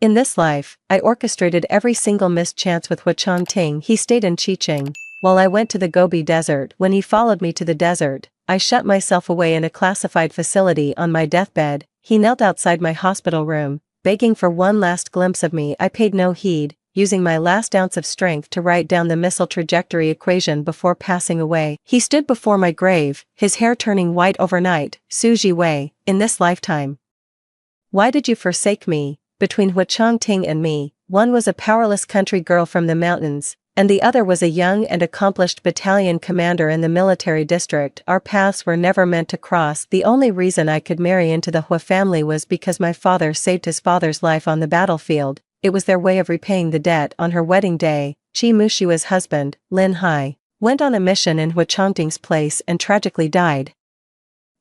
In this life, I orchestrated every single missed chance with Hu Chongting. He stayed in Qiqing, while I went to the Gobi Desert. When he followed me to the desert, I shut myself away in a classified facility on my deathbed. He knelt outside my hospital room, begging for one last glimpse of me. I paid no heed, using my last ounce of strength to write down the missile trajectory equation before passing away. He stood before my grave, his hair turning white overnight. Su Jiwei, in this lifetime, why did you forsake me? Between Hu Chongting and me, one was a powerless country girl from the mountains, and the other was a young and accomplished battalion commander in the military district. Our paths were never meant to cross. The only reason I could marry into the Hu family was because my father saved his father's life on the battlefield. It was their way of repaying the debt. On her wedding day, Qi Mushua's husband, Lin Hai, went on a mission in Hu Chongting's place and tragically died.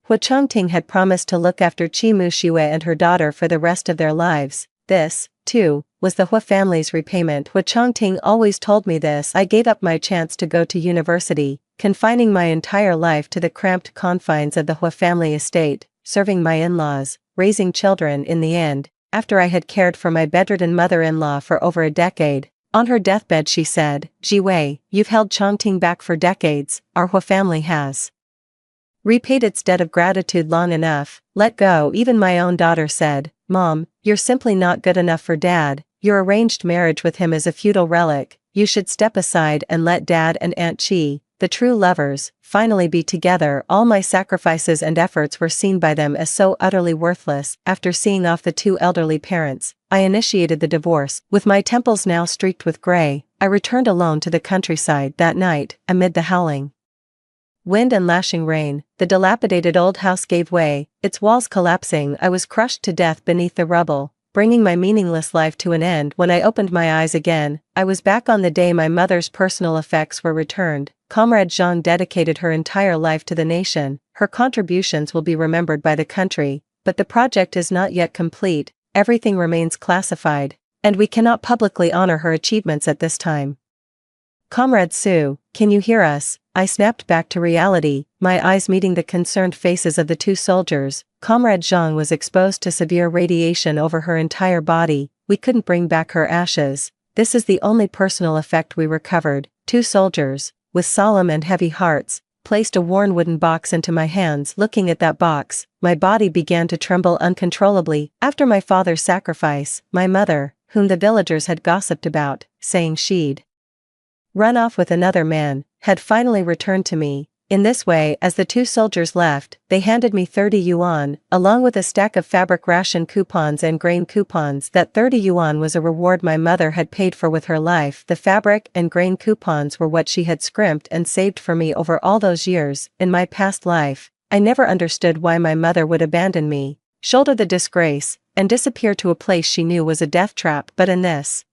Hu Chongting had promised to look after Qi Mushua and her daughter for the rest of their lives. This, too, was the Hu family's repayment. Hu Chongting always told me this. I gave up my chance to go to university, confining my entire life to the cramped confines of the Hu family estate, serving my in-laws, raising children. In the end, after I had cared for my bedridden mother-in-law for over a decade, on her deathbed she said, "Jiwei, you've held Chongting back for decades. Our Hu family has repaid its debt of gratitude long enough. Let go." Even my own daughter said, "Mom, you're simply not good enough for Dad. Your arranged marriage with him is a futile relic. You should step aside and let Dad and Aunt Qi, the true lovers, finally be together." All my sacrifices and efforts were seen by them as so utterly worthless. After seeing off the two elderly parents, I initiated the divorce. With my temples now streaked with gray, I returned alone to the countryside. That night, amid the howling wind and lashing rain, the dilapidated old house gave way, its walls collapsing. I was crushed to death beneath the rubble, bringing my meaningless life to an end. When I opened my eyes again, I was back on the day my mother's personal effects were returned. Comrade Zhang dedicated her entire life to the nation. Her contributions will be remembered by the country, but the project is not yet complete. Everything remains classified, and we cannot publicly honor her achievements at this time. Comrade Su, can you hear us? I snapped back to reality, my eyes meeting the concerned faces of the two soldiers. Comrade Zhang was exposed to severe radiation over her entire body. We couldn't bring back her ashes. This is the only personal effect we recovered. Two soldiers, with solemn and heavy hearts, placed a worn wooden box into my hands. Looking at that box, my body began to tremble uncontrollably. After my father's sacrifice, my mother, whom the villagers had gossiped about, saying she'd run off with another man, had finally returned to me. In this way, as the two soldiers left, they handed me 30 yuan, along with a stack of fabric ration coupons and grain coupons. That 30 yuan was a reward my mother had paid for with her life. The fabric and grain coupons were what she had scrimped and saved for me over all those years. In my past life, I never understood why my mother would abandon me, shoulder the disgrace, and disappear to a place she knew was a death trap. But in this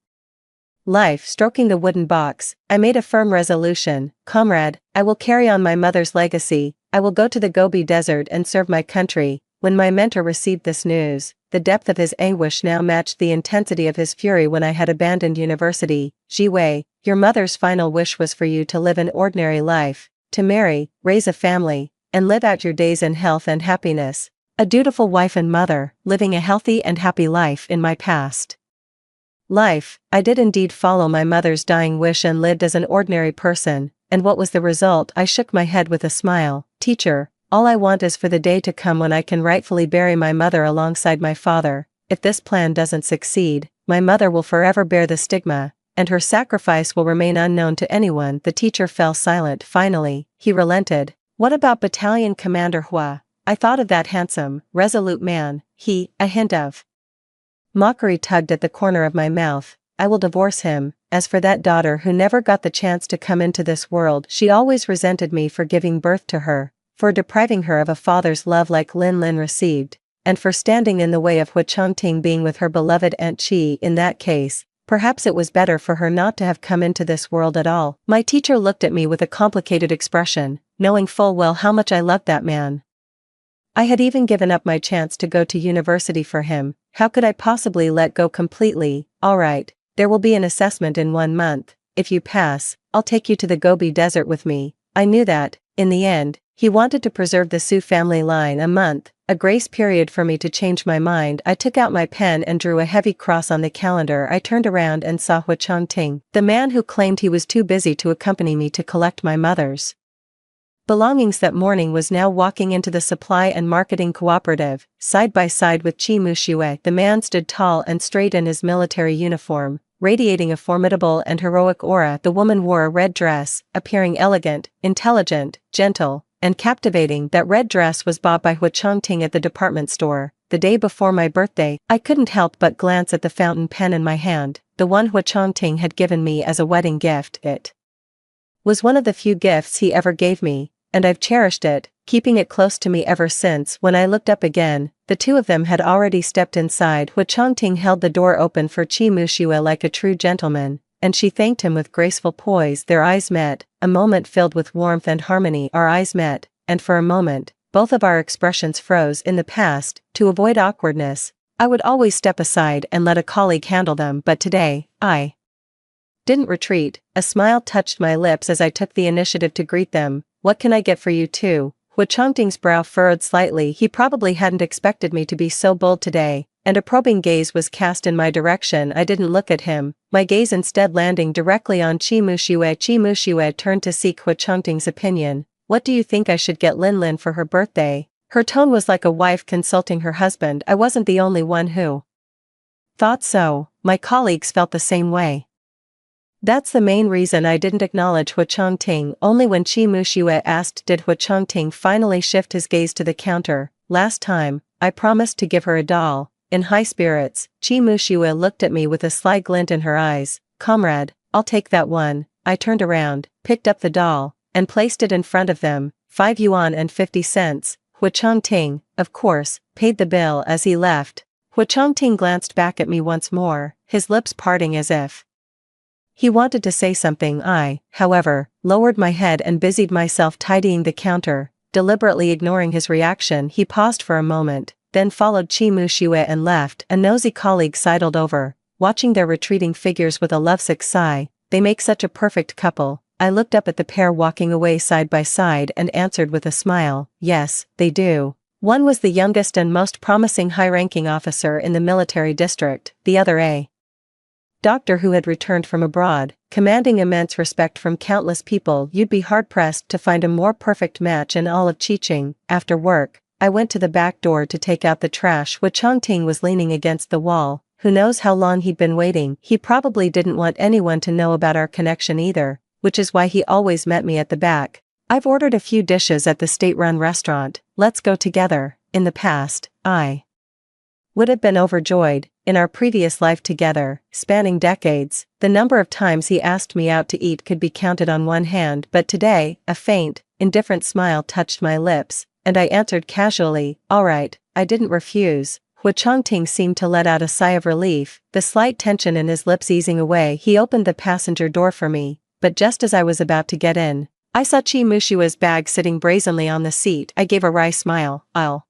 life, stroking the wooden box, I made a firm resolution. Comrade, I will carry on my mother's legacy. I will go to the Gobi Desert and serve my country. When my mentor received this news, the depth of his anguish now matched the intensity of his fury when I had abandoned university. Jiwei, your mother's final wish was for you to live an ordinary life, to marry, raise a family, and live out your days in health and happiness. A dutiful wife and mother, living a healthy and happy life. In my past life, I did indeed follow my mother's dying wish and lived as an ordinary person. And what was the result? I shook my head with a smile. Teacher, all I want is for the day to come when I can rightfully bury my mother alongside my father. If this plan doesn't succeed, my mother will forever bear the stigma, and her sacrifice will remain unknown to anyone. The teacher fell silent. Finally, he relented. What about Battalion Commander Hua? I thought of that handsome, resolute man. A hint of mockery tugged at the corner of my mouth. I will divorce him. As for that daughter who never got the chance to come into this world, she always resented me for giving birth to her, for depriving her of a father's love like Lin Lin received, and for standing in the way of Hu Chongting being with her beloved Aunt Qi. In that case, perhaps it was better for her not to have come into this world at all. My teacher looked at me with a complicated expression, knowing full well how much I loved that man. I had even given up my chance to go to university for him. How could I possibly let go completely? All right, there will be an assessment in 1 month. If you pass, I'll take you to the Gobi Desert with me. I knew that, in the end, He wanted to preserve the Su family line a month, a grace period for me to change my mind. I took out my pen and drew a heavy cross on the calendar. I turned around and saw Hu Changting, the man who claimed he was too busy to accompany me to collect my mother's belongings that morning, was now walking into the supply and marketing cooperative, side by side with Qi Muxue. The man stood tall and straight in his military uniform, radiating a formidable and heroic aura. The woman wore a red dress, appearing elegant, intelligent, gentle, and captivating. That red dress was bought by Hu Changting at the department store, the day before my birthday. I couldn't help but glance at the fountain pen in my hand, the one Hu Changting had given me as a wedding gift. It was one of the few gifts he ever gave me, and I've cherished it, keeping it close to me ever since. When I looked up again, the two of them had already stepped inside. Hu Changting held the door open for Qi Muxue like a true gentleman, and she thanked him with graceful poise. Their eyes met, a moment filled with warmth and harmony. Our eyes met, and for a moment, both of our expressions froze. In the past, to avoid awkwardness, I would always step aside and let a colleague handle them, but today, I didn't retreat. A smile touched my lips as I took the initiative to greet them. What can I get for you two? Hu Changting's brow furrowed slightly. He probably hadn't expected me to be so bold today, and a probing gaze was cast in my direction. I didn't look at him, my gaze instead landing directly on Qi Muxue. Qi Muxue turned to seek Hu Changting's opinion. What do you think I should get Lin Lin for her birthday? Her tone was like a wife consulting her husband. I wasn't the only one who thought so. My colleagues felt the same way. That's the main reason I didn't acknowledge Hu Changting. Only when Qi Muxue asked did Hu Changting finally shift his gaze to the counter. Last time, I promised to give her a doll. In high spirits, Qi Muxue looked at me with a sly glint in her eyes. Comrade, I'll take that one. I turned around, picked up the doll, and placed it in front of them. 5 yuan and 50 cents. Hu Changting, of course, paid the bill as he left. Hu Changting glanced back at me once more, his lips parting as if he wanted to say something. I, however, lowered my head and busied myself tidying the counter, deliberately ignoring his reaction. He paused for a moment, then followed Qi Muxue and left. A nosy colleague sidled over, watching their retreating figures with a lovesick sigh. They make such a perfect couple. I looked up at the pair walking away side by side and answered with a smile, yes, they do. One was the youngest and most promising high-ranking officer in the military district, the other a doctor who had returned from abroad, commanding immense respect from countless people. You'd be hard-pressed to find a more perfect match in all of Qiqing. After work, I went to the back door to take out the trash. Hu Changting was leaning against the wall. Who knows how long he'd been waiting. He probably didn't want anyone to know about our connection either, which is why he always met me at the back. I've ordered a few dishes at the state-run restaurant. Let's go together. In the past, I would have been overjoyed. In our previous life together, spanning decades, the number of times he asked me out to eat could be counted on one hand. But today, a faint, indifferent smile touched my lips, and I answered casually, all right. I didn't refuse. Hu Changting seemed to let out a sigh of relief, the slight tension in his lips easing away. He opened the passenger door for me, but just as I was about to get in, I saw Qi Muxue's bag sitting brazenly on the seat. I gave a wry smile. I'll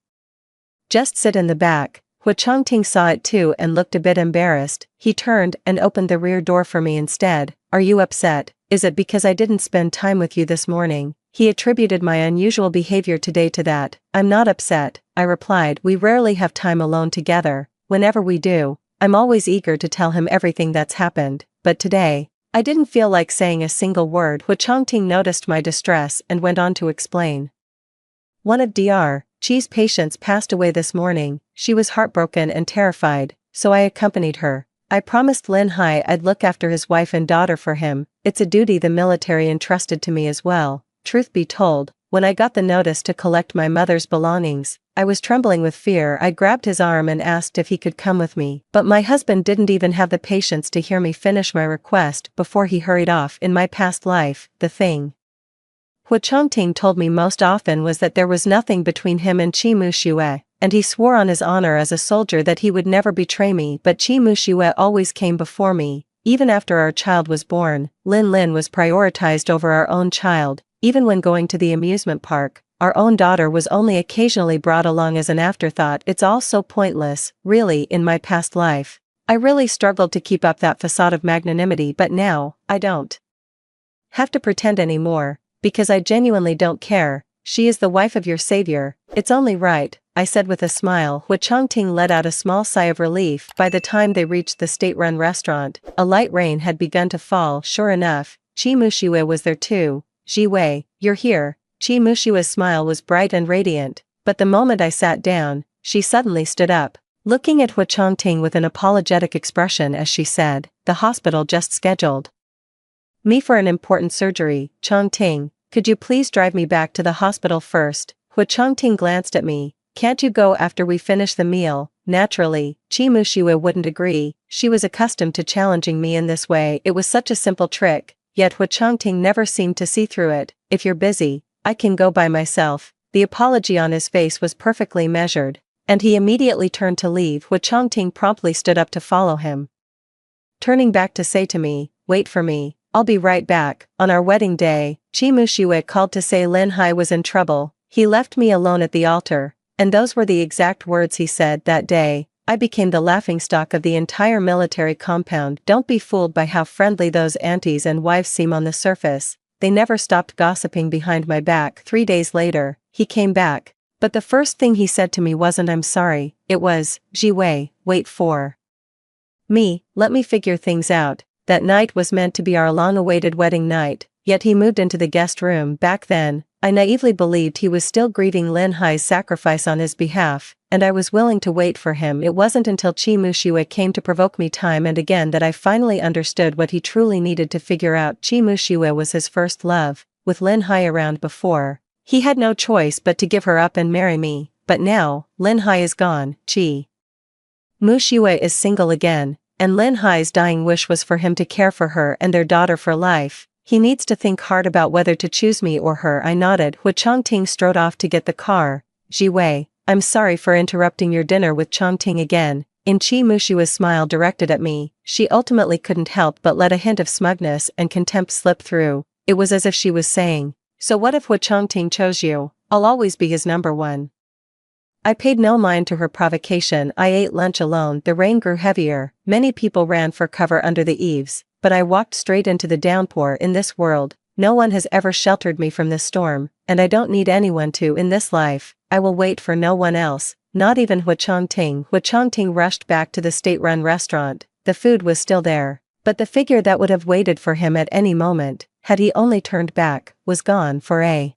just sit in the back. Hu Changting saw it too and looked a bit embarrassed. He turned and opened the rear door for me instead. Are you upset? Is it because I didn't spend time with you this morning? He attributed my unusual behavior today to that. I'm not upset, I replied. We rarely have time alone together. Whenever we do, I'm always eager to tell him everything that's happened. But today, I didn't feel like saying a single word. Hu Changting noticed my distress and went on to explain. One of Dr. Qi's patients passed away this morning. She was heartbroken and terrified, so I accompanied her. I promised Lin Hai I'd look after his wife and daughter for him. It's a duty the military entrusted to me as well. Truth be told, when I got the notice to collect my mother's belongings, I was trembling with fear. I grabbed his arm and asked if he could come with me, but my husband didn't even have the patience to hear me finish my request before he hurried off. In my past life, the thing Hu Changting told me most often was that there was nothing between him and Qi Muxue, and he swore on his honor as a soldier that he would never betray me. But Qi Muxue always came before me. Even after our child was born, Lin Lin was prioritized over our own child. Even when going to the amusement park, our own daughter was only occasionally brought along as an afterthought. It's all so pointless, really. In my past life, I really struggled to keep up that facade of magnanimity, but now, I don't have to pretend anymore, because I genuinely don't care. she is the wife of your savior, it's only right, I said with a smile. Hu Changting let out a small sigh of relief. By the time they reached the state-run restaurant, a light rain had begun to fall. Sure enough, Qi Mushiwe was there too. Jiwei, you're here. Qi Mushiwe's smile was bright and radiant, but the moment I sat down, she suddenly stood up, looking at Hu Changting with an apologetic expression as she said, "The hospital just scheduled me for an important surgery. Changting, could you please drive me back to the hospital first?" Hu Changting glanced at me. "Can't you go after we finish the meal?" Naturally, Qi Mushiwe wouldn't agree. She was accustomed to challenging me in this way. It was such a simple trick, yet Hu Changting never seemed to see through it. "If you're busy, I can go by myself." The apology on his face was perfectly measured, and he immediately turned to leave. Hu Changting promptly stood up to follow him, turning back to say to me, "Wait for me. I'll be right back." On our wedding day, Qi Mushiwe called to say Lin Hai was in trouble. He left me alone at the altar, and those were the exact words he said. That day, I became the laughingstock of the entire military compound. Don't be fooled by how friendly those aunties and wives seem on the surface. They never stopped gossiping behind my back. 3 days later, he came back, but the first thing he said to me wasn't "I'm sorry," it was, "Jiwei, wait for me, let me figure things out." That night was meant to be our long-awaited wedding night, yet he moved into the guest room. Back then, I naively believed he was still grieving Lin Hai's sacrifice on his behalf, and I was willing to wait for him. It wasn't until Qi Mushiwe came to provoke me time and again that I finally understood what he truly needed to figure out. Qi Mushiwe was his first love. With Lin Hai around before, he had no choice but to give her up and marry me. But now, Lin Hai is gone, Qi Mushiwe is single again, and Lin Hai's dying wish was for him to care for her and their daughter for life. He needs to think hard about whether to choose me or her. I nodded. Hu Changting strode off to get the car. "Jiwei, I'm sorry for interrupting your dinner with Changting again." In Qi Mushiwe's smile directed at me, she ultimately couldn't help but let a hint of smugness and contempt slip through. It was as if she was saying, "So what if Hu Changting chose you? I'll always be his number one." I paid no mind to her provocation. I ate lunch alone. The rain grew heavier. Many people ran for cover under the eaves, but I walked straight into the downpour. In this world, no one has ever sheltered me from this storm, and I don't need anyone to in this life. I will wait for no one else, not even Hu Changting. Hu Changting rushed back to the state-run restaurant. The food was still there, but the figure that would have waited for him at any moment, had he only turned back, was gone for a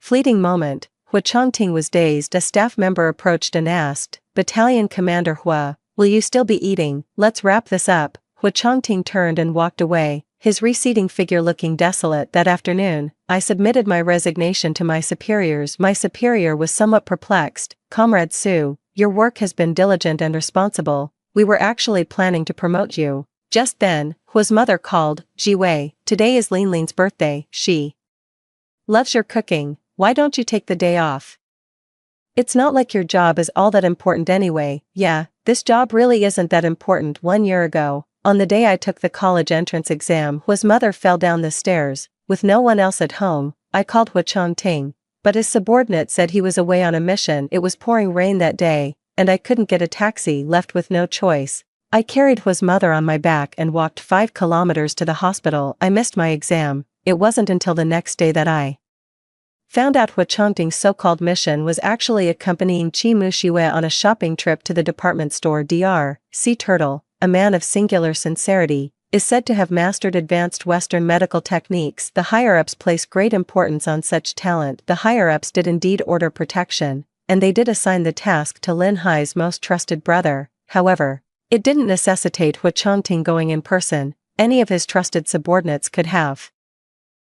fleeting moment. Hu Changting was dazed. A staff member approached and asked, "Battalion Commander Hua, will you still be eating? Let's wrap this up." Hu Changting turned and walked away, his receding figure looking desolate. That afternoon, I submitted my resignation to my superiors. My superior was somewhat perplexed. "Comrade Su, your work has been diligent and responsible. We were actually planning to promote you." Just then, Hua's mother called, "Jiwei, today is Lin's birthday. She loves your cooking. Why don't you take the day off? It's not like your job is all that important anyway." "Yeah, this job really isn't that important." 1 year ago, on the day I took the college entrance exam, Hua's mother fell down the stairs. With no one else at home, I called Hu Changting, but his subordinate said he was away on a mission. It was pouring rain that day, and I couldn't get a taxi. Left with no choice, I carried Hua's mother on my back and walked 5 kilometers to the hospital. I missed my exam. It wasn't until the next day that I found out Hu Changting's so-called mission was actually accompanying Qi Mushiwe on a shopping trip to the department store. Dr. Sea Turtle, a man of singular sincerity, is said to have mastered advanced Western medical techniques. The higher-ups place great importance on such talent. The higher-ups did indeed order protection, and they did assign the task to Lin Hai's most trusted brother. However, it didn't necessitate Hu Changting going in person. Any of his trusted subordinates could have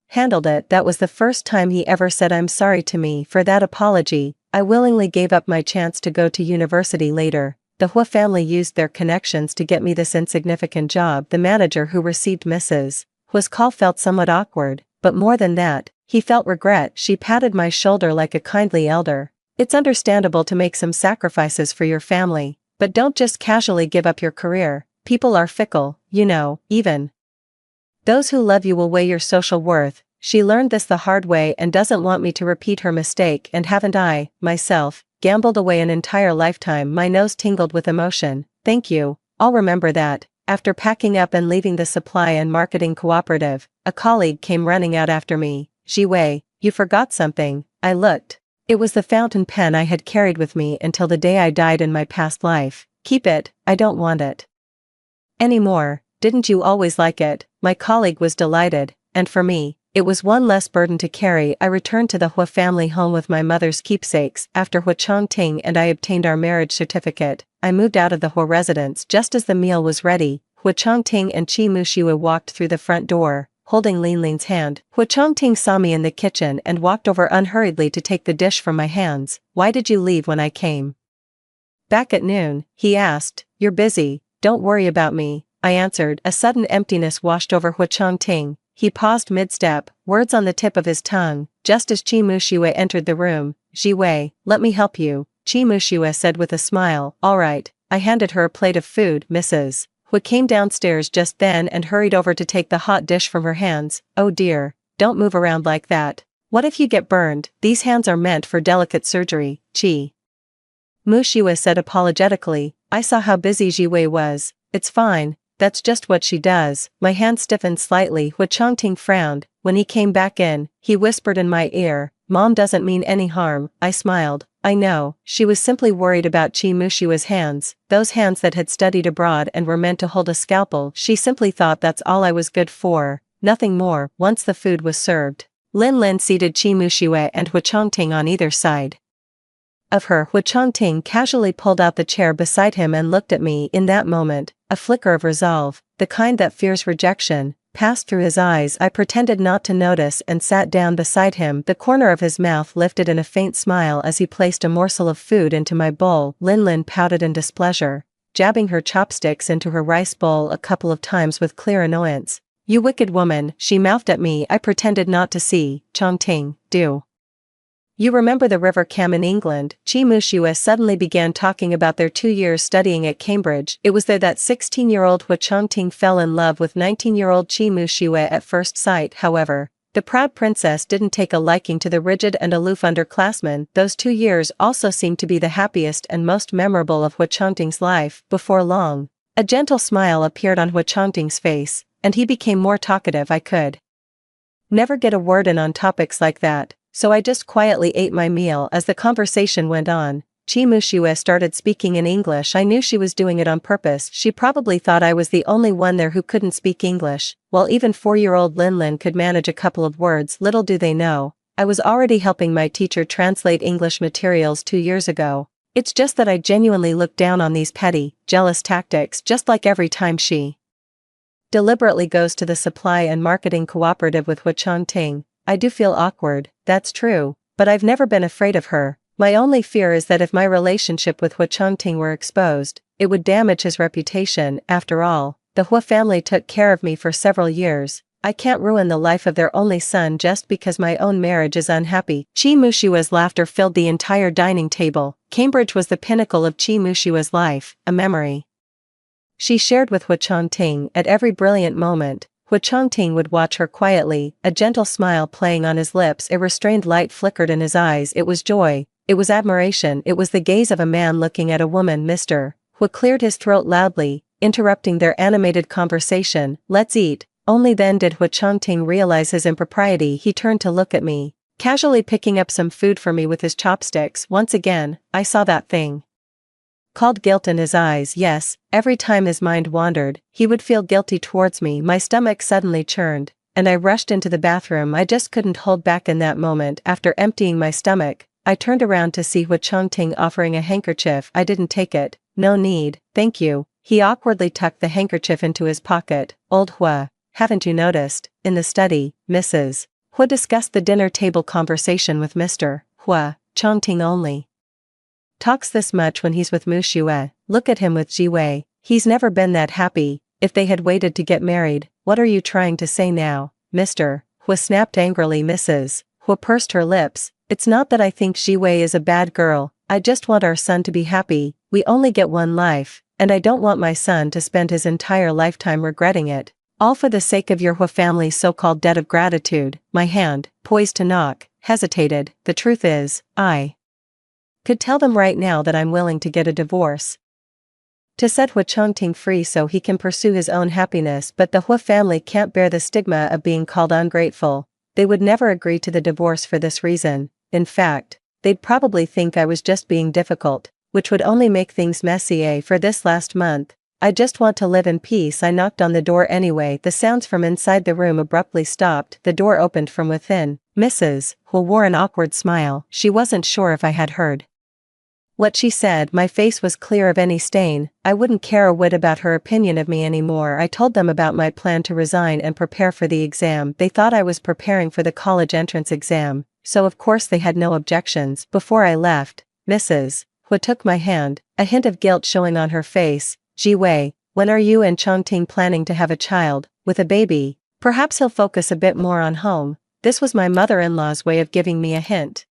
handled it. That was the first time he ever said "I'm sorry" to me. For that apology, I willingly gave up my chance to go to university later. The Hua family used their connections to get me this insignificant job. The manager who received Mrs. Hua's call felt somewhat awkward, but more than that, he felt regret. She patted my shoulder like a kindly elder. "It's understandable to make some sacrifices for your family, but don't just casually give up your career. People are fickle, you know. Even those who love you will weigh your social worth." She learned this the hard way and doesn't want me to repeat her mistake. And haven't I, myself, gambled away an entire lifetime? My nose tingled with emotion. "Thank you, I'll remember that." After packing up and leaving the supply and marketing cooperative, a colleague came running out after me. "Jiwei, you forgot something." I looked. It was the fountain pen I had carried with me until the day I died in my past life. Keep it, I don't want it anymore. Didn't you always like it? My colleague was delighted, and for me, it was one less burden to carry. I returned to the Hua family home with my mother's keepsakes after Hua Chongting and I obtained our marriage certificate. I moved out of the Hua residence just as the meal was ready. Hua Chongting and Qi Mushiwa walked through the front door, holding Lin Lin's hand. Hua Chongting saw me in the kitchen and walked over unhurriedly to take the dish from my hands. Why did you leave when I came back at noon? He asked. You're busy, don't worry about me, I answered. A sudden emptiness washed over Hua Chongting. He paused mid-step, words on the tip of his tongue, just as Qi Mushiwa entered the room. Jiwei, let me help you, Qi Mushiwa said with a smile. All right. I handed her a plate of food. Mrs. Hua came downstairs just then and hurried over to take the hot dish from her hands. Oh dear, don't move around like that. What if you get burned? These hands are meant for delicate surgery, Qi Mushiwa said apologetically. I saw how busy Jiwei was. It's fine, that's just what she does. My hand stiffened slightly. Hua Chongting frowned. When he came back in, he whispered in my ear, Mom doesn't mean any harm. I smiled. I know, she was simply worried about Qi Mushiwa's hands, those hands that had studied abroad and were meant to hold a scalpel. She simply thought that's all I was good for, nothing more. Once the food was served, Lin Lin seated Qi Mushiwa and Hua Chongting on either side of her. Hua Chongting casually pulled out the chair beside him and looked at me. In that moment, a flicker of resolve, the kind that fears rejection, passed through his eyes. I pretended not to notice and sat down beside him. The corner of his mouth lifted in a faint smile as he placed a morsel of food into my bowl. Lin Lin pouted in displeasure, jabbing her chopsticks into her rice bowl a couple of times with clear annoyance. You wicked woman, she mouthed at me. I pretended not to see. Chongting, do you remember the River Cam in England? Qi Mushiwa suddenly began talking about their 2 years studying at Cambridge. It was there that 16-year-old Hua Chongting fell in love with 19-year-old Qi Mushiwa at first sight. However, the proud princess didn't take a liking to the rigid and aloof underclassman. Those 2 years also seemed to be the happiest and most memorable of Hua Chongting's life. Before long, a gentle smile appeared on Hua Chongting's face, and he became more talkative. I could never get a word in on topics like that, so I just quietly ate my meal. As the conversation went on, Qi Mushiwa started speaking in English. I knew she was doing it on purpose. She probably thought I was the only one there who couldn't speak English, while even 4-year-old Lin Lin could manage a couple of words. Little do they know, I was already helping my teacher translate English materials 2 years ago. It's just that I genuinely look down on these petty, jealous tactics. Just like every time she deliberately goes to the supply and marketing cooperative with Hua Chongting, I do feel awkward. That's true, but I've never been afraid of her. My only fear is that if my relationship with Hua Chongting were exposed, it would damage his reputation. After all, the Hua family took care of me for several years. I can't ruin the life of their only son just because my own marriage is unhappy. Qi Mushiwa's laughter filled the entire dining table. Cambridge was the pinnacle of Qi Mushiwa's life, a memory she shared with Hua Chongting at every brilliant moment. Hua Chongting would watch her quietly, a gentle smile playing on his lips. A restrained light flickered in his eyes. It was joy, it was admiration, it was the gaze of a man looking at a woman. Mr. Hua cleared his throat loudly, interrupting their animated conversation. Let's eat. Only then did Hua Chongting realize his impropriety. He turned to look at me, casually picking up some food for me with his chopsticks. Once again, I saw that thing called guilt in his eyes. Yes, every time his mind wandered, he would feel guilty towards me. My stomach suddenly churned, and I rushed into the bathroom. I just couldn't hold back in that moment. After emptying my stomach, I turned around to see Hua Chongting offering a handkerchief. I didn't take it. No need, thank you. He awkwardly tucked the handkerchief into his pocket. Old Hua, haven't you noticed? In the study, Mrs. Hua discussed the dinner table conversation with Mr. Hua. Chongting only talks this much when he's with Mushiwa. Look at him with Jiwei. He's never been that happy. If they had waited to get married, what are you trying to say now? Mr. Hua snapped angrily. Mrs. Hua pursed her lips. It's not that I think Jiwei is a bad girl. I just want our son to be happy. We only get one life, and I don't want my son to spend his entire lifetime regretting it. All for the sake of your Hua family's so-called debt of gratitude. My hand, poised to knock, hesitated. The truth is, I could tell them right now that I'm willing to get a divorce to set Hua Chongting free so he can pursue his own happiness, but the Hua family can't bear the stigma of being called ungrateful. They would never agree to the divorce for this reason. in fact, they'd probably think I was just being difficult, which would only make things messy. For this last month, I just want to live in peace. I knocked on the door anyway. The sounds from inside the room abruptly stopped. The door opened from within. Mrs. Will wore an awkward smile. She wasn't sure if I had heard what she said. My face was clear of any stain. I wouldn't care a whit about her opinion of me anymore. I told them about my plan to resign and prepare for the exam. They thought I was preparing for the college entrance exam, so of course they had no objections. Before I left, Mrs. Hu took my hand, a hint of guilt showing on her face. Ji Wei, when are you and Chongting planning to have a child, with a baby? Perhaps he'll focus a bit more on home. This was my mother-in-law's way of giving me a hint.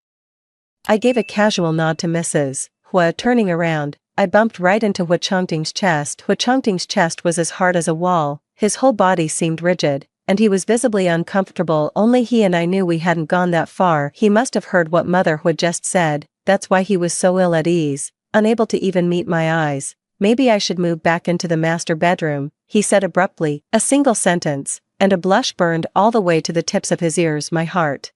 I gave a casual nod to Mrs. Hu. Turning around, I bumped right into Hu Chongting's chest. Hu Chongting's chest was as hard as a wall, his whole body seemed rigid, and he was visibly uncomfortable. Only he and I knew we hadn't gone that far. He must have heard what Mother Hu just said. That's why he was so ill at ease, unable to even meet my eyes. Maybe I should move back into the master bedroom, he said abruptly, a single sentence, and a blush burned all the way to the tips of his ears. My heart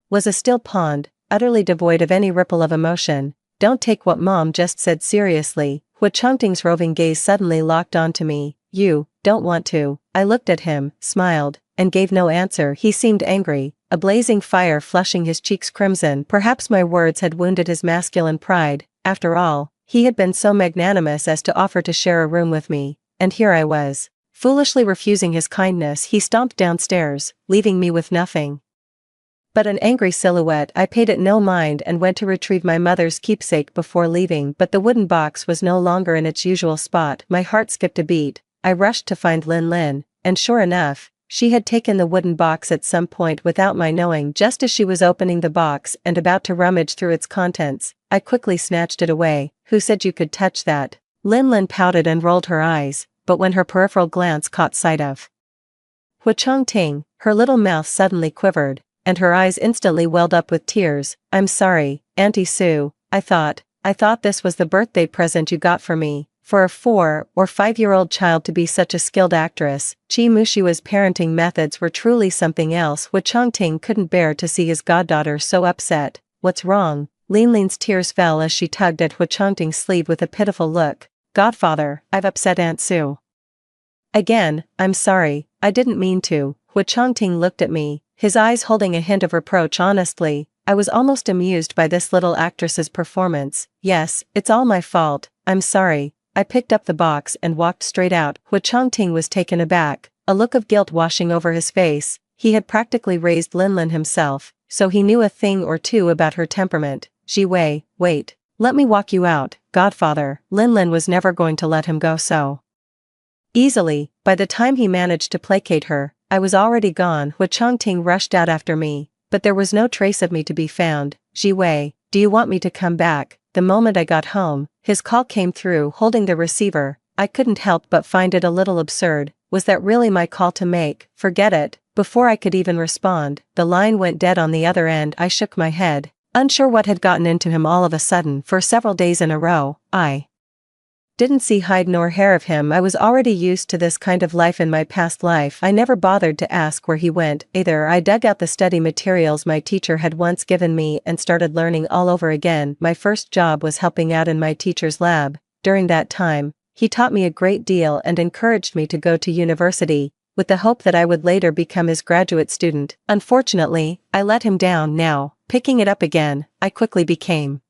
was a still pond, utterly devoid of any ripple of emotion. Don't take what Mom just said seriously. Hu Chongting's roving gaze suddenly locked onto me. You don't want to. I looked at him, smiled, and gave no answer. He seemed angry, a blazing fire flushing his cheeks crimson. Perhaps my words had wounded his masculine pride. After all, he had been so magnanimous as to offer to share a room with me, and here I was, foolishly refusing his kindness. He stomped downstairs, leaving me with nothing but an angry silhouette. I paid it no mind and went to retrieve my mother's keepsake before leaving, but the wooden box was no longer in its usual spot. My heart skipped a beat. I rushed to find Lin Lin, and sure enough, she had taken the wooden box at some point without my knowing. Just as she was opening the box and about to rummage through its contents, I quickly snatched it away. Who said you could touch that? Lin Lin pouted and rolled her eyes, but when her peripheral glance caught sight of Hu Chongting, her little mouth suddenly quivered, and her eyes instantly welled up with tears. I'm sorry, Auntie Sue, I thought this was the birthday present you got for me. For a 4 or 5-year-old child to be such a skilled actress, Chi Mushua's parenting methods were truly something else. Hu Chongting couldn't bear to see his goddaughter so upset. What's wrong? Lin Lin's tears fell as she tugged at Hu Chongting's sleeve with a pitiful look. Godfather, I've upset Aunt Sue again. I'm sorry, I didn't mean to. Hu Chongting looked at me, his eyes holding a hint of reproach. Honestly, I was almost amused by this little actress's performance. Yes, it's all my fault, I'm sorry. I picked up the box and walked straight out. Hu Chongting was taken aback, a look of guilt washing over his face. He had practically raised Lin Lin himself, so he knew a thing or two about her temperament. Ji Wei, wait, let me walk you out, Godfather. Lin Lin was never going to let him go so easily. By the time he managed to placate her, I was already gone. Hu Chongting rushed out after me, but there was no trace of me to be found. Ji Wei, do you want me to come back? The moment I got home, his call came through. Holding the receiver, I couldn't help but find it a little absurd. Was that really my call to make? Forget it. Before I could even respond, the line went dead on the other end. I shook my head, unsure what had gotten into him all of a sudden. For several days in a row, I didn't see hide nor hair of him. I was already used to this kind of life in my past life. I never bothered to ask where he went either. I dug out the study materials my teacher had once given me and started learning all over again. My first job was helping out in my teacher's lab. During that time, he taught me a great deal and encouraged me to go to university, with the hope that I would later become his graduate student. Unfortunately, I let him down. Now, picking it up again, I quickly became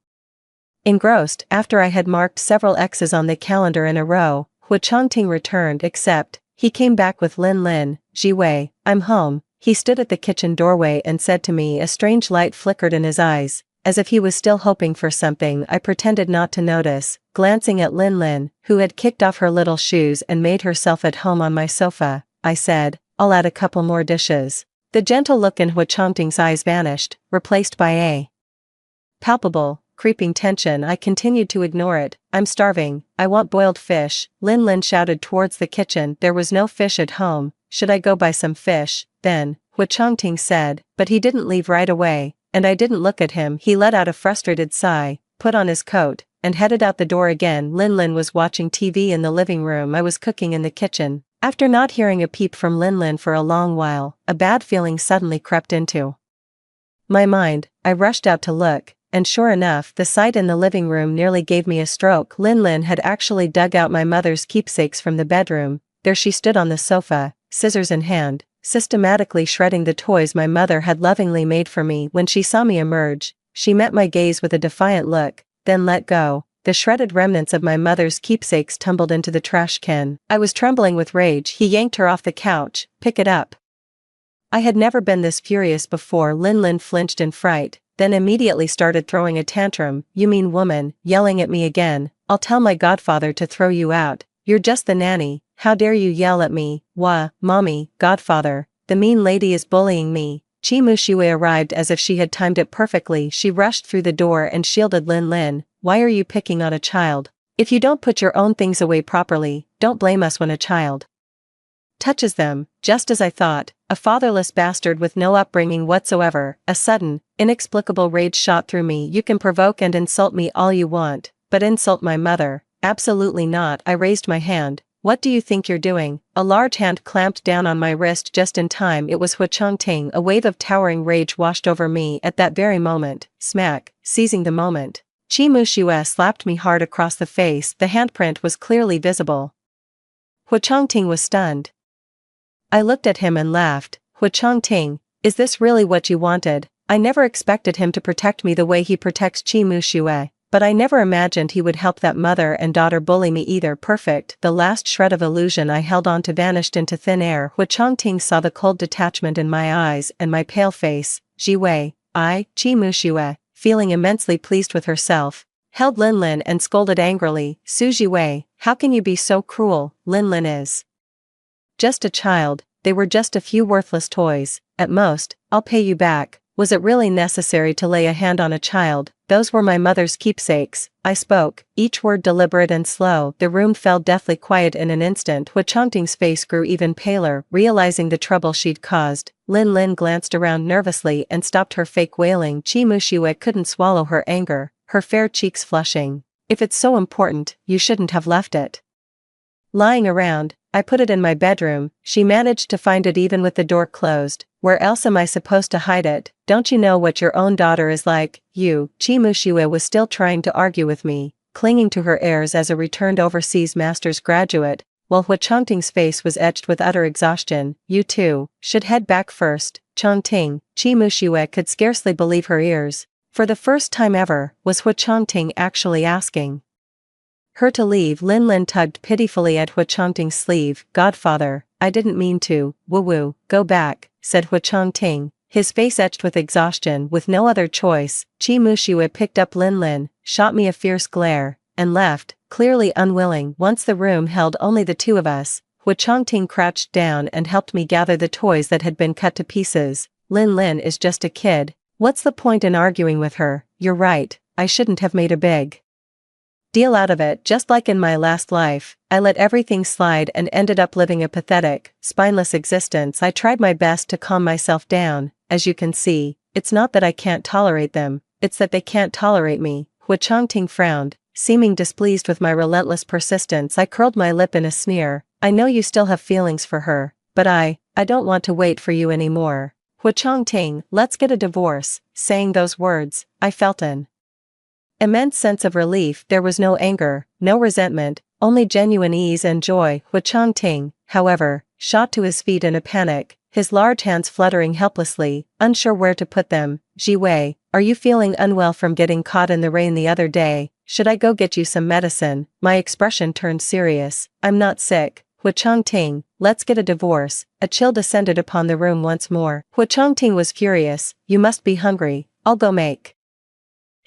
engrossed. After I had marked several X's on the calendar in a row, Hu Chongting returned. Except, he came back with Lin Lin. Ji Wei, I'm home. He stood at the kitchen doorway and said to me. A strange light flickered in his eyes, as if he was still hoping for something. I pretended not to notice, glancing at Lin Lin, who had kicked off her little shoes and made herself at home on my sofa. I said, I'll add a couple more dishes. The gentle look in Hu Chongting's eyes vanished, replaced by a palpable, creeping tension. I continued to ignore it. I'm starving. I want boiled fish. Lin Lin shouted towards the kitchen. There was no fish at home. Should I go buy some fish? Then, Hu Chongting said, but he didn't leave right away, and I didn't look at him. He let out a frustrated sigh, put on his coat, and headed out the door again. Lin Lin was watching TV in the living room. I was cooking in the kitchen. After not hearing a peep from Lin Lin for a long while, a bad feeling suddenly crept into My mind, I rushed out to look, and sure enough, the sight in the living room nearly gave me a stroke. Lin had actually dug out my mother's keepsakes from the bedroom. There she stood on the sofa, scissors in hand, systematically shredding the toys my mother had lovingly made for me. When she saw me emerge, she met my gaze with a defiant look, then let go. The shredded remnants of my mother's keepsakes tumbled into the trash can. I was trembling with rage. He yanked her off the couch. Pick it up. I had never been this furious before. Lin flinched in fright, then immediately started throwing a tantrum. You mean woman, yelling at me again. I'll tell my godfather to throw you out. You're just the nanny. How dare you yell at me? Wah, mommy, godfather. The mean lady is bullying me. Chi Mushiue arrived as if she had timed it perfectly. She rushed through the door and shielded Lin. Why are you picking on a child? If you don't put your own things away properly, don't blame us when a child touches them. Just as I thought, a fatherless bastard with no upbringing whatsoever. A sudden, inexplicable rage shot through me. You can provoke and insult me all you want, but insult my mother? Absolutely not. I raised my hand. What do you think you're doing? A large hand clamped down on my wrist just in time. It was Hu Changting. A wave of towering rage washed over me at that very moment. Smack, seizing the moment, Chi Mushue slapped me hard across the face. The handprint was clearly visible. Hu Changting was stunned. I looked at him and laughed. Hu Changting, is this really what you wanted? I never expected him to protect me the way he protects Chi Mushue, but I never imagined he would help that mother and daughter bully me either. Perfect. The last shred of illusion I held on to vanished into thin air. Hu Changting saw the cold detachment in my eyes and my pale face. Jiwei, Chi Mushue, feeling immensely pleased with herself, held Lin and scolded angrily. Su Jiwei, how can you be so cruel? Lin is just a child. They were just a few worthless toys. At most, I'll pay you back. Was it really necessary to lay a hand on a child? Those were my mother's keepsakes. I spoke, each word deliberate and slow. The room fell deathly quiet in an instant. Hu Changting's face grew even paler, realizing the trouble she'd caused. Lin glanced around nervously and stopped her fake wailing. Chi Mushue couldn't swallow her anger, her fair cheeks flushing. If it's so important, you shouldn't have left it lying around. I put it in my bedroom. She managed to find it even with the door closed. Where else am I supposed to hide it? Don't you know what your own daughter is like? You. Chi Mushue was still trying to argue with me, clinging to her airs as a returned overseas master's graduate, while Hu Changting's face was etched with utter exhaustion. You too should head back first. Changting. Chi Mushue could scarcely believe her ears. For the first time ever, was Hu Changting actually asking her to leave? Lin tugged pitifully at Hu Changting's sleeve. Godfather, I didn't mean to. Woo, go back, said Hu Changting, his face etched with exhaustion. With no other choice, Chi Mushue picked up Lin, shot me a fierce glare, and left, clearly unwilling. Once the room held only the two of us, Hu Changting crouched down and helped me gather the toys that had been cut to pieces. Lin is just a kid. What's the point in arguing with her? You're right, I shouldn't have made a big deal out of it. Just like in my last life, I let everything slide and ended up living a pathetic, spineless existence. I tried my best to calm myself down. As you can see, it's not that I can't tolerate them, it's that they can't tolerate me. Hu Changting frowned, seeming displeased with my relentless persistence. I curled my lip in a sneer. I know you still have feelings for her, but I don't want to wait for you anymore. Hu Changting, let's get a divorce. Saying those words, I felt an immense sense of relief. There was no anger, no resentment, only genuine ease and joy. Hu Changting, however, shot to his feet in a panic, his large hands fluttering helplessly, unsure where to put them. Jiwei, are you feeling unwell from getting caught in the rain the other day? Should I go get you some medicine? My expression turned serious. I'm not sick. Hu Changting, let's get a divorce. A chill descended upon the room once more. Hu Changting was furious. You must be hungry. I'll go make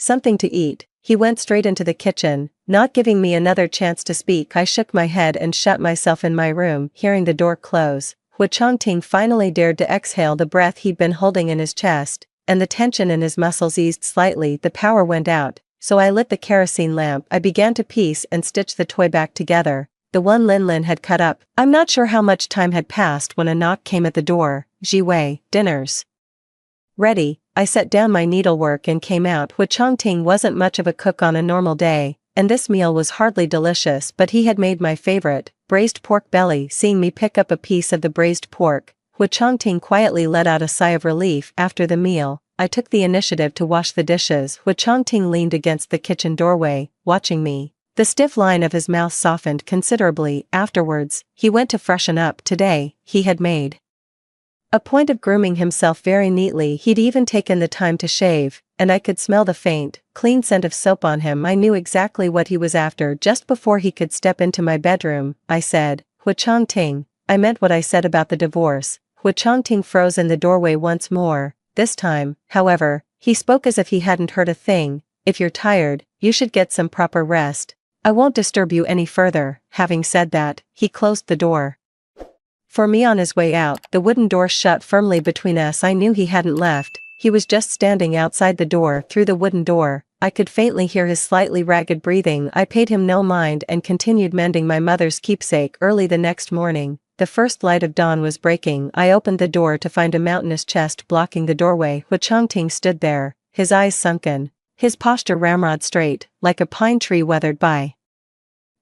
something to eat. He went straight into the kitchen, not giving me another chance to speak. I shook my head and shut myself in my room. Hearing the door close, Hu Changting finally dared to exhale the breath he'd been holding in his chest, and the tension in his muscles eased slightly. The power went out, so I lit the kerosene lamp. I began to piece and stitch the toy back together, the one Lin had cut up. I'm not sure how much time had passed when a knock came at the door. Jiwei, dinner's ready. I set down my needlework and came out. Hu Changting wasn't much of a cook on a normal day, and this meal was hardly delicious, but he had made my favorite, braised pork belly. Seeing me pick up a piece of the braised pork, Hu Changting quietly let out a sigh of relief. After the meal, I took the initiative to wash the dishes. Hu Chongting leaned against the kitchen doorway, watching me. The stiff line of his mouth softened considerably. Afterwards, he went to freshen up. Today, he had made a point of grooming himself very neatly. He'd even taken the time to shave, and I could smell the faint, clean scent of soap on him. I knew exactly what he was after. Just before he could step into my bedroom, I said, "Hu Chongting, I meant what I said about the divorce." Hu Chongting froze in the doorway once more. This time, however, he spoke as if he hadn't heard a thing. "If you're tired, you should get some proper rest. I won't disturb you any further." Having said that, he closed the door for me on his way out. The wooden door shut firmly between us. I knew he hadn't left. He was just standing outside the door. Through the wooden door, I could faintly hear his slightly ragged breathing. I paid him no mind and continued mending my mother's keepsake. Early the next morning, the first light of dawn was breaking. I opened the door to find a mountainous chest blocking the doorway. Hu Chongting stood there, his eyes sunken, his posture ramrod straight, like a pine tree weathered by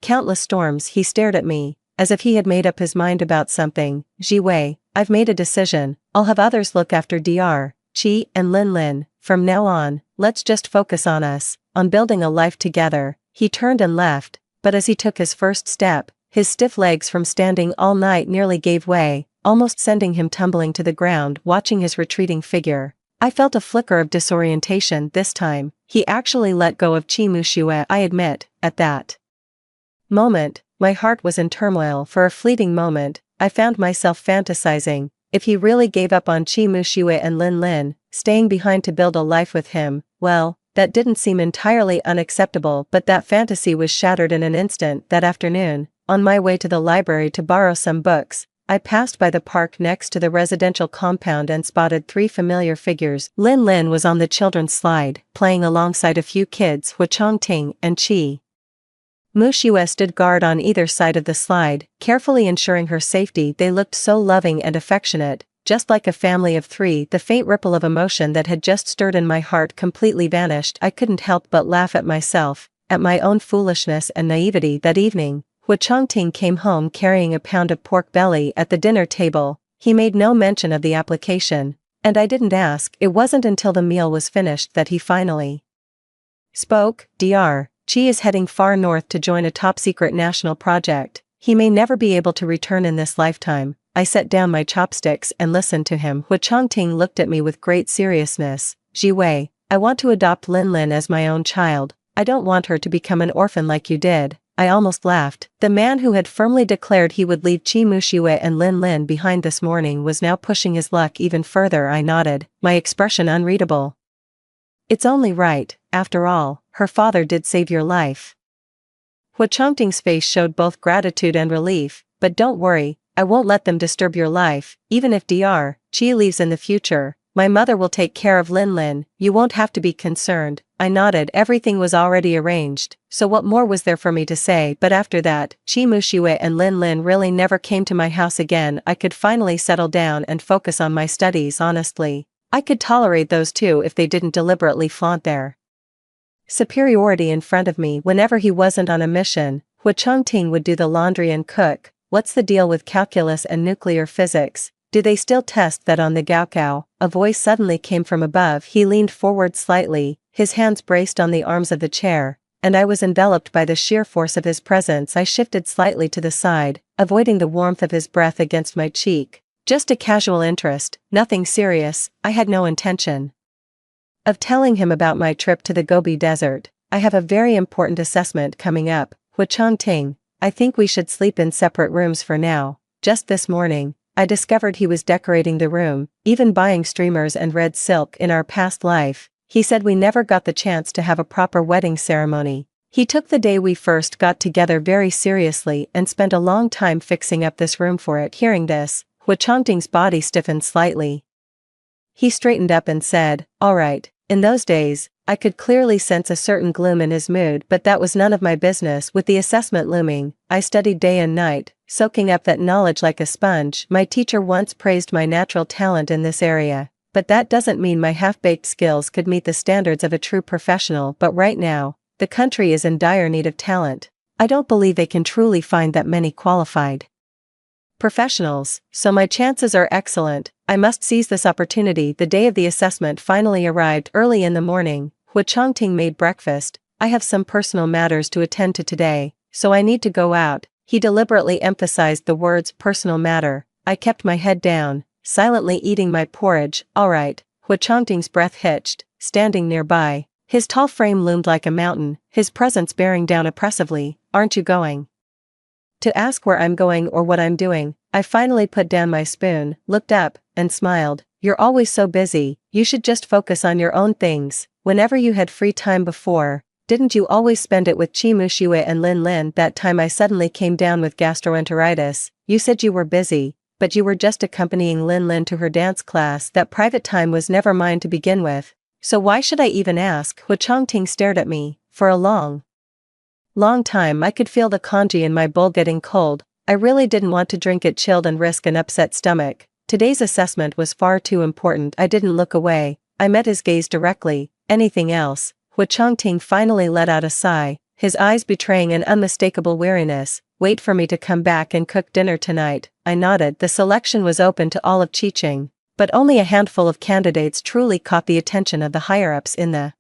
countless storms. He stared at me, as if he had made up his mind about something. "Ji Wei, I've made a decision. I'll have others look after Dr. Chi and Lin Lin. From now on, let's just focus on us, on building a life together." He turned and left, but as he took his first step, his stiff legs from standing all night nearly gave way, almost sending him tumbling to the ground. Watching his retreating figure, I felt a flicker of disorientation. This time, he actually let go of Chi Mushue. I admit, at that moment, my heart was in turmoil. For a fleeting moment, I found myself fantasizing, if he really gave up on Chi Mushue and Lin Lin, staying behind to build a life with him, well, that didn't seem entirely unacceptable. But that fantasy was shattered in an instant. That afternoon, on my way to the library to borrow some books, I passed by the park next to the residential compound and spotted 3 familiar figures. Lin Lin was on the children's slide, playing alongside a few kids. Hu Chongting and Chi Mushue stood guard on either side of the slide, carefully ensuring her safety. They looked so loving and affectionate, just like a family of 3. The faint ripple of emotion that had just stirred in my heart completely vanished. I couldn't help but laugh at myself, at my own foolishness and naivety. That evening, Hu Chongting came home carrying a pound of pork belly. At the dinner table, he made no mention of the application, and I didn't ask. It wasn't until the meal was finished that he finally spoke. "Dr. Chi is heading far north to join a top-secret national project. He may never be able to return in this lifetime." I set down my chopsticks and listened to him. Hu Chongting looked at me with great seriousness. "Ji Wei, I want to adopt Lin Lin as my own child. I don't want her to become an orphan like you did." I almost laughed. The man who had firmly declared he would leave Chi Mushue and Lin Lin behind this morning was now pushing his luck even further. I nodded, my expression unreadable. "It's only right, after all, her father did save your life." Hu Chongting's face showed both gratitude and relief. "But don't worry, I won't let them disturb your life. Even if Dr. Chi leaves in the future, my mother will take care of Lin Lin. You won't have to be concerned." I nodded. Everything was already arranged, so what more was there for me to say? But after that, Chi Mushue and Lin Lin really never came to my house again. I could finally settle down and focus on my studies. Honestly, I could tolerate those 2 if they didn't deliberately flaunt their superiority in front of me. Whenever he wasn't on a mission, Hu Chongting would do the laundry and cook. "What's the deal with calculus and nuclear physics? Do they still test that on the Gaokao?" A voice suddenly came from above. He leaned forward slightly, his hands braced on the arms of the chair, and I was enveloped by the sheer force of his presence. I shifted slightly to the side, avoiding the warmth of his breath against my cheek. "Just a casual interest, nothing serious." I had no intention of telling him about my trip to the Gobi Desert. "I have a very important assessment coming up. Hu Chongting, I think we should sleep in separate rooms for now." Just this morning, I discovered he was decorating the room, even buying streamers and red silk. In our past life, he said we never got the chance to have a proper wedding ceremony. He took the day we first got together very seriously and spent a long time fixing up this room for it. Hearing this, Hu Chongting's body stiffened slightly. He straightened up and said, "All right." In those days, I could clearly sense a certain gloom in his mood, but that was none of my business. With the assessment looming, I studied day and night, soaking up that knowledge like a sponge. My teacher once praised my natural talent in this area, but that doesn't mean my half-baked skills could meet the standards of a true professional. But right now, the country is in dire need of talent. I don't believe they can truly find that many qualified professionals, so my chances are excellent. I must seize this opportunity. The day of the assessment finally arrived early in the morning. Hu Changting made breakfast. I have some personal matters to attend to today, so I need to go out. He deliberately emphasized the words personal matter. I kept my head down, silently eating my porridge. All right. Hu Changting's breath hitched, standing nearby. His tall frame loomed like a mountain, his presence bearing down oppressively. Aren't you going to ask where I'm going or what I'm doing? I finally put down my spoon, looked up, and smiled. You're always so busy, you should just focus on your own things. Whenever you had free time before, didn't you always spend it with Chi Mushiwe and Lin Lin? That time I suddenly came down with gastroenteritis, you said you were busy, but you were just accompanying Lin Lin to her dance class. That private time was never mine to begin with. So why should I even ask? Hu Changting stared at me. For a long time I could feel the congee in my bowl getting cold. I really didn't want to drink it chilled and risk an upset stomach. Today's assessment was far too important. I didn't look away. I met his gaze directly. Anything else? Hu Changting finally let out a sigh, his eyes betraying an unmistakable weariness. Wait for me to come back and cook dinner tonight. I nodded. The selection was open to all of Qiqing, but only a handful of candidates truly caught the attention of the higher-ups in the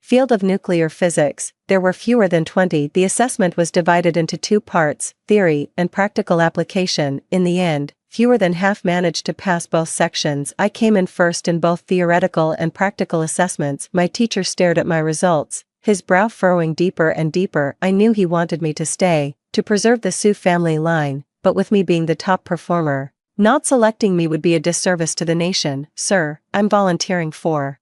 field of nuclear physics. There were fewer than 20. The assessment was divided into two parts, theory and practical application. In the end, fewer than half managed to pass both sections. I came in first in both theoretical and practical assessments. My teacher stared at my results, his brow furrowing deeper and deeper. I knew he wanted me to stay, to preserve the Su family line, but with me being the top performer, not selecting me would be a disservice to the nation. Sir, I'm volunteering for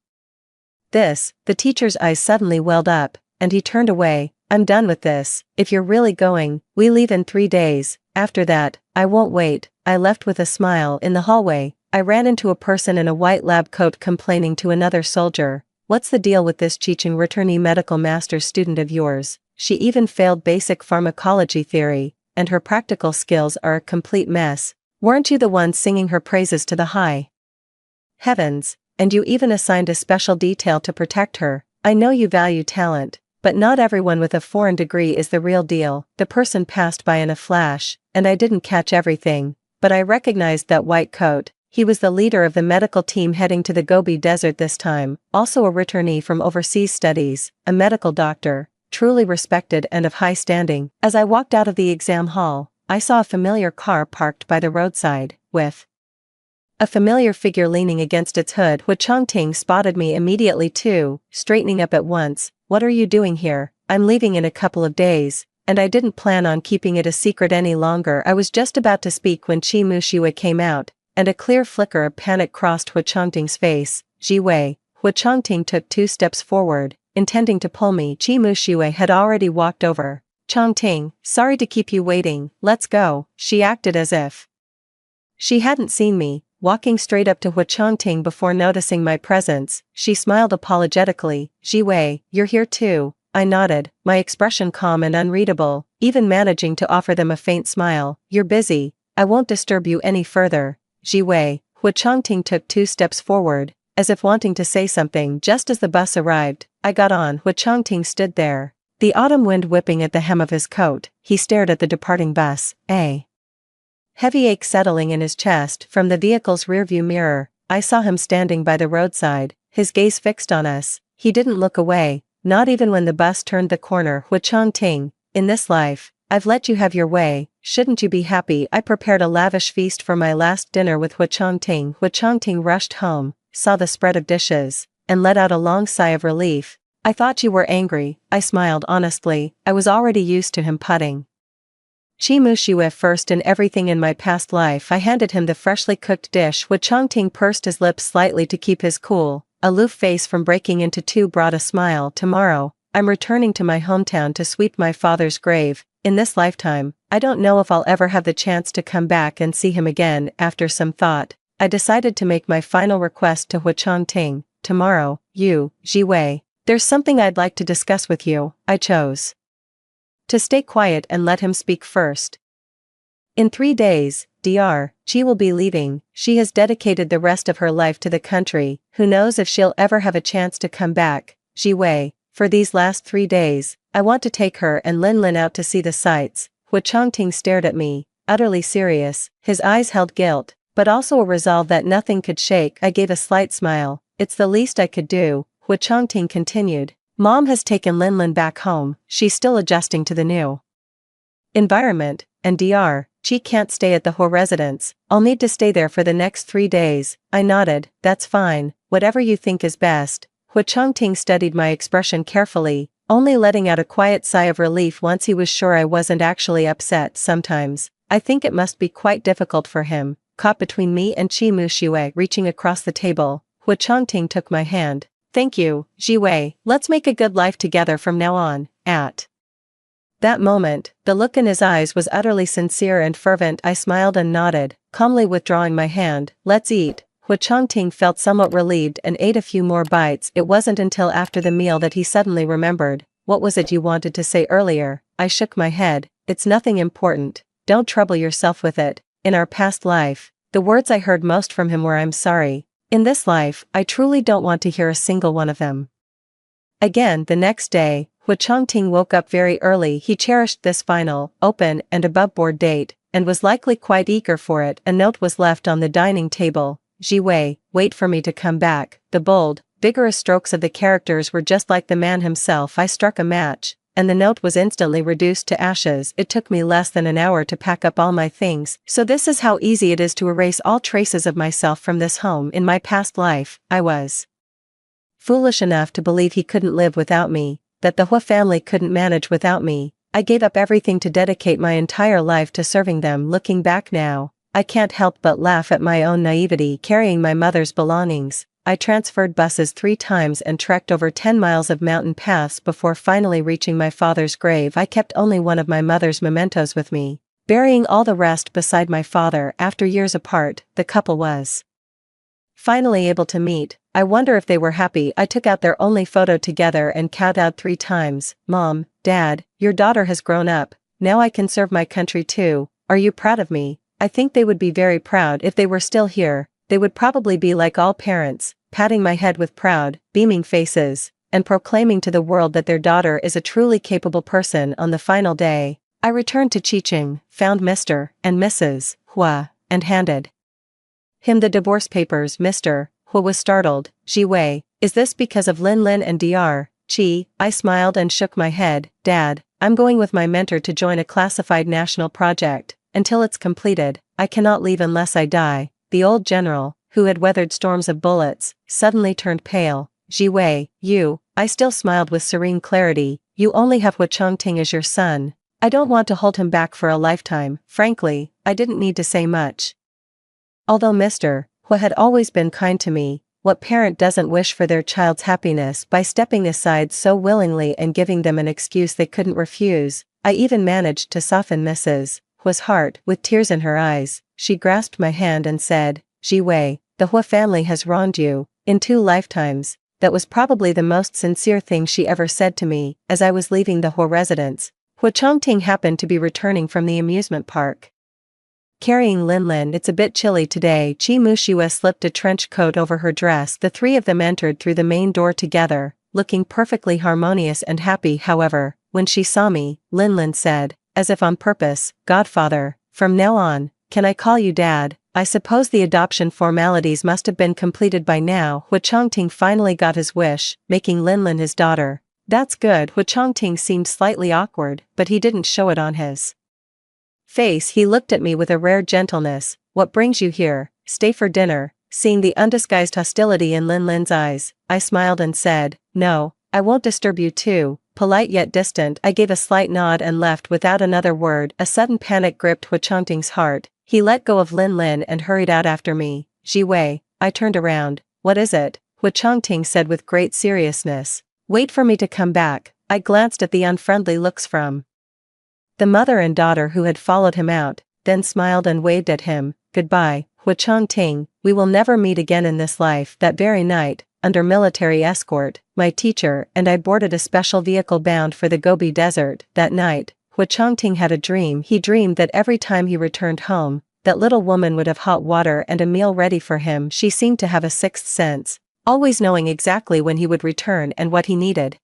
this. The teacher's eyes suddenly welled up, and he turned away. I'm done with this. If you're really going, we leave in 3 days. After that, I won't wait. I left with a smile. In the hallway, I ran into a person in a white lab coat complaining to another soldier. What's the deal with this Qiqing returnee medical master's student of yours? She even failed basic pharmacology theory, and her practical skills are a complete mess. Weren't you the one singing her praises to the high heavens? And you even assigned a special detail to protect her. I know you value talent, but not everyone with a foreign degree is the real deal. The person passed by in a flash, and I didn't catch everything, but I recognized that white coat. He was the leader of the medical team heading to the Gobi Desert this time, also a returnee from overseas studies, a medical doctor, truly respected and of high standing. As I walked out of the exam hall, I saw a familiar car parked by the roadside, with a familiar figure leaning against its hood. Hu Changting spotted me immediately too, straightening up at once. What are you doing here? I'm leaving in a couple of days, and I didn't plan on keeping it a secret any longer. I was just about to speak when Chi Mushiwe came out, and a clear flicker of panic crossed Hu Changting's face. Jiwei. Hu Changting took 2 steps forward, intending to pull me. Chi Mushiwe had already walked over. Changting, sorry to keep you waiting, let's go. She acted as if she hadn't seen me. Walking straight up to Hu Changting before noticing my presence, she smiled apologetically. Jiwei, you're here too. I nodded, my expression calm and unreadable, even managing to offer them a faint smile. You're busy, I won't disturb you any further. Jiwei. Hu Changting took 2 steps forward, as if wanting to say something. Just as the bus arrived, I got on. Hu Changting stood there, the autumn wind whipping at the hem of his coat. He stared at the departing bus, a heavy ache settling in his chest. From the vehicle's rearview mirror, I saw him standing by the roadside, his gaze fixed on us. He didn't look away, not even when the bus turned the corner. Hu Changting, in this life, I've let you have your way, shouldn't you be happy? I prepared a lavish feast for my last dinner with Hu Changting. Hu Changting rushed home, saw the spread of dishes, and let out a long sigh of relief. I thought you were angry. I smiled honestly. I was already used to him putting Chi Mushiwe first in everything in my past life. I handed him the freshly cooked dish. Hu Changting pursed his lips slightly to keep his cool, aloof face from breaking into two brought a smile. Tomorrow, I'm returning to my hometown to sweep my father's grave. In this lifetime, I don't know if I'll ever have the chance to come back and see him again. After some thought, I decided to make my final request to Hu Changting. Tomorrow, you, Jiwei, there's something I'd like to discuss with you. I chose to stay quiet and let him speak first. In 3 days, Dr. Chi will be leaving. She has dedicated the rest of her life to the country. Who knows if she'll ever have a chance to come back. Jiwei, for these last 3 days, I want to take her and Lin Lin out to see the sights. Hu Changting stared at me, utterly serious, his eyes held guilt. but also a resolve that nothing could shake. I gave a slight smile. It's the least I could do, Hu Changting continued. Mom has taken Linlin back home, she's still adjusting to the new environment, and she can't stay at the Hu residence. I'll need to stay there for the next 3 days. I nodded. That's fine, whatever you think is best. Hu Changting studied my expression carefully, only letting out a quiet sigh of relief once he was sure I wasn't actually upset. Sometimes, I think it must be quite difficult for him. Caught between me and Qi Mushui reaching across the table, Hu Changting took my hand. Thank you, Jiwei, let's make a good life together from now on. At that moment, the look in his eyes was utterly sincere and fervent. I smiled and nodded, calmly withdrawing my hand. Let's eat. Hu Changting felt somewhat relieved and ate a few more bites. It wasn't until after the meal that he suddenly remembered. What was it you wanted to say earlier? I shook my head. It's nothing important. Don't trouble yourself with it. In our past life, the words I heard most from him were I'm sorry. In this life, I truly don't want to hear a single one of them. Again, the next day, Hu Changting woke up very early. He cherished this final, open, and above-board date, and was likely quite eager for it. A note was left on the dining table. Jiwei, wait for me to come back. The bold, vigorous strokes of the characters were just like the man himself. I struck a match, and the note was instantly reduced to ashes. It took me less than an hour to pack up all my things. So this is how easy it is to erase all traces of myself from this home. In my past life, I was foolish enough to believe he couldn't live without me, that the Hu family couldn't manage without me. I gave up everything to dedicate my entire life to serving them. Looking back now, I can't help but laugh at my own naivety. Carrying my mother's belongings, I transferred buses 3 times and trekked over 10 miles of mountain paths before finally reaching my father's grave. I kept only one of my mother's mementos with me, burying all the rest beside my father. After years apart, the couple was finally able to meet. I wonder if they were happy. I took out their only photo together and kowtowed 3 times. Mom, Dad, your daughter has grown up. Now I can serve my country too. Are you proud of me? I think they would be very proud if they were still here. They would probably be like all parents, patting my head with proud, beaming faces, and proclaiming to the world that their daughter is a truly capable person. On the final day, I returned to Chicheng, found Mr. and Mrs. Hua, and handed him the divorce papers. Mr. Hua was startled. Jiwei, is this because of Linlin and Qi? I smiled and shook my head. Dad, I'm going with my mentor to join a classified national project. Until it's completed, I cannot leave unless I die. The old general, who had weathered storms of bullets, suddenly turned pale. Jiwei, I still smiled with serene clarity. You only have Hu Changting as your son. I don't want to hold him back for a lifetime. Frankly, I didn't need to say much. Although Mr. Hu had always been kind to me, what parent doesn't wish for their child's happiness? By stepping aside so willingly and giving them an excuse they couldn't refuse, I even managed to soften Mrs. Hua's heart. With tears in her eyes, she grasped my hand and said, Jiwei, the Hu family has wronged you, in 2 lifetimes. That was probably the most sincere thing she ever said to me. As I was leaving the Hu residence, Hu Changting happened to be returning from the amusement park, carrying Linlin. It's a bit chilly today. Qi Mushui slipped a trench coat over her dress. The 3 of them entered through the main door together, looking perfectly harmonious and happy. However, when she saw me, Linlin said, as if on purpose, Godfather, from now on, can I call you Dad? I suppose the adoption formalities must have been completed by now. Hu Changting finally got his wish, making Linlin his daughter. That's good. Hu Changting seemed slightly awkward, but he didn't show it on his face. He looked at me with a rare gentleness. What brings you here? Stay for dinner. Seeing the undisguised hostility in Linlin's eyes, I smiled and said, no, I won't disturb you too. Polite yet distant, I gave a slight nod and left without another word. A sudden panic gripped Hu Changting's heart. He let go of Linlin and hurried out after me. Jiwei, I turned around. What is it? Hu Changting said with great seriousness. Wait for me to come back. I glanced at the unfriendly looks from the mother and daughter who had followed him out, then smiled and waved at him. Goodbye, Hu Changting, we will never meet again in this life. That very night, under military escort, my teacher and I boarded a special vehicle bound for the Gobi Desert. That night, Hu Changting had a dream. He dreamed that every time he returned home, that little woman would have hot water and a meal ready for him. She seemed to have a 6th sense, always knowing exactly when he would return and what he needed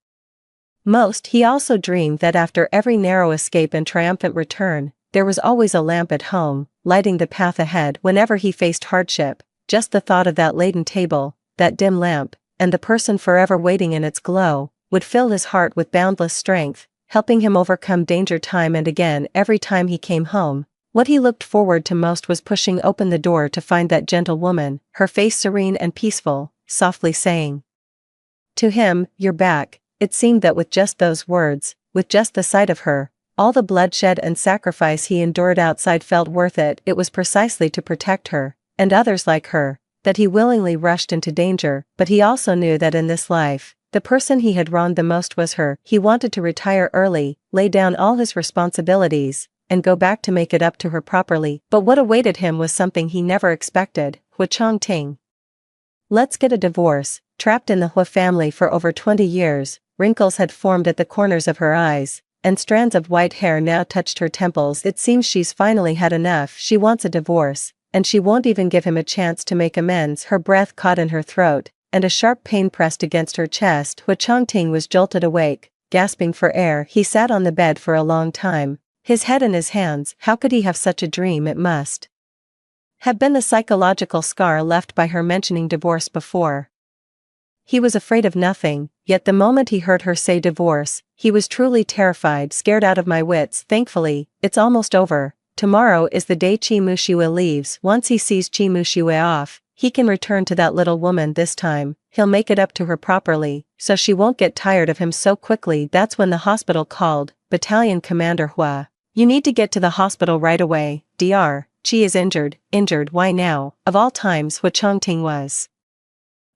most. He also dreamed that after every narrow escape and triumphant return, There was always a lamp at home, lighting the path ahead whenever he faced hardship. Just the thought of that laden table, that dim lamp, and the person forever waiting in its glow, would fill his heart with boundless strength, helping him overcome danger time and again every time he came home. What he looked forward to most was pushing open the door to find that gentle woman, her face serene and peaceful, softly saying to him, "You're back." It seemed that with just those words, with just the sight of her, all the bloodshed and sacrifice he endured outside felt worth it. It was precisely to protect her, and others like her, that he willingly rushed into danger, but he also knew that in this life, the person he had wronged the most was her. He wanted to retire early, lay down all his responsibilities, and go back to make it up to her properly. But what awaited him was something he never expected. Hu Chongting. Let's get a divorce. Trapped in the Hu family for over 20 years, wrinkles had formed at the corners of her eyes, and strands of white hair now touched her temples. It seems she's finally had enough. She wants a divorce, and she won't even give him a chance to make amends. Her breath caught in her throat, and a sharp pain pressed against her chest. Hu Chongting was jolted awake, gasping for air. He sat on the bed for a long time, his head in his hands. How could he have such a dream? It must have been the psychological scar left by her mentioning divorce before. He was afraid of nothing, yet the moment he heard her say divorce, he was truly terrified, scared out of my wits. Thankfully, it's almost over. Tomorrow is the day Qi Mushiwe leaves. Once he sees Qi Mushiwe off, he can return to that little woman. This time, he'll make it up to her properly, so she won't get tired of him so quickly. That's when the hospital called. Battalion Commander Hua, you need to get to the hospital right away. Dr. Qi is injured. Injured? Why now? Of all times. Hu Chongting was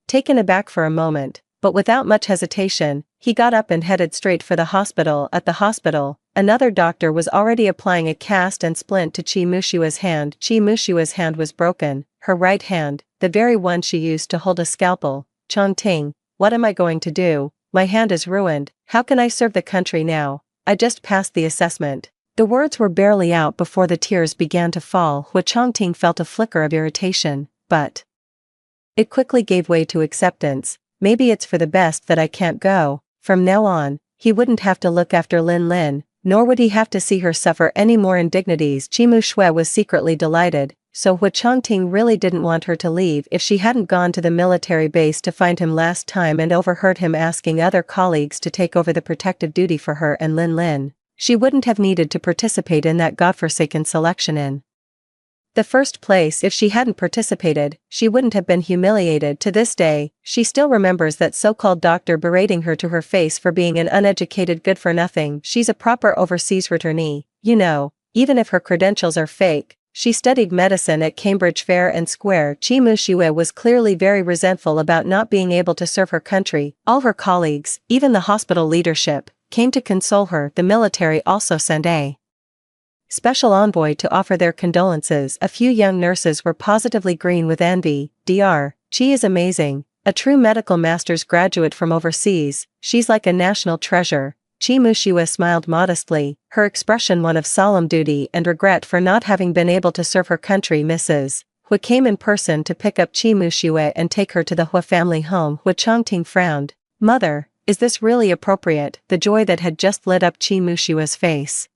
taken aback for a moment, but without much hesitation, he got up and headed straight for the hospital. At the hospital, another doctor was already applying a cast and splint to Qi Mushiwe's hand. Qi Mushiwe's hand was broken, her right hand, the very one she used to hold a scalpel. Chongting, what am I going to do? My hand is ruined. How can I serve the country now? I just passed the assessment. The words were barely out before the tears began to fall. Hu Chongting felt a flicker of irritation, but it quickly gave way to acceptance. Maybe it's for the best that I can't go. From now on, he wouldn't have to look after Lin Lin, nor would he have to see her suffer any more indignities. Qi Mushiwe was secretly delighted, so Hu Chongting really didn't want her to leave. If she hadn't gone to the military base to find him last time and overheard him asking other colleagues to take over the protective duty for her and Lin Lin, she wouldn't have needed to participate in that godforsaken selection in the first place. If she hadn't participated, she wouldn't have been humiliated. To this day, she still remembers that so-called doctor berating her to her face for being an uneducated good-for-nothing. She's a proper overseas returnee, you know, even if her credentials are fake. She studied medicine at Cambridge fair and square. Qi Mushiwe was clearly very resentful about not being able to serve her country. All her colleagues, even the hospital leadership, came to console her. The military also sent a special envoy to offer their condolences. A few young nurses were positively green with envy. Dr. Qi is amazing, a true medical master's graduate from overseas. She's like a national treasure. Qi Mushiwe smiled modestly, her expression one of solemn duty and regret for not having been able to serve her country. Mrs. Hu came in person to pick up Qi Mushiwe and take her to the Hu family home. Hu Chongting frowned. Mother, is this really appropriate? The joy that had just lit up Qi Mushiwe's face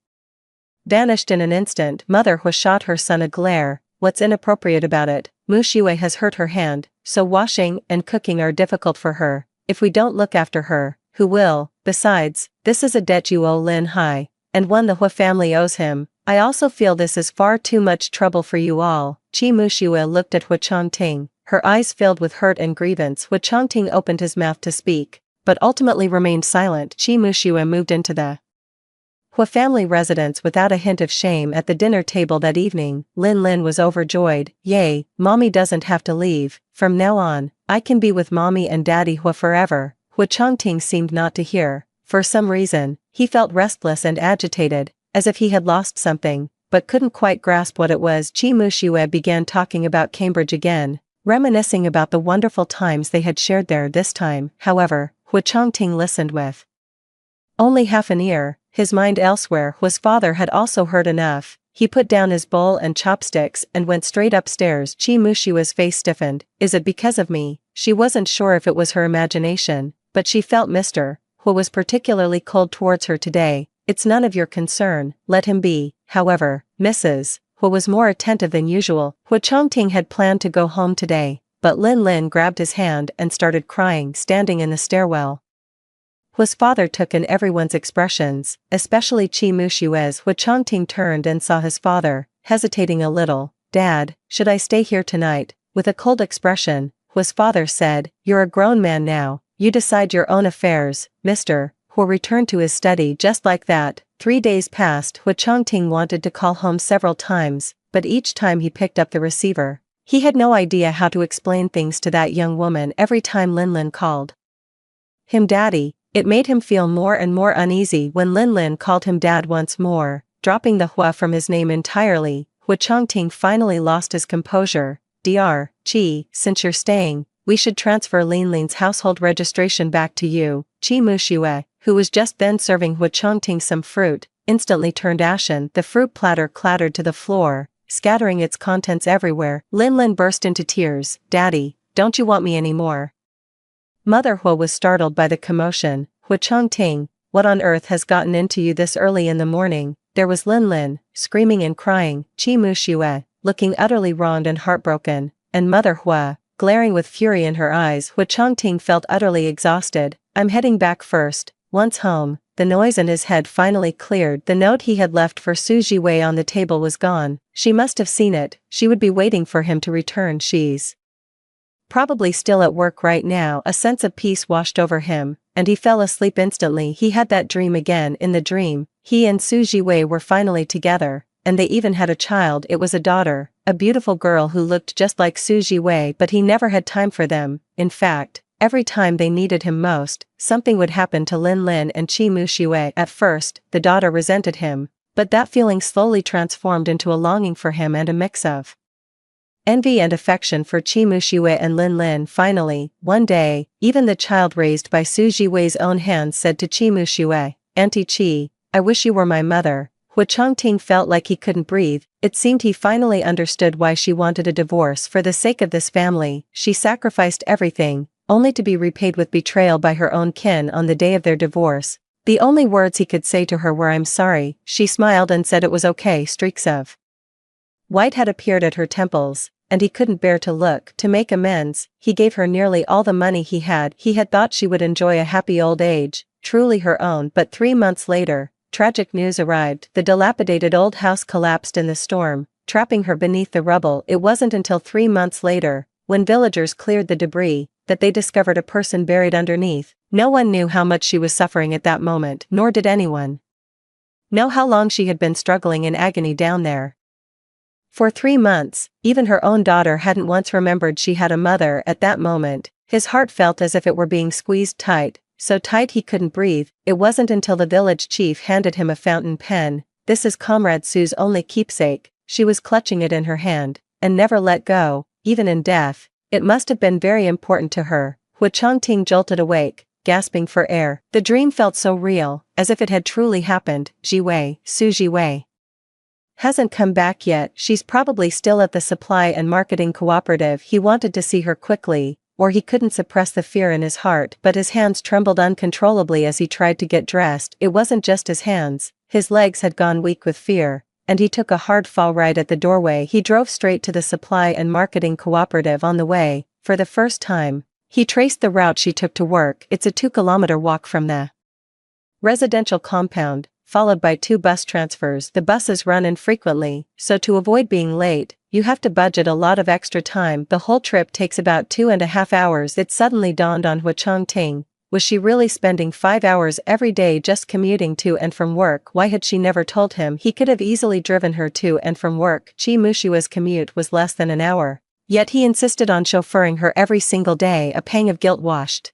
vanished in an instant. Mother Hu shot her son a glare. What's inappropriate about it? Mushiwe has hurt her hand, so washing and cooking are difficult for her. If we don't look after her, who will? Besides, this is a debt you owe Lin Hai, and one the Hu family owes him. I also feel this is far too much trouble for you all. Qi Mushiwe looked at Hu Chongting, her eyes filled with hurt and grievance. Hu Chongting opened his mouth to speak, but ultimately remained silent. Qi Mushiwe moved into the Hu family residence without a hint of shame. At the dinner table that evening, Lin Lin was overjoyed. Yay, mommy doesn't have to leave. From now on, I can be with mommy and daddy Hu forever. Hu Chongting seemed not to hear. For some reason, he felt restless and agitated, as if he had lost something, but couldn't quite grasp what it was. Qi Mushiwe began talking about Cambridge again, reminiscing about the wonderful times they had shared there. This time, however, Hu Chongting listened with only half an ear, his mind elsewhere. Hu's father had also heard enough. He put down his bowl and chopsticks and went straight upstairs. Qi Mushiwe's face stiffened. Is it because of me? She wasn't sure if it was her imagination, but she felt Mr. Hu was particularly cold towards her today. it's none of your concern, let him be. However, Mrs. Hu was more attentive than usual. Hu Chongting had planned to go home today, but Lin Lin grabbed his hand and started crying standing in the stairwell. Hu's father took in everyone's expressions, especially Qi Mushue's. Hu Chongting turned and saw his father, hesitating a little. Dad, should I stay here tonight? With a cold expression, Hu's father said, you're a grown man now, you decide your own affairs, Mr. Hu returned to his study just like that. 3 days passed. Hu Chongting wanted to call home several times, but each time he picked up the receiver. He had no idea how to explain things to that young woman every time Lin Lin called him daddy. It made him feel more and more uneasy when Lin Lin called him dad once more, dropping the hua from his name entirely. Hu Chongting finally lost his composure. Dr. Qi, since you're staying, we should transfer Lin Lin's household registration back to you. Qi Mushue, who was just then serving Hu Chongting some fruit, instantly turned ashen. The fruit platter clattered to the floor, scattering its contents everywhere. Lin Lin burst into tears. Daddy, don't you want me anymore? Mother Hu was startled by the commotion. Hu Chongting, what on earth has gotten into you this early in the morning? There was Lin Lin, screaming and crying. Qi Mushue, looking utterly wronged and heartbroken, and Mother Hu, glaring with fury in her eyes. Hu Chongting felt utterly exhausted. I'm heading back first. Once home, the noise in his head finally cleared. The note he had left for Su Jiwei on the table was gone. She must have seen it. She would be waiting for him to return. She's probably still at work right now. A sense of peace washed over him, and he fell asleep instantly. He had that dream again. In the dream, he and Su Jiwei were finally together, and they even had a child. It was a daughter, a beautiful girl who looked just like Su Jiwei, but he never had time for them. In fact, every time they needed him most, something would happen to Lin Lin and Qi Mushue. At first, the daughter resented him, but that feeling slowly transformed into a longing for him and a mix of envy and affection for Qi Mushue and Lin Lin. Finally, one day, even the child raised by Su Jiwei's own hands said to Qi Mushue, Auntie Qi, I wish you were my mother. Hu Chongting felt like he couldn't breathe. It seemed he finally understood why she wanted a divorce. For the sake of this family, she sacrificed everything, only to be repaid with betrayal by her own kin on the day of their divorce. The only words he could say to her were I'm sorry. She smiled and said it was okay. Streaks of white had appeared at her temples, and he couldn't bear to look. To make amends, he gave her nearly all the money he had. He had thought she would enjoy a happy old age, truly her own. But 3 months later, tragic news arrived. The dilapidated old house collapsed in the storm, trapping her beneath the rubble. It wasn't until 3 months later, when villagers cleared the debris, that they discovered a person buried underneath. No one knew how much she was suffering at that moment, nor did anyone know how long she had been struggling in agony down there. For 3 months, even her own daughter hadn't once remembered she had a mother. At that moment, his heart felt as if it were being squeezed tight, so tight he couldn't breathe. It wasn't until the village chief handed him a fountain pen. This is Comrade Su's only keepsake. She was clutching it in her hand, and never let go, even in death. It must have been very important to her. Hu Chongting jolted awake, gasping for air. The dream felt so real, as if it had truly happened. Jiwei, Su Jiwei hasn't come back yet. She's probably still at the supply and marketing cooperative. He wanted to see her quickly, or he couldn't suppress the fear in his heart, but his hands trembled uncontrollably as he tried to get dressed. It wasn't just his hands, his legs had gone weak with fear, and he took a hard fall right at the doorway. He drove straight to the supply and marketing cooperative. On the way, for the first time, he traced the route she took to work. It's a 2-kilometer walk from the residential compound, followed by 2 bus transfers. The buses run infrequently, so to avoid being late, you have to budget a lot of extra time. The whole trip takes about 2.5 hours. It suddenly dawned on Hu Chongting, was she really spending 5 hours every day just commuting to and from work? Why had she never told him? He could have easily driven her to and from work. Qi Mushua's commute was less than an hour, yet he insisted on chauffeuring her every single day. A pang of guilt washed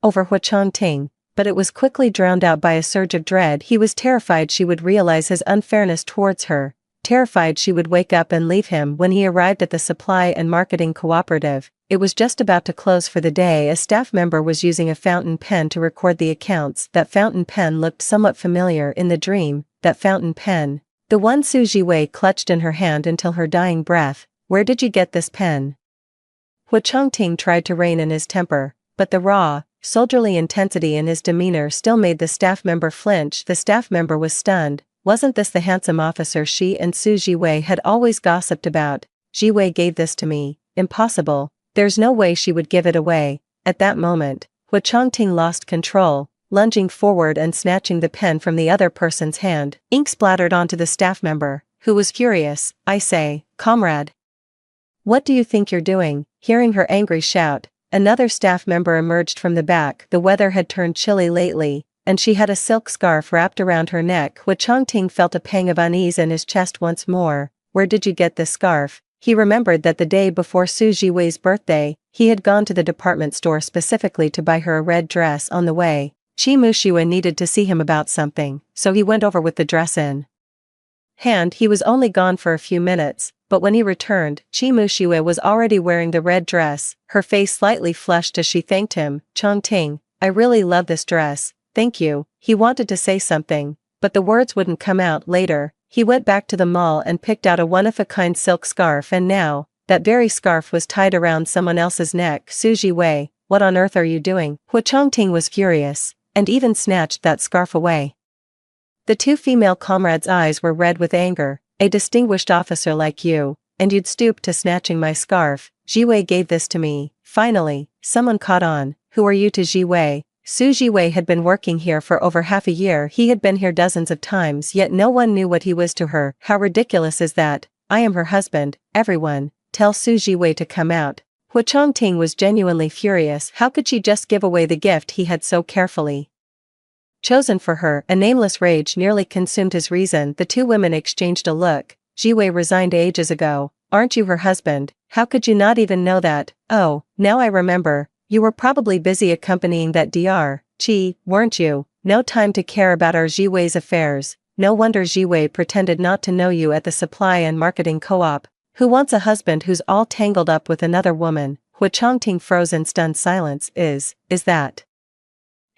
over Hu Chongting, but it was quickly drowned out by a surge of dread. He was terrified she would realize his unfairness towards her, terrified she would wake up and leave him. When he arrived at the supply and marketing cooperative, it was just about to close for the day. A staff member was using a fountain pen to record the accounts. That fountain pen looked somewhat familiar. In the dream, that fountain pen, the one Su Jiwei clutched in her hand until her dying breath. Where did you get this pen? Hu Chongting tried to rein in his temper, but the raw, soldierly intensity in his demeanor still made the staff member flinch. The staff member was stunned. Wasn't this the handsome officer she and Su Jiwei had always gossiped about? Jiwei gave this to me. Impossible. There's no way she would give it away. At that moment, Hu Chongting lost control, lunging forward and snatching the pen from the other person's hand. Ink splattered onto the staff member, who was furious. I say, comrade. What do you think you're doing? Hearing her angry shout, another staff member emerged from the back. The weather had turned chilly lately, and she had a silk scarf wrapped around her neck. Hu Chongting felt a pang of unease in his chest once more. Where did you get this scarf? He remembered that the day before Su Jiwei's birthday, he had gone to the department store specifically to buy her a red dress. On the way, Qi Muxue needed to see him about something, so he went over with the dress in hand. He was only gone for a few minutes, but when he returned, Qi Muxue was already wearing the red dress, her face slightly flushed as she thanked him. Chongting, I really love this dress, thank you. He wanted to say something, but the words wouldn't come out. Later, he went back to the mall and picked out a one-of-a-kind silk scarf, and now, that very scarf was tied around someone else's neck. Su Jiwei, what on earth are you doing? Hu Chongting was furious, and even snatched that scarf away. The two female comrades' eyes were red with anger. A distinguished officer like you, and you'd stoop to snatching my scarf. Jiwei gave this to me. Finally, someone caught on. Who are you to Jiwei? Su Jiwei had been working here for over half a year. He had been here dozens of times, yet no one knew what he was to her. How ridiculous is that? I am her husband. Everyone, tell Su Jiwei to come out. Hu Chongting was genuinely furious. How could she just give away the gift he had so carefully chosen for her? A nameless rage nearly consumed his reason. The two women exchanged a look. Jiwei resigned ages ago. Aren't you her husband? How could you not even know that? Oh, now I remember. You were probably busy accompanying that Dr. Qi, weren't you? No time to care about our Jiwei's affairs. No wonder Jiwei pretended not to know you at the supply and marketing co-op. Who wants a husband who's all tangled up with another woman? Hu Chongting froze in stunned silence. Is that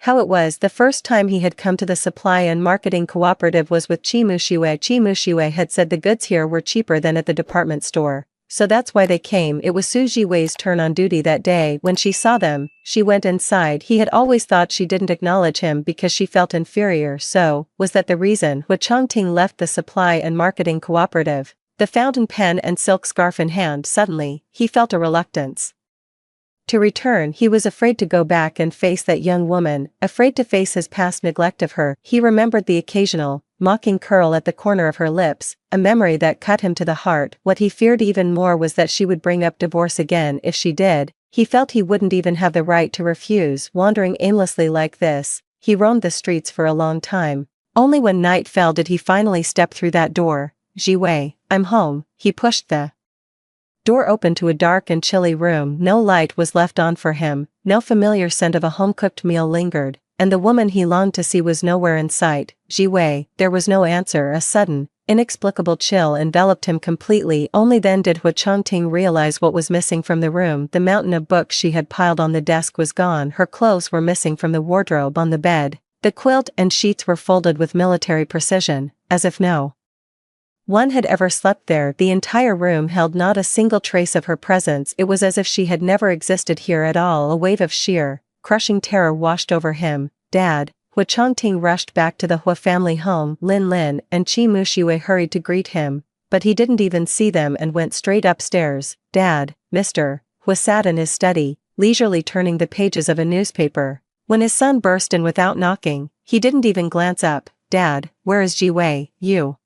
how it was? The first time he had come to the supply and marketing cooperative was with Qi Muxue. Qi Muxue had said the goods here were cheaper than at the department store. So that's why they came. It was Su Jiwei's turn on duty that day. When she saw them, she went inside. He had always thought she didn't acknowledge him because she felt inferior. So, was that the reason? Hu Chongting left the supply and marketing cooperative, the fountain pen and silk scarf in hand. Suddenly, he felt a reluctance to return. He was afraid to go back and face that young woman, afraid to face his past neglect of her. He remembered the occasional, mocking curl at the corner of her lips, a memory that cut him to the heart. What he feared even more was that she would bring up divorce again. If she did, he felt he wouldn't even have the right to refuse. Wandering aimlessly like this, he roamed the streets for a long time. Only when night fell did he finally step through that door. Jiwei, I'm home. He pushed the door open to a dark and chilly room. No light was left on for him, no familiar scent of a home-cooked meal lingered, and the woman he longed to see was nowhere in sight. Jiwei, there was no answer. A sudden, inexplicable chill enveloped him completely. Only then did Hu Chongting realize what was missing from the room. The mountain of books she had piled on the desk was gone. Her clothes were missing from the wardrobe on the bed. The quilt and sheets were folded with military precision, as if no one had ever slept there. The entire room held not a single trace of her presence. It was as if she had never existed here at all. A wave of sheer, crushing terror washed over him. Dad. Hu Chongting rushed back to the Hu family home. Lin Lin and Qi Muxue hurried to greet him, but he didn't even see them and went straight upstairs. Dad, Mr. Hu sat in his study, leisurely turning the pages of a newspaper. When his son burst in without knocking, he didn't even glance up. Dad, where is Jiwei? You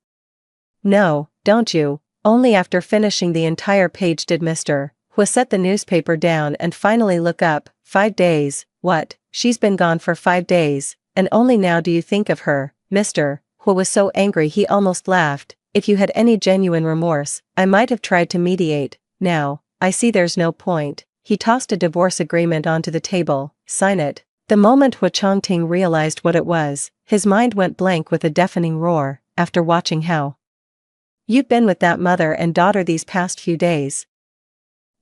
know, don't you? Only after finishing the entire page did Mr. Hu set the newspaper down and finally look up. 5 days, what? She's been gone for 5 days, and only now do you think of her? Mr. Hu was so angry he almost laughed. If you had any genuine remorse, I might have tried to mediate. Now, I see there's no point. He tossed a divorce agreement onto the table. Sign it. The moment Hu Chongting realized what it was, his mind went blank with a deafening roar. After watching how you've been with that mother and daughter these past few days,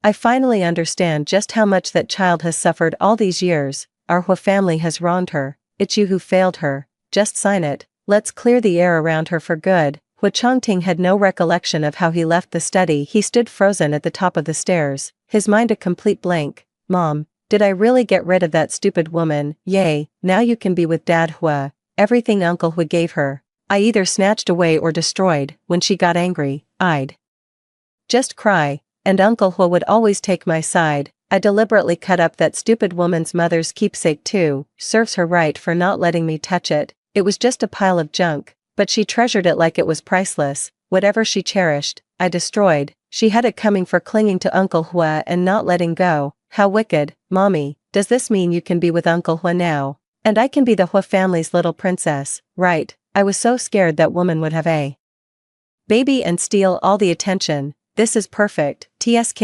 I finally understand just how much that child has suffered all these years. Our Hu family has wronged her. It's you who failed her. Just sign it. Let's clear the air around her for good. Hu Chongting had no recollection of how he left the study. He stood frozen at the top of the stairs, his mind a complete blank. Mom, Did I really get rid of that stupid woman? Yay, now you can be with Dad Hua. Everything Uncle Hua gave her, I either snatched away or destroyed. When she got angry, I'd just cry, and Uncle Hua would always take my side. I deliberately cut up that stupid woman's mother's keepsake too, serves her right for not letting me touch it. It was just a pile of junk, but she treasured it like it was priceless. Whatever she cherished, I destroyed. She had it coming for clinging to Uncle Hua and not letting go. How wicked. Mommy, does this mean you can be with Uncle Hua now? And I can be the Hua family's little princess, right? I was so scared that woman would have a baby and steal all the attention. This is perfect. TSK,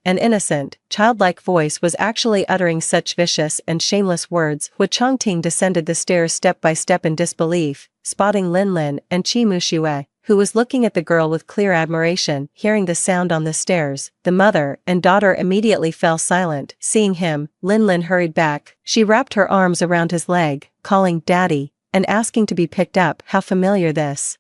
an innocent, childlike voice was actually uttering such vicious and shameless words. Hua Chongting descended the stairs step by step in disbelief, spotting Lin Lin and Qi Muxue, who was looking at the girl with clear admiration. Hearing the sound on the stairs, the mother and daughter immediately fell silent. Seeing him, Lin Lin hurried back. She wrapped her arms around his leg, calling "Daddy," and asking to be picked up. How familiar this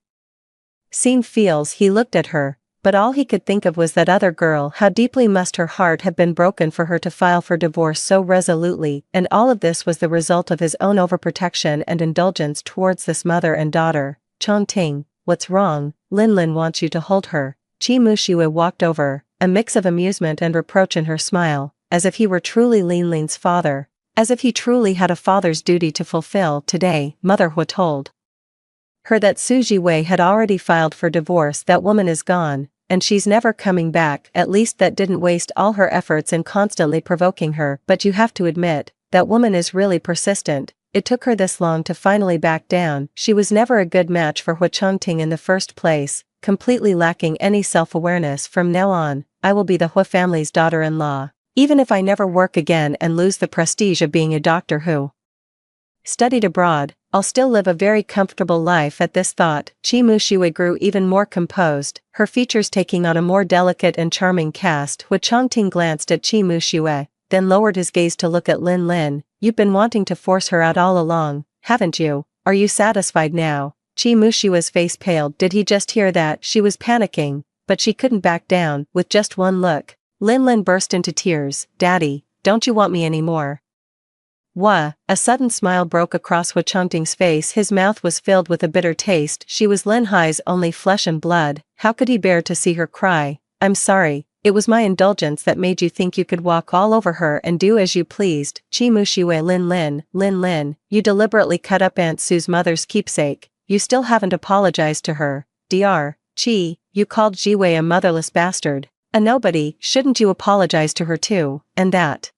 scene feels. He looked at her, but all he could think of was that other girl. How deeply must her heart have been broken for her to file for divorce so resolutely, and all of this was the result of his own overprotection and indulgence towards this mother and daughter. Chongting, what's wrong? Lin Lin wants you to hold her. Qi Muxue walked over, a mix of amusement and reproach in her smile, as if he were truly Lin Lin's father, as if he truly had a father's duty to fulfill. Today, Mother Hua told her that Su Jiwei had already filed for divorce. That woman is gone, and she's never coming back. At least that didn't waste all her efforts in constantly provoking her. But you have to admit, that woman is really persistent. It took her this long to finally back down. She was never a good match for Hua Chongting in the first place, completely lacking any self-awareness. From now on, I will be the Hua family's daughter-in-law, even if I never work again and lose the prestige of being a doctor who studied abroad. I'll still live a very comfortable life. At this thought, Qi Muxue grew even more composed, her features taking on a more delicate and charming cast. Hua Chongting glanced at Qi Muxue, then lowered his gaze to look at Lin Lin. You've been wanting to force her out all along, haven't you? Are you satisfied now? Qi Muxue's face paled. Did he just hear that? She was panicking, but she couldn't back down. With just one look, Lin Lin burst into tears. Daddy, don't you want me anymore? Wah! A sudden smile broke across Hua Chongting's face. His mouth was filled with a bitter taste. She was Lin Hai's only flesh and blood. How could he bear to see her cry? I'm sorry, it was my indulgence that made you think you could walk all over her and do as you pleased. Qi Muxue. Lin Lin, you deliberately cut up Aunt Su's mother's keepsake. You still haven't apologized to her. Dr. Qi, you called Jiwei a motherless bastard, a nobody. Shouldn't you apologize to her too? And that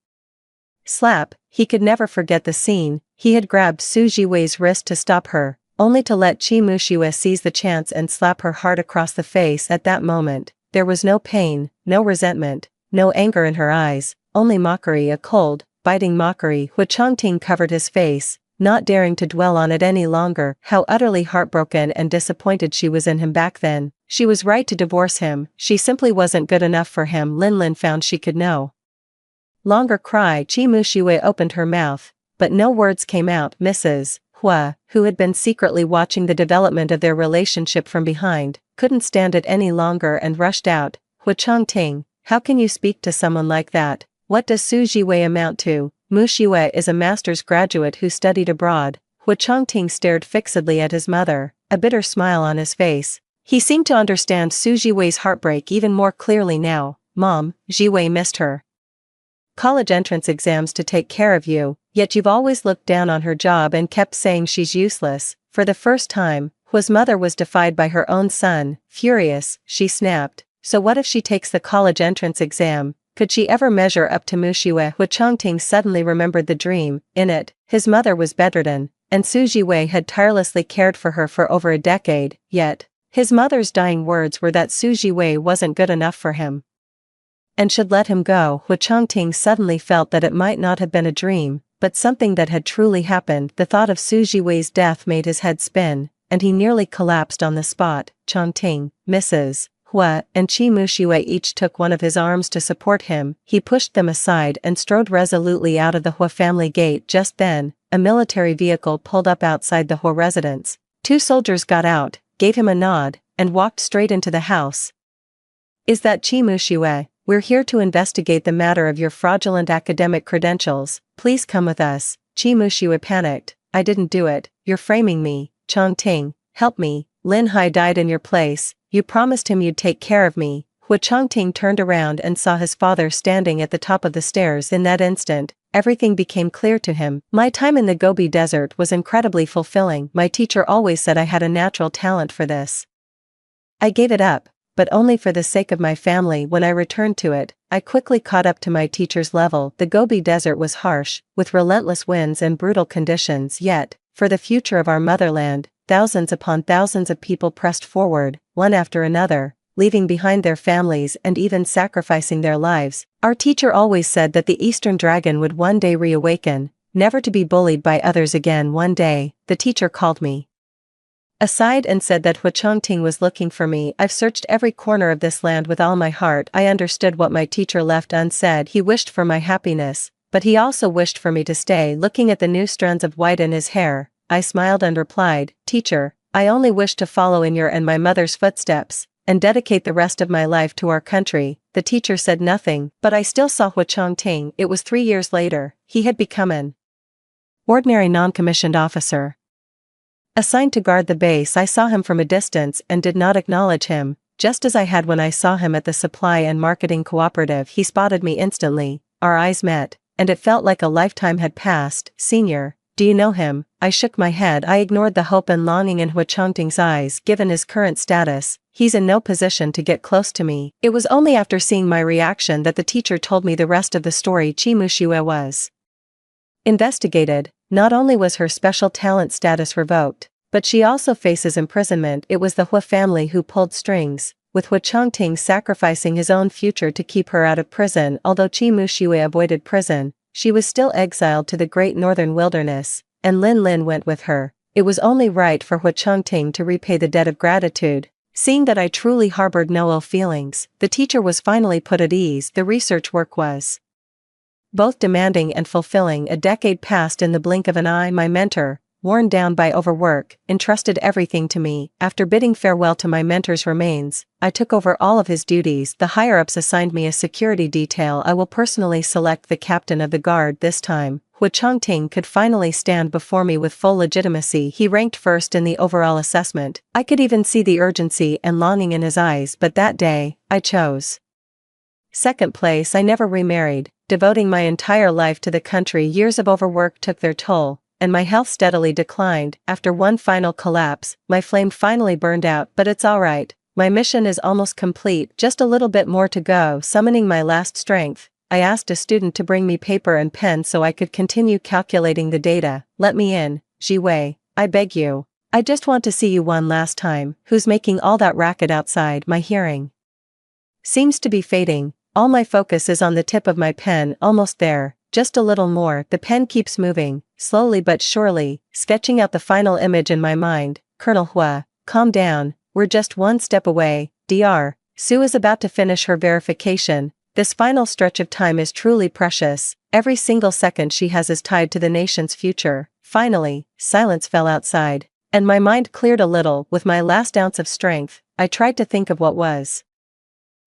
slap, he could never forget the scene. He had grabbed Su Jiwei's wrist to stop her, only to let Qi Muxue seize the chance and slap her hard across the face. At that moment, there was no pain, no resentment, no anger in her eyes, only mockery, a cold, biting mockery. Hua Chongting covered his face, not daring to dwell on it any longer. How utterly heartbroken and disappointed she was in him back then. She was right to divorce him. She simply wasn't good enough for him. Lin Lin found she could no longer cry. Qi Muxue opened her mouth, but no words came out. Mrs. Hua, who had been secretly watching the development of their relationship from behind, couldn't stand it any longer and rushed out. Hua Chongting, how can you speak to someone like that? What does Su Jiwei amount to? Muxue is a master's graduate who studied abroad. Hua Chongting stared fixedly at his mother, a bitter smile on his face. He seemed to understand Su Jiwei's heartbreak even more clearly now. Mom, Jiwei missed her college entrance exams to take care of you, yet you've always looked down on her job and kept saying she's useless. For the first time, Hua's mother was defied by her own son. Furious, she snapped, so what if she takes the college entrance exam? Could she ever measure up to Muxue? Hua Chongting suddenly remembered the dream. In it, his mother was bedridden, and Su Jiwei had tirelessly cared for her for over a decade, yet his mother's dying words were that Su Jiwei wasn't good enough for him and should let him go. Hua Chongting suddenly felt that it might not have been a dream, but something that had truly happened. The thought of Su Jiwei's death made his head spin, and he nearly collapsed on the spot. Chongting, Mrs. Hua, and Qi Muxue each took one of his arms to support him. He pushed them aside and strode resolutely out of the Hua family gate. Just then, a military vehicle pulled up outside the Hua residence. Two soldiers got out, gave him a nod, and walked straight into the house. Is that Qi Muxue? We're here to investigate the matter of your fraudulent academic credentials. Please come with us. Chi Mushiwa panicked. I didn't do it. You're framing me. Chong Ting, help me. Lin Hai died in your place. You promised him you'd take care of me. Hu Chongting turned around and saw his father standing at the top of the stairs. In that instant, everything became clear to him. My time in the Gobi Desert was incredibly fulfilling. My teacher always said I had a natural talent for this. I gave it up, but only for the sake of my family. When I returned to it, I quickly caught up to my teacher's level. The Gobi Desert was harsh, with relentless winds and brutal conditions, yet, for the future of our motherland, thousands upon thousands of people pressed forward, one after another, leaving behind their families and even sacrificing their lives. Our teacher always said that the Eastern Dragon would one day reawaken, never to be bullied by others again. One day, the teacher called me aside and said that Hu Chongting was looking for me. I've searched every corner of this land with all my heart. I understood what my teacher left unsaid. He wished for my happiness, but he also wished for me to stay. Looking at the new strands of white in his hair, I smiled and replied, Teacher, I only wish to follow in your and my mother's footsteps, and dedicate the rest of my life to our country. The teacher said nothing, but I still saw Hu Chongting. It was 3 years later. He had become an ordinary non-commissioned officer assigned to guard the base. I saw him from a distance and did not acknowledge him, just as I had when I saw him at the supply and marketing cooperative. He spotted me instantly, our eyes met, and it felt like a lifetime had passed. Senior, do you know him? I shook my head. I ignored the hope and longing in Hu Chongting's eyes. Given his current status, he's in no position to get close to me. It was only after seeing my reaction that the teacher told me the rest of the story. Chi Mushiwa was investigated. Not only was her special talent status revoked, but she also faces imprisonment. It was the Hu family who pulled strings, with Hu Chongting sacrificing his own future to keep her out of prison. Although Chi Mushiwa avoided prison, she was still exiled to the great northern wilderness, and Lin Lin went with her. It was only right for Hu Chongting to repay the debt of gratitude. Seeing that I truly harbored no ill feelings, the teacher was finally put at ease. The research work was both demanding and fulfilling. A decade passed in the blink of an eye. My mentor, worn down by overwork, entrusted everything to me. After bidding farewell to my mentor's remains, I took over all of his duties. The higher-ups assigned me a security detail. I will personally select the captain of the guard. This time, Hu Chongting could finally stand before me with full legitimacy. He ranked first in the overall assessment. I could even see the urgency and longing in his eyes, but that day, I chose second place. I never remarried, devoting my entire life to the country. Years of overwork took their toll, and my health steadily declined. After one final collapse, my flame finally burned out. But it's alright, my mission is almost complete, just a little bit more to go. Summoning my last strength, I asked a student to bring me paper and pen so I could continue calculating the data. Let me in, Ji Wei, I beg you. I just want to see you one last time. Who's making all that racket outside? My hearing seems to be fading. All my focus is on the tip of my pen. Almost there, just a little more. The pen keeps moving, slowly but surely, sketching out the final image in my mind. Colonel Hua, calm down, we're just one step away. Dr. Sue is about to finish her verification. This final stretch of time is truly precious. Every single second she has is tied to the nation's future. Finally, silence fell outside, and my mind cleared a little. With my last ounce of strength, I tried to think of what was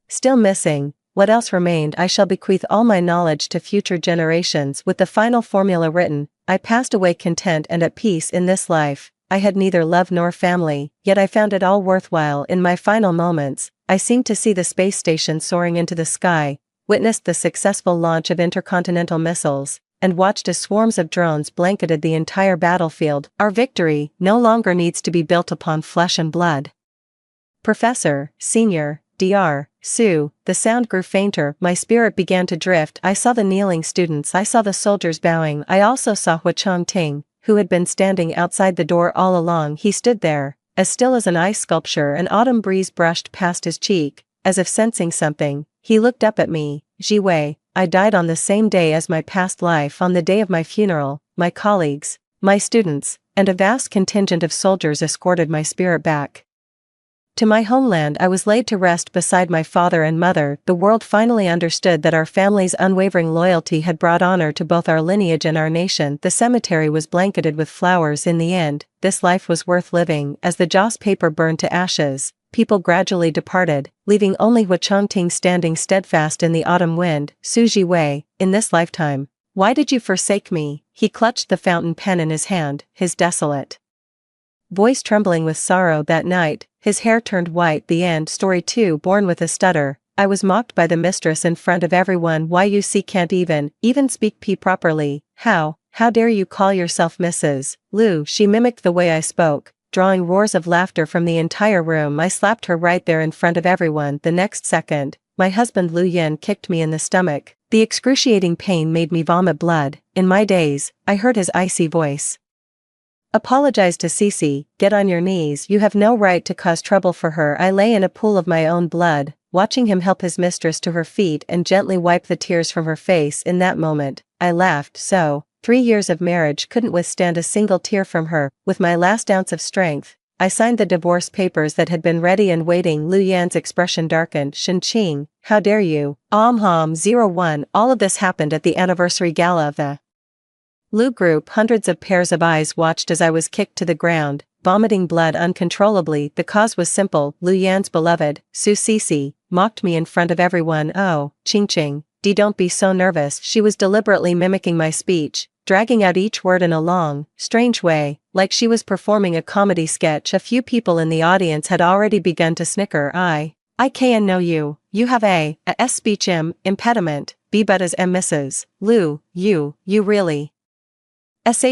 still missing. What else remained? I shall bequeath all my knowledge to future generations. With the final formula written, I passed away content and at peace in this life. I had neither love nor family, yet I found it all worthwhile. In my final moments, I seemed to see the space station soaring into the sky, witnessed the successful launch of intercontinental missiles, and watched as swarms of drones blanketed the entire battlefield. Our victory no longer needs to be built upon flesh and blood. Professor, Senior, Dr. Sue, the sound grew fainter. My spirit began to drift. I saw the kneeling students. I saw the soldiers bowing. I also saw Hu Chongting, who had been standing outside the door all along. He stood there, as still as an ice sculpture. An autumn breeze brushed past his cheek, as if sensing something. He looked up at me. Ji Wei, I died on the same day as my past life. On the day of my funeral, my colleagues, my students, and a vast contingent of soldiers escorted my spirit back to my homeland. I was laid to rest beside my father and mother. The world finally understood that our family's unwavering loyalty had brought honor to both our lineage and our nation. The cemetery was blanketed with flowers. In the end, this life was worth living. As the joss paper burned to ashes, people gradually departed, leaving only Huachongting standing steadfast in the autumn wind. Suji Wei, in this lifetime, why did you forsake me? He clutched the fountain pen in his hand, his desolate voice trembling with sorrow. That night, his hair turned white. The end. Story 2. Born with a stutter, I was mocked by the mistress in front of everyone. Why you can't even speak P properly. How dare you call yourself Mrs. Liu? She mimicked the way I spoke, drawing roars of laughter from the entire room. I slapped her right there in front of everyone. The next second, my husband Lu Yan kicked me in the stomach. The excruciating pain made me vomit blood. In my daze, I heard his icy voice. Apologize to Cece, get on your knees. You have no right to cause trouble for her. I lay in a pool of my own blood, watching him help his mistress to her feet and gently wipe the tears from her face. In that moment, I laughed so. 3 years of marriage couldn't withstand a single tear from her. With my last ounce of strength, I signed the divorce papers that had been ready and waiting. Lu Yan's expression darkened. Shenqing, how dare you? 01. All of this happened at the anniversary gala of the Lu group. Hundreds of pairs of eyes watched as I was kicked to the ground, vomiting blood uncontrollably. The cause was simple. Lu Yan's beloved, Su Cece, mocked me in front of everyone. Oh, Ching, don't be so nervous. She was deliberately mimicking my speech, dragging out each word in a long, strange way, like she was performing a comedy sketch. A few people in the audience had already begun to snicker. I can know you have a speech impediment, b but as Mrs. Liu, you really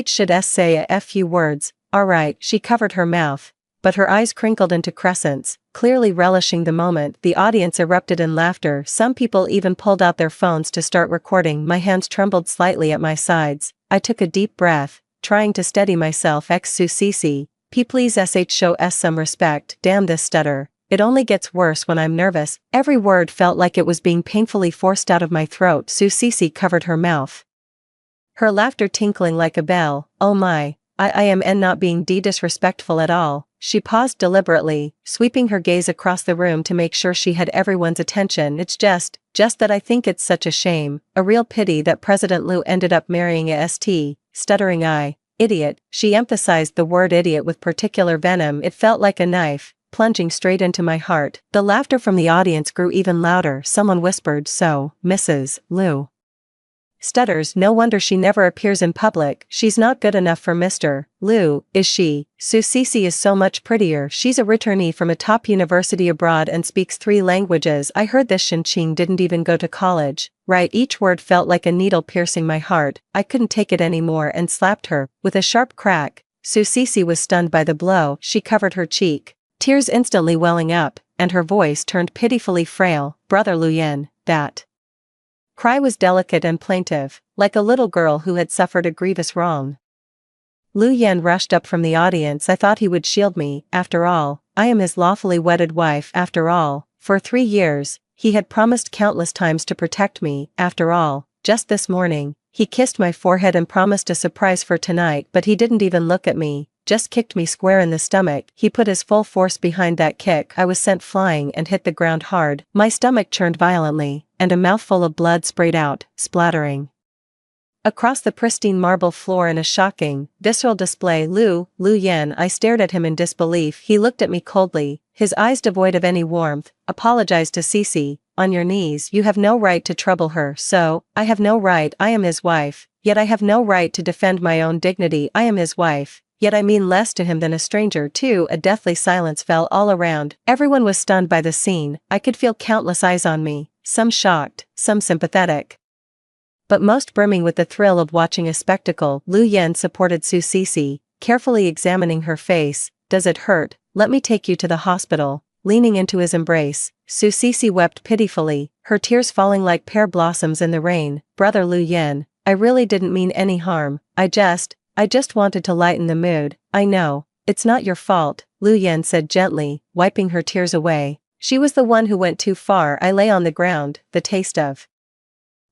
should say a few words. Alright. She covered her mouth, but her eyes crinkled into crescents, clearly relishing the moment. The audience erupted in laughter. Some people even pulled out their phones to start recording. My hands trembled slightly at my sides. I took a deep breath, trying to steady myself. Su Cece, please show us some respect. Damn this stutter. It only gets worse when I'm nervous. Every word felt like it was being painfully forced out of my throat. Su Cece covered her mouth, her laughter tinkling like a bell. Oh my, I am not being disrespectful at all. She paused deliberately, sweeping her gaze across the room to make sure she had everyone's attention. It's just that I think it's such a shame, a real pity that President Liu ended up marrying a stuttering idiot. She emphasized the word idiot with particular venom. It felt like a knife, plunging straight into my heart. The laughter from the audience grew even louder. Someone whispered, so, Mrs. Liu stutters. No wonder she never appears in public. She's not good enough for Mr. Liu, is she? Su Cece is so much prettier. She's a returnee from a top university abroad and speaks 3 languages. I heard this Shenqing didn't even go to college. Right, each word felt like a needle piercing my heart. I couldn't take it anymore and slapped her. With a sharp crack, Su Cece was stunned by the blow. She covered her cheek, tears instantly welling up, and her voice turned pitifully frail. Brother Lu Yan, that cry was delicate and plaintive, like a little girl who had suffered a grievous wrong. Lu Yan rushed up from the audience. I thought he would shield me. After all, I am his lawfully wedded wife. After all, for 3 years, he had promised countless times to protect me. After all, just this morning, he kissed my forehead and promised a surprise for tonight. But he didn't even look at me, just kicked me square in the stomach. He put his full force behind that kick. I was sent flying and hit the ground hard. My stomach churned violently, and a mouthful of blood sprayed out, splattering across the pristine marble floor in a shocking, visceral display. Lu Yan. I stared at him in disbelief. He looked at me coldly, his eyes devoid of any warmth. Apologize to Cece, on your knees. You have no right to trouble her. So, I have no right. I am his wife, yet I have no right to defend my own dignity. I am his wife, yet I mean less to him than a stranger too. A deathly silence fell all around. Everyone was stunned by the scene. I could feel countless eyes on me, some shocked, some sympathetic, but most brimming with the thrill of watching a spectacle. Lu Yan supported Su Cece, carefully examining her face. Does it hurt? Let me take you to the hospital. Leaning into his embrace, Su Cece wept pitifully, her tears falling like pear blossoms in the rain. Brother Lu Yan, I really didn't mean any harm. I just wanted to lighten the mood. I know, it's not your fault, Lu Yan said gently, wiping her tears away. She was the one who went too far. I lay on the ground, the taste of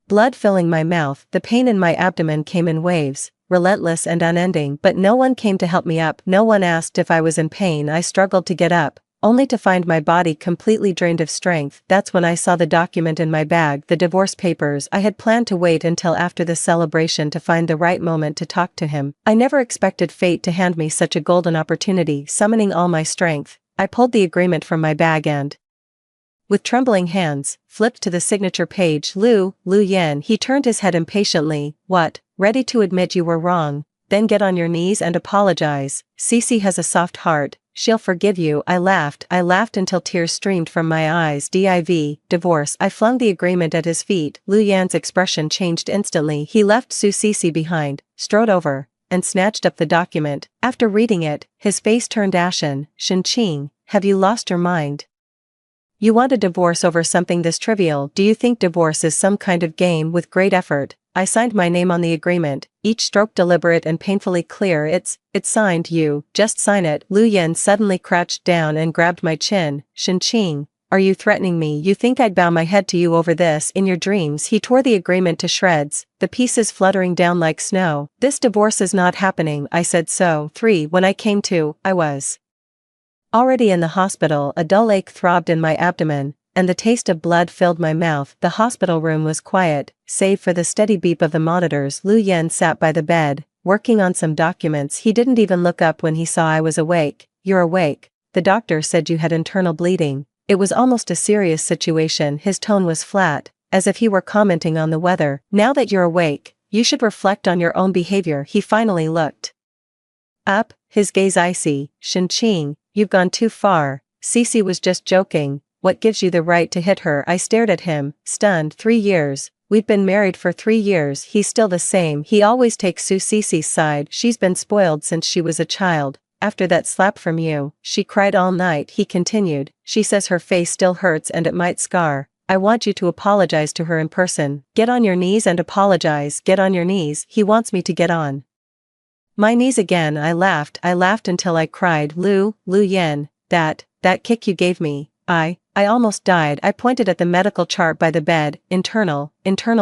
blood filling my mouth. The pain in my abdomen came in waves, relentless and unending, but no one came to help me up. No one asked if I was in pain. I struggled to get up, only to find my body completely drained of strength. That's when I saw the document in my bag, the divorce papers. I had planned to wait until after the celebration to find the right moment to talk to him. I never expected fate to hand me such a golden opportunity. Summoning all my strength, I pulled the agreement from my bag and, with trembling hands, flipped to the signature page. Lu Yan. He turned his head impatiently. What? Ready to admit you were wrong? Then get on your knees and apologize. Cece has a soft heart. She'll forgive you. I laughed until tears streamed from my eyes. Divorce. I flung the agreement at his feet. Lu Yan's expression changed instantly. He left Cece behind, strode over, and snatched up the document. After reading it, his face turned ashen. Shenqing, have you lost your mind? You want a divorce over something this trivial? Do you think divorce is some kind of game? With great effort, I signed my name on the agreement, each stroke deliberate and painfully clear. It's signed. You just sign it. Lu Yan suddenly crouched down and grabbed my chin. Shenqing, are you threatening me? You think I'd bow my head to you over this? In your dreams. He tore the agreement to shreds, the pieces fluttering down like snow. This divorce is not happening. I said so. 3. When I came to, I was already in the hospital. A dull ache throbbed in my abdomen, and the taste of blood filled my mouth. The hospital room was quiet, save for the steady beep of the monitors. Lu Yan sat by the bed, working on some documents. He didn't even look up when he saw I was awake. You're awake. The doctor said you had internal bleeding. It was almost a serious situation. His tone was flat, as if he were commenting on the weather. Now that you're awake, you should reflect on your own behavior. He finally looked up, his gaze icy. Shenqing, you've gone too far. Cece was just joking. What gives you the right to hit her? I stared at him, stunned. 3 years. We've been married for 3 years. He's still the same. He always takes Cece's side. She's been spoiled since she was a child. After that slap from you, she cried all night. He continued. She says her face still hurts and it might scar. I want you to apologize to her in person. Get on your knees and apologize. Get on your knees. He wants me to get on my knees again. I laughed until I cried. Lu Yan, that kick you gave me, I almost died. I pointed at the medical chart by the bed. Internal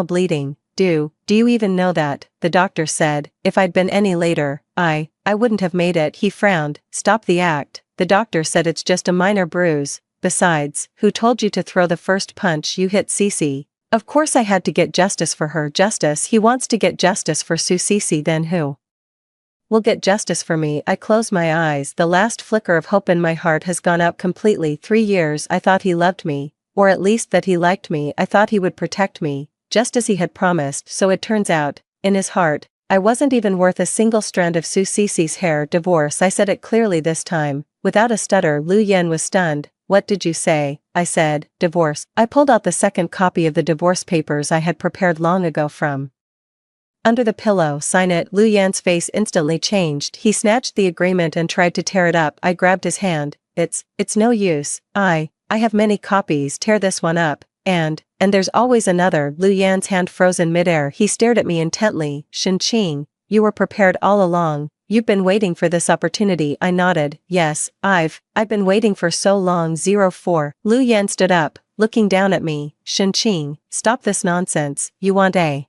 bleeding. Do you even know that? The doctor said, if I'd been any later, I wouldn't have made it. He frowned. Stop the act. The doctor said it's just a minor bruise. Besides, who told you to throw the first punch? You hit Cece. Of course I had to get justice for her. Justice? He wants to get justice for Cece. Then who will get justice for me? I closed my eyes. The last flicker of hope in my heart has gone out completely. 3 years. I thought he loved me, or at least that he liked me. I thought he would protect me, just as he had promised. So it turns out, in his heart, I wasn't even worth a single strand of Cece's hair. Divorce. I said it clearly this time, without a stutter. Lu Yan was stunned. What did you say? I said, divorce. I pulled out the second copy of the divorce papers I had prepared long ago from under the pillow. Sign it. Lu Yan's face instantly changed. He snatched the agreement and tried to tear it up. I grabbed his hand. It's no use. I have many copies. Tear this one up. And there's always another. Lu Yan's hand froze in midair. He stared at me intently. Shenqing, you were prepared all along. You've been waiting for this opportunity. I nodded. Yes, I've been waiting for so long. 04. Lu Yan stood up, looking down at me. Shenqing, stop this nonsense. You want a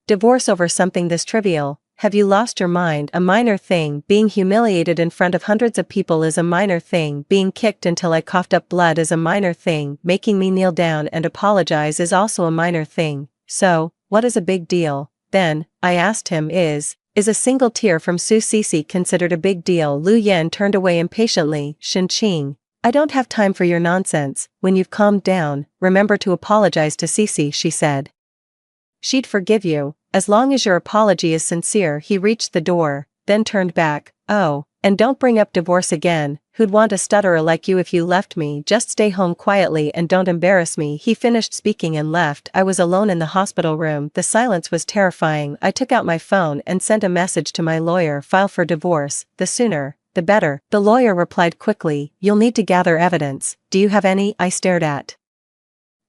divorce over something this trivial? Have you lost your mind? A minor thing. Being humiliated in front of hundreds of people is a minor thing. Being kicked until I coughed up blood is a minor thing. Making me kneel down and apologize is also a minor thing. So, what is a big deal? Then, I asked him, is a single tear from Cece considered a big deal? Lu Yan turned away impatiently. Shenqing, I don't have time for your nonsense. When you've calmed down, remember to apologize to Cece, she said. She'd forgive you, as long as your apology is sincere. He reached the door, then turned back. Oh, and don't bring up divorce again. Who'd want a stutterer like you if you left me? Just stay home quietly and don't embarrass me. He finished speaking and left. I was alone in the hospital room. The silence was terrifying. I took out my phone and sent a message to my lawyer. File for divorce. The sooner, the better. The lawyer replied quickly. You'll need to gather evidence. Do you have any? I stared at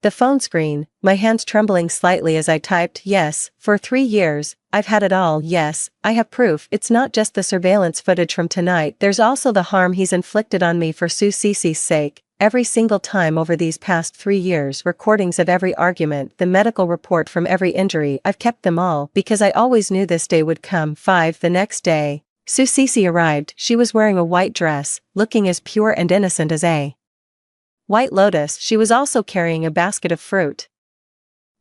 the phone screen, my hands trembling slightly as I typed. Yes, for 3 years, I've had it all. Yes, I have proof. It's not just the surveillance footage from tonight. There's also the harm he's inflicted on me for Cece's sake. Every single time over these past 3 years, recordings of every argument, the medical report from every injury. I've kept them all because I always knew this day would come. 5. The next day, Cece arrived. She was wearing a white dress, looking as pure and innocent as a white lotus. She was also carrying a basket of fruit.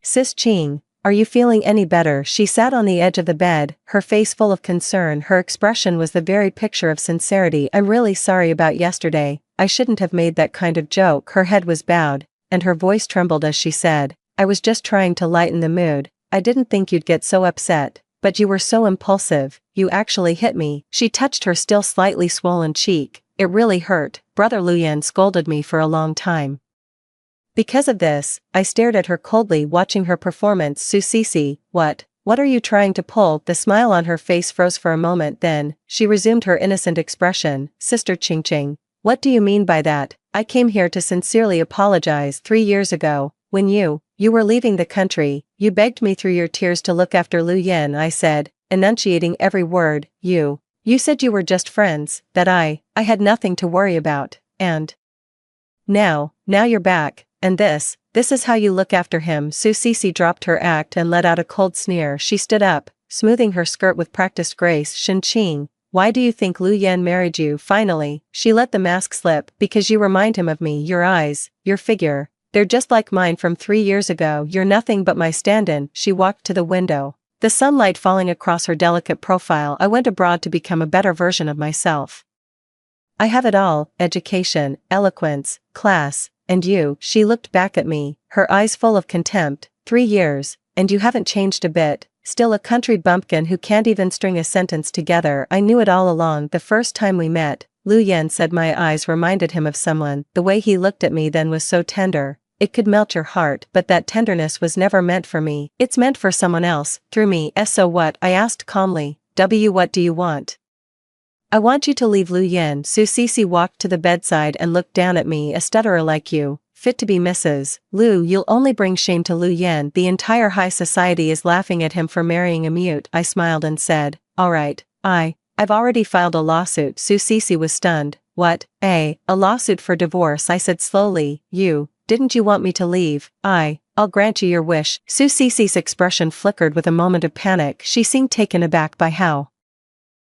Sis Ching, are you feeling any better? She sat on the edge of the bed, her face full of concern. Her expression was the very picture of sincerity. I'm really sorry about yesterday. I shouldn't have made that kind of joke. Her head was bowed, and her voice trembled as she said, I was just trying to lighten the mood. I didn't think you'd get so upset, but you were so impulsive, you actually hit me. She touched her still slightly swollen cheek. It really hurt. Brother Luyan scolded me for a long time. Because of this, I stared at her coldly, watching her performance. Susisi, what are you trying to pull? The smile on her face froze for a moment, then she resumed her innocent expression. Sister Qingqing, what do you mean by that? I came here to sincerely apologize. 3 years ago, when you were leaving the country, you begged me through your tears to look after Lu Yan, I said, enunciating every word. You said you were just friends, that I had nothing to worry about, and now you're back, and this is how you look after him. Susisi dropped her act and let out a cold sneer. She stood up, smoothing her skirt with practiced grace. Qingqing, why do you think Lu Yan married you? Finally, she let the mask slip. Because you remind him of me. Your eyes, your figure, they're just like mine from 3 years ago. You're nothing but my stand-in. She walked to the window, the sunlight falling across her delicate profile. I went abroad to become a better version of myself. I have it all, education, eloquence, class, and you. She looked back at me, her eyes full of contempt. 3 years, and you haven't changed a bit, still a country bumpkin who can't even string a sentence together. I knew it all along. The first time we met, Lu Yan said my eyes reminded him of someone. The way he looked at me then was so tender, it could melt your heart, but that tenderness was never meant for me. It's meant for someone else, through me. So what? I asked calmly. What do you want? I want you to leave Lu Yan. Susisi walked to the bedside and looked down at me. A stutterer like you, fit to be Mrs. Lu, you'll only bring shame to Lu Yan. The entire high society is laughing at him for marrying a mute. I smiled and said, all right, I've already filed a lawsuit. Susisi was stunned. What? A lawsuit for divorce? I said slowly. Didn't you want me to leave? I'll grant you your wish. Susisi's expression flickered with a moment of panic. She seemed taken aback by how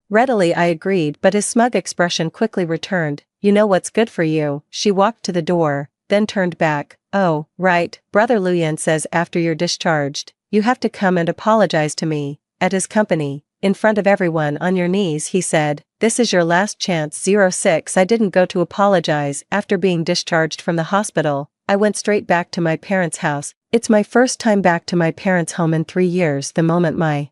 readily I agreed, but his smug expression quickly returned. You know what's good for you. She walked to the door, then turned back. Oh, right, Brother Luyan says after you're discharged, you have to come and apologize to me, at his company, in front of everyone, on your knees. He said, this is your last chance. 06 I didn't go to apologize. After being discharged from the hospital, I went straight back to my parents' house. It's my first time back to my parents' home in 3 years. The moment my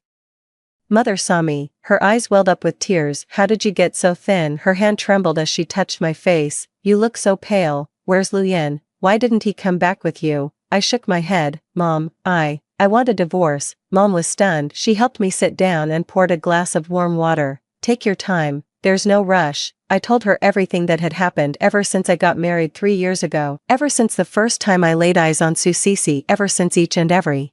mother saw me, her eyes welled up with tears. How did you get so thin? Her hand trembled as she touched my face. You look so pale. Where's Lu Yan? Why didn't he come back with you? I shook my head. Mom, I want a divorce. Mom was stunned. She helped me sit down and poured a glass of warm water. Take your time. There's no rush. I told her everything that had happened ever since I got married 3 years ago, ever since the first time I laid eyes on Susisi, ever since each and every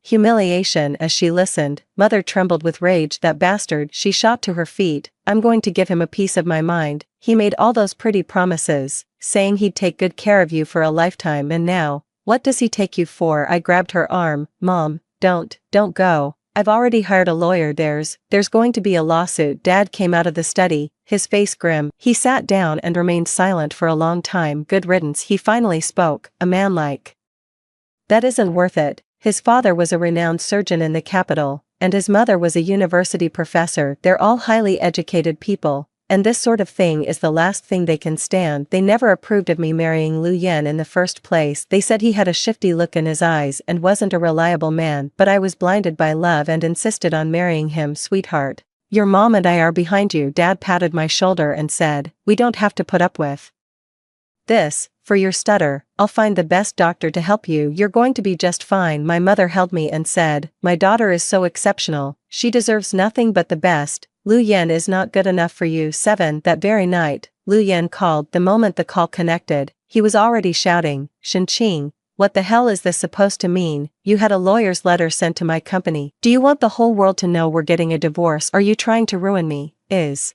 humiliation. As she listened, Mother trembled with rage. That bastard. She shot to her feet. I'm going to give him a piece of my mind. He made all those pretty promises, saying he'd take good care of you for a lifetime, and now, what does he take you for? I grabbed her arm. Mom, don't go. I've already hired a lawyer. There's going to be a lawsuit. Dad came out of the study, his face grim. He sat down and remained silent for a long time. Good riddance. He finally spoke. A man like that isn't worth it. His father was a renowned surgeon in the capital, and his mother was a university professor. They're all highly educated people, and this sort of thing is the last thing they can stand. They never approved of me marrying Lu Yan in the first place. They said he had a shifty look in his eyes and wasn't a reliable man, but I was blinded by love and insisted on marrying him. Sweetheart, your mom and I are behind you. Dad patted my shoulder and said, we don't have to put up with this. For your stutter, I'll find the best doctor to help you. You're going to be just fine. My mother held me and said, my daughter is so exceptional. She deserves nothing but the best. Lu Yan is not good enough for you. 7 That very night, Lu Yan called. The moment the call connected, he was already shouting, Qingqing, what the hell is this supposed to mean? You had a lawyer's letter sent to my company. Do you want the whole world to know we're getting a divorce? Are you trying to ruin me? Is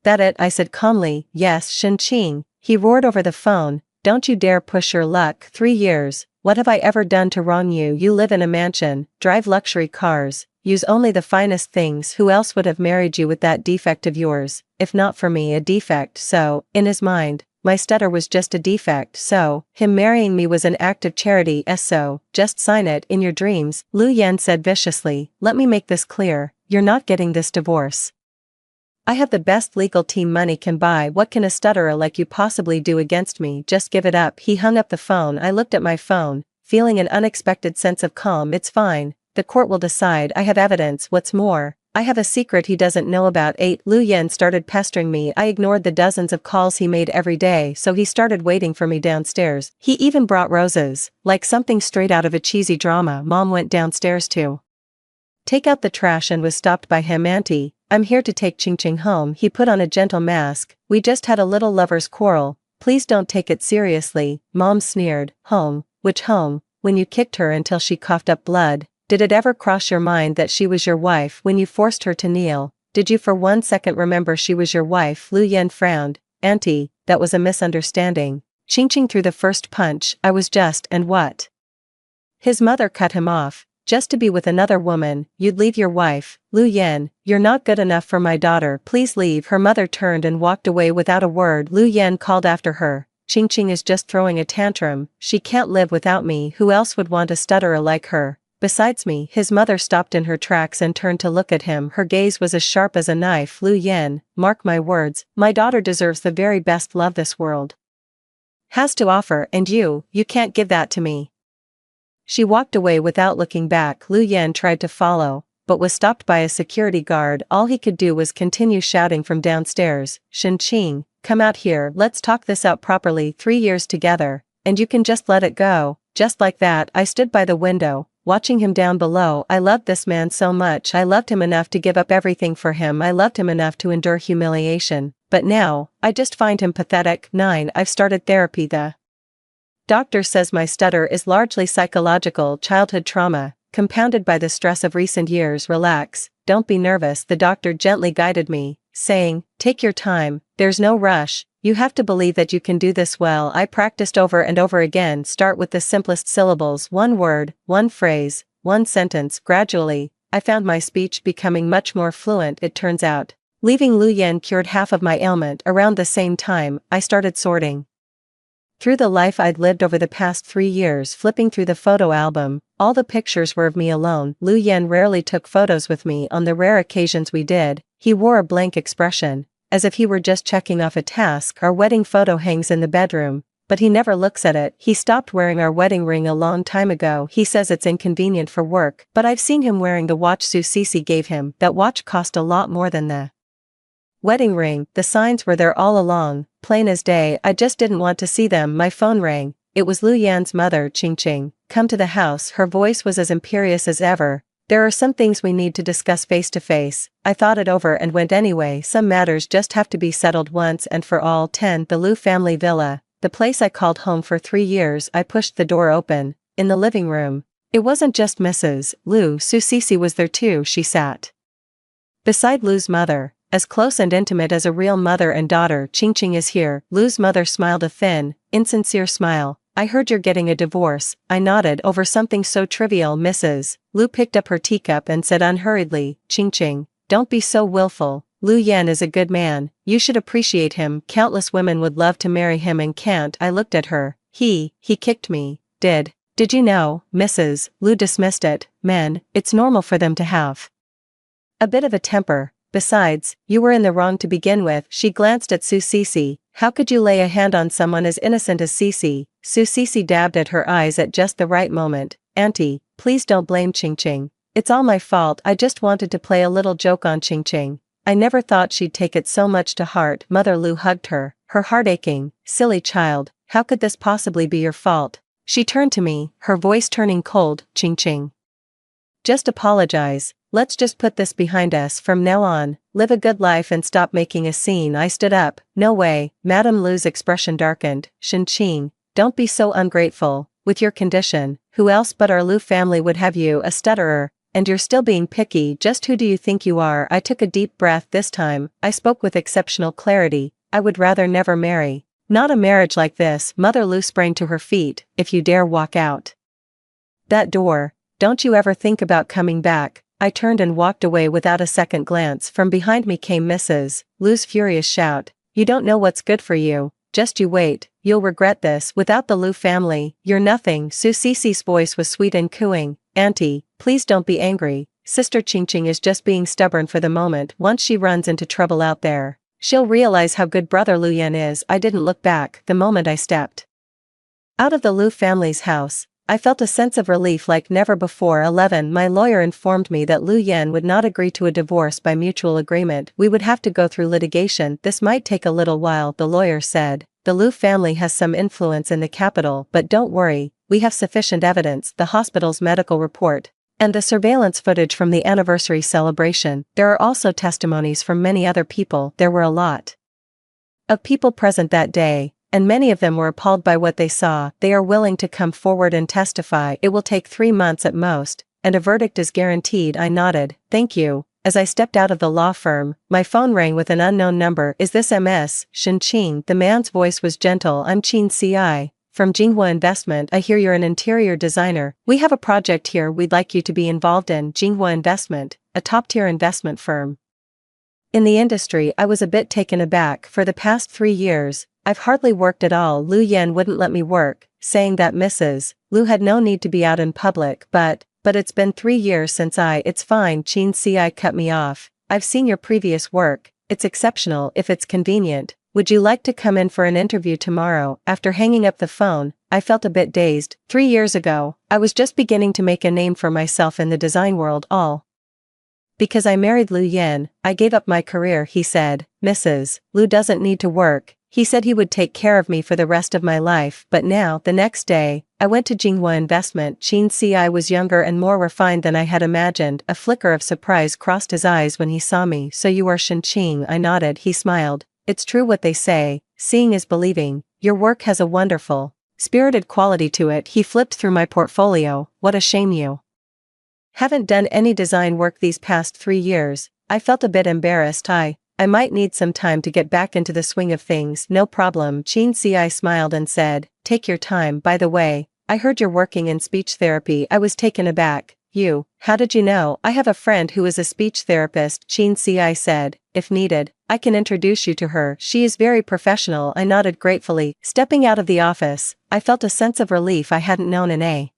that it? I said calmly. Yes. Qingqing, he roared over the phone, don't you dare push your luck. 3 years, what have I ever done to wrong you? You live in a mansion, drive luxury cars, use only the finest things. Who else would have married you with that defect of yours, if not for me? A defect. So, in his mind, my stutter was just a defect. So, him marrying me was an act of charity. So, just sign it. In your dreams, Lu Yan said viciously. Let me make this clear, you're not getting this divorce. I have the best legal team money can buy. What can a stutterer like you possibly do against me? Just give it up." He hung up the phone. I looked at my phone, feeling an unexpected sense of calm. "It's fine. The court will decide. I have evidence. What's more, I have a secret he doesn't know about." 8. Lu Yen started pestering me. I ignored the dozens of calls he made every day, so he started waiting for me downstairs. He even brought roses, like something straight out of a cheesy drama. Mom went downstairs to take out the trash and was stopped by him. "Auntie, I'm here to take Ching Ching home." He put on a gentle mask. "We just had a little lover's quarrel. Please don't take it seriously." Mom sneered. "Home? Which home? When you kicked her until she coughed up blood? Did it ever cross your mind that she was your wife when you forced her to kneel? Did you for 1 second remember she was your wife?" Lu Yen frowned. "Auntie, that was a misunderstanding." Ching Ching threw the first punch. I was just, and what? His mother cut him off. "Just to be with another woman, you'd leave your wife." "Lu Yen, you're not good enough for my daughter. Please leave." Her mother turned and walked away without a word. Lu Yen called after her. "Ching Ching is just throwing a tantrum. She can't live without me. Who else would want a stutterer like her? Besides me." His mother stopped in her tracks and turned to look at him. Her gaze was as sharp as a knife. "Lu Yen, mark my words, my daughter deserves the very best love this world has to offer, and you can't give that to me." She walked away without looking back. Lu Yen tried to follow, but was stopped by a security guard. All he could do was continue shouting from downstairs. "Shen Qing, come out here. Let's talk this out properly. 3 years together, and you can just let it go, just like that." I stood by the window, watching him down below. I loved this man so much. I loved him enough to give up everything for him. I loved him enough to endure humiliation. But now, I just find him pathetic. 9. I've started therapy. The doctor says my stutter is largely psychological childhood trauma, compounded by the stress of recent years. "Relax, don't be nervous." The doctor gently guided me, saying, "Take your time, there's no rush. You have to believe that you can do this well." I practiced over and over again. Start with the simplest syllables. One word, one phrase, one sentence. Gradually, I found my speech becoming much more fluent. It turns out, leaving Lu Yen cured half of my ailment. Around the same time, I started sorting through the life I'd lived over the past 3 years. Flipping through the photo album, all the pictures were of me alone. Lu Yen rarely took photos with me. On the rare occasions we did, he wore a blank expression, as if he were just checking off a task. Our wedding photo hangs in the bedroom, but he never looks at it. He stopped wearing our wedding ring a long time ago. He says it's inconvenient for work, but I've seen him wearing the watch Su Sisi gave him. That watch cost a lot more than the wedding ring. The signs were there all along, plain as day. I just didn't want to see them. My phone rang. It was Lu Yan's mother. "Ching Ching, come to the house." Her voice was as imperious as ever. "There are some things we need to discuss face to face." I thought it over and went anyway. Some matters just have to be settled once and for all. 10. The Lu family villa, the place I called home for 3 years. I pushed the door open. In the living room, it wasn't just Mrs. Lu. Su Sisi was there too. She sat beside Lu's mother, as close and intimate as a real mother and daughter. "Ching Ching is here." Lu's mother smiled a thin, insincere smile. "I heard you're getting a divorce." I nodded over something so trivial. Mrs. Lu picked up her teacup and said unhurriedly, "Ching Ching, don't be so willful. Lu Yan is a good man. You should appreciate him. Countless women would love to marry him and can't." I looked at her. He kicked me. Did you know?" Mrs. Lu dismissed it. "Men, it's normal for them to have a bit of a temper. Besides, you were in the wrong to begin with." She glanced at Su Sisi. "How could you lay a hand on someone as innocent as Sisi?" Su Sisi dabbed at her eyes at just the right moment. "Auntie, please don't blame Ching Ching. It's all my fault. I just wanted to play a little joke on Ching Ching. I never thought she'd take it so much to heart." Mother Lu hugged her, her heart aching. "Silly child, how could this possibly be your fault?" She turned to me, her voice turning cold. "Ching Ching, just apologize. Let's just put this behind us. From now on, live a good life and stop making a scene." I stood up. "No way." Madame Lu's expression darkened. "Shen Qing, don't be so ungrateful. With your condition, who else but our Lu family would have you a stutterer? And you're still being picky. Just who do you think you are?" I took a deep breath. This time, I spoke with exceptional clarity. "I would rather never marry. Not a marriage like this." Mother Lu sprang to her feet. "If you dare walk out that door, don't you ever think about coming back." I turned and walked away without a second glance. From behind me came Mrs. Lu's furious shout. "You don't know what's good for you. Just you wait, you'll regret this. Without the Lu family, you're nothing." Su Sisi's voice was sweet and cooing. "Auntie, please don't be angry. Sister Qingqing is just being stubborn for the moment. Once she runs into trouble out there, she'll realize how good brother Lu Yan is. I didn't look back the moment I stepped out of the Lu family's house. I felt a sense of relief like never before. 11. My lawyer informed me that Lu Yan would not agree to a divorce by mutual agreement. We would have to go through litigation. This might take a little while, the lawyer said. The Lu family has some influence in the capital, but don't worry, we have sufficient evidence, the hospital's medical report, and the surveillance footage from the anniversary celebration. There are also testimonies from many other people. There were a lot of people present that day, and many of them were appalled by what they saw. They are willing to come forward and testify. It will take 3 months at most, and a verdict is guaranteed. I nodded, thank you. As I stepped out of the law firm, my phone rang with an unknown number. Is this Ms. Qingqing? The man's voice was gentle. I'm Qin Ci, from Jinghua Investment. I hear you're an interior designer. We have a project here we'd like you to be involved in. Jinghua Investment, a top-tier investment firm in the industry. I was a bit taken aback. For the past 3 years, I've hardly worked at all. Lu Yan wouldn't let me work, saying that Mrs. Lu had no need to be out in public, but it's been 3 years since It's fine, Qin Ci cut me off. I've seen your previous work. It's exceptional. If it's convenient, would you like to come in for an interview tomorrow? After hanging up the phone, I felt a bit dazed. 3 years ago, I was just beginning to make a name for myself in the design world, all because I married Lu Yan. I gave up my career, he said. Mrs. Lu doesn't need to work. He said he would take care of me for the rest of my life. But now, the next day, I went to Jinghua Investment. Qin Ci was younger and more refined than I had imagined. A flicker of surprise crossed his eyes when he saw me. So you are Qingqing? I nodded. He smiled. It's true what they say, seeing is believing. Your work has a wonderful, spirited quality to it. He flipped through my portfolio. What a shame you haven't done any design work these past 3 years. I felt a bit embarrassed. I might need some time to get back into the swing of things. No problem. Qin Ci smiled and said, take your time. By the way, I heard you're working in speech therapy. I was taken aback. You, how did you know? I have a friend who is a speech therapist, Qin Ci said. If needed, I can introduce you to her. She is very professional. I nodded gratefully. Stepping out of the office, I felt a sense of relief I hadn't known in a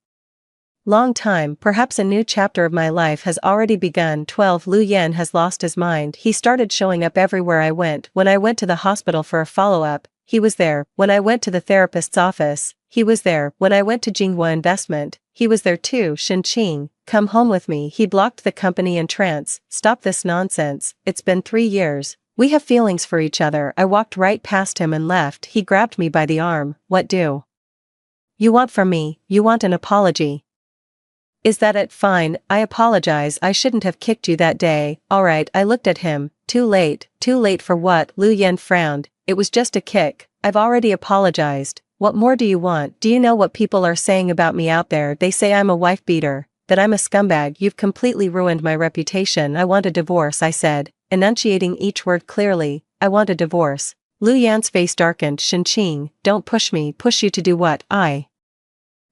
long time. Perhaps a new chapter of my life has already begun. 12. Lu Yan has lost his mind. He started showing up everywhere I went. When I went to the hospital for a follow-up, he was there. When I went to the therapist's office, he was there. When I went to Jinghua Investment, he was there too. Qingqing, come home with me. He blocked the company in trance. Stop this nonsense. It's been 3 years. We have feelings for each other. I walked right past him and left. He grabbed me by the arm. What do you want from me? You want an apology? Is that it? Fine, I apologize. I shouldn't have kicked you that day. Alright. I looked at him. Too late. Too late for what? Lu Yan frowned. It was just a kick. I've already apologized. What more do you want? Do you know what people are saying about me out there? They say I'm a wife beater, that I'm a scumbag. You've completely ruined my reputation. I want a divorce, I said, enunciating each word clearly. I want a divorce. Lu Yan's face darkened. Qingqing, don't push me. Push you to do what? I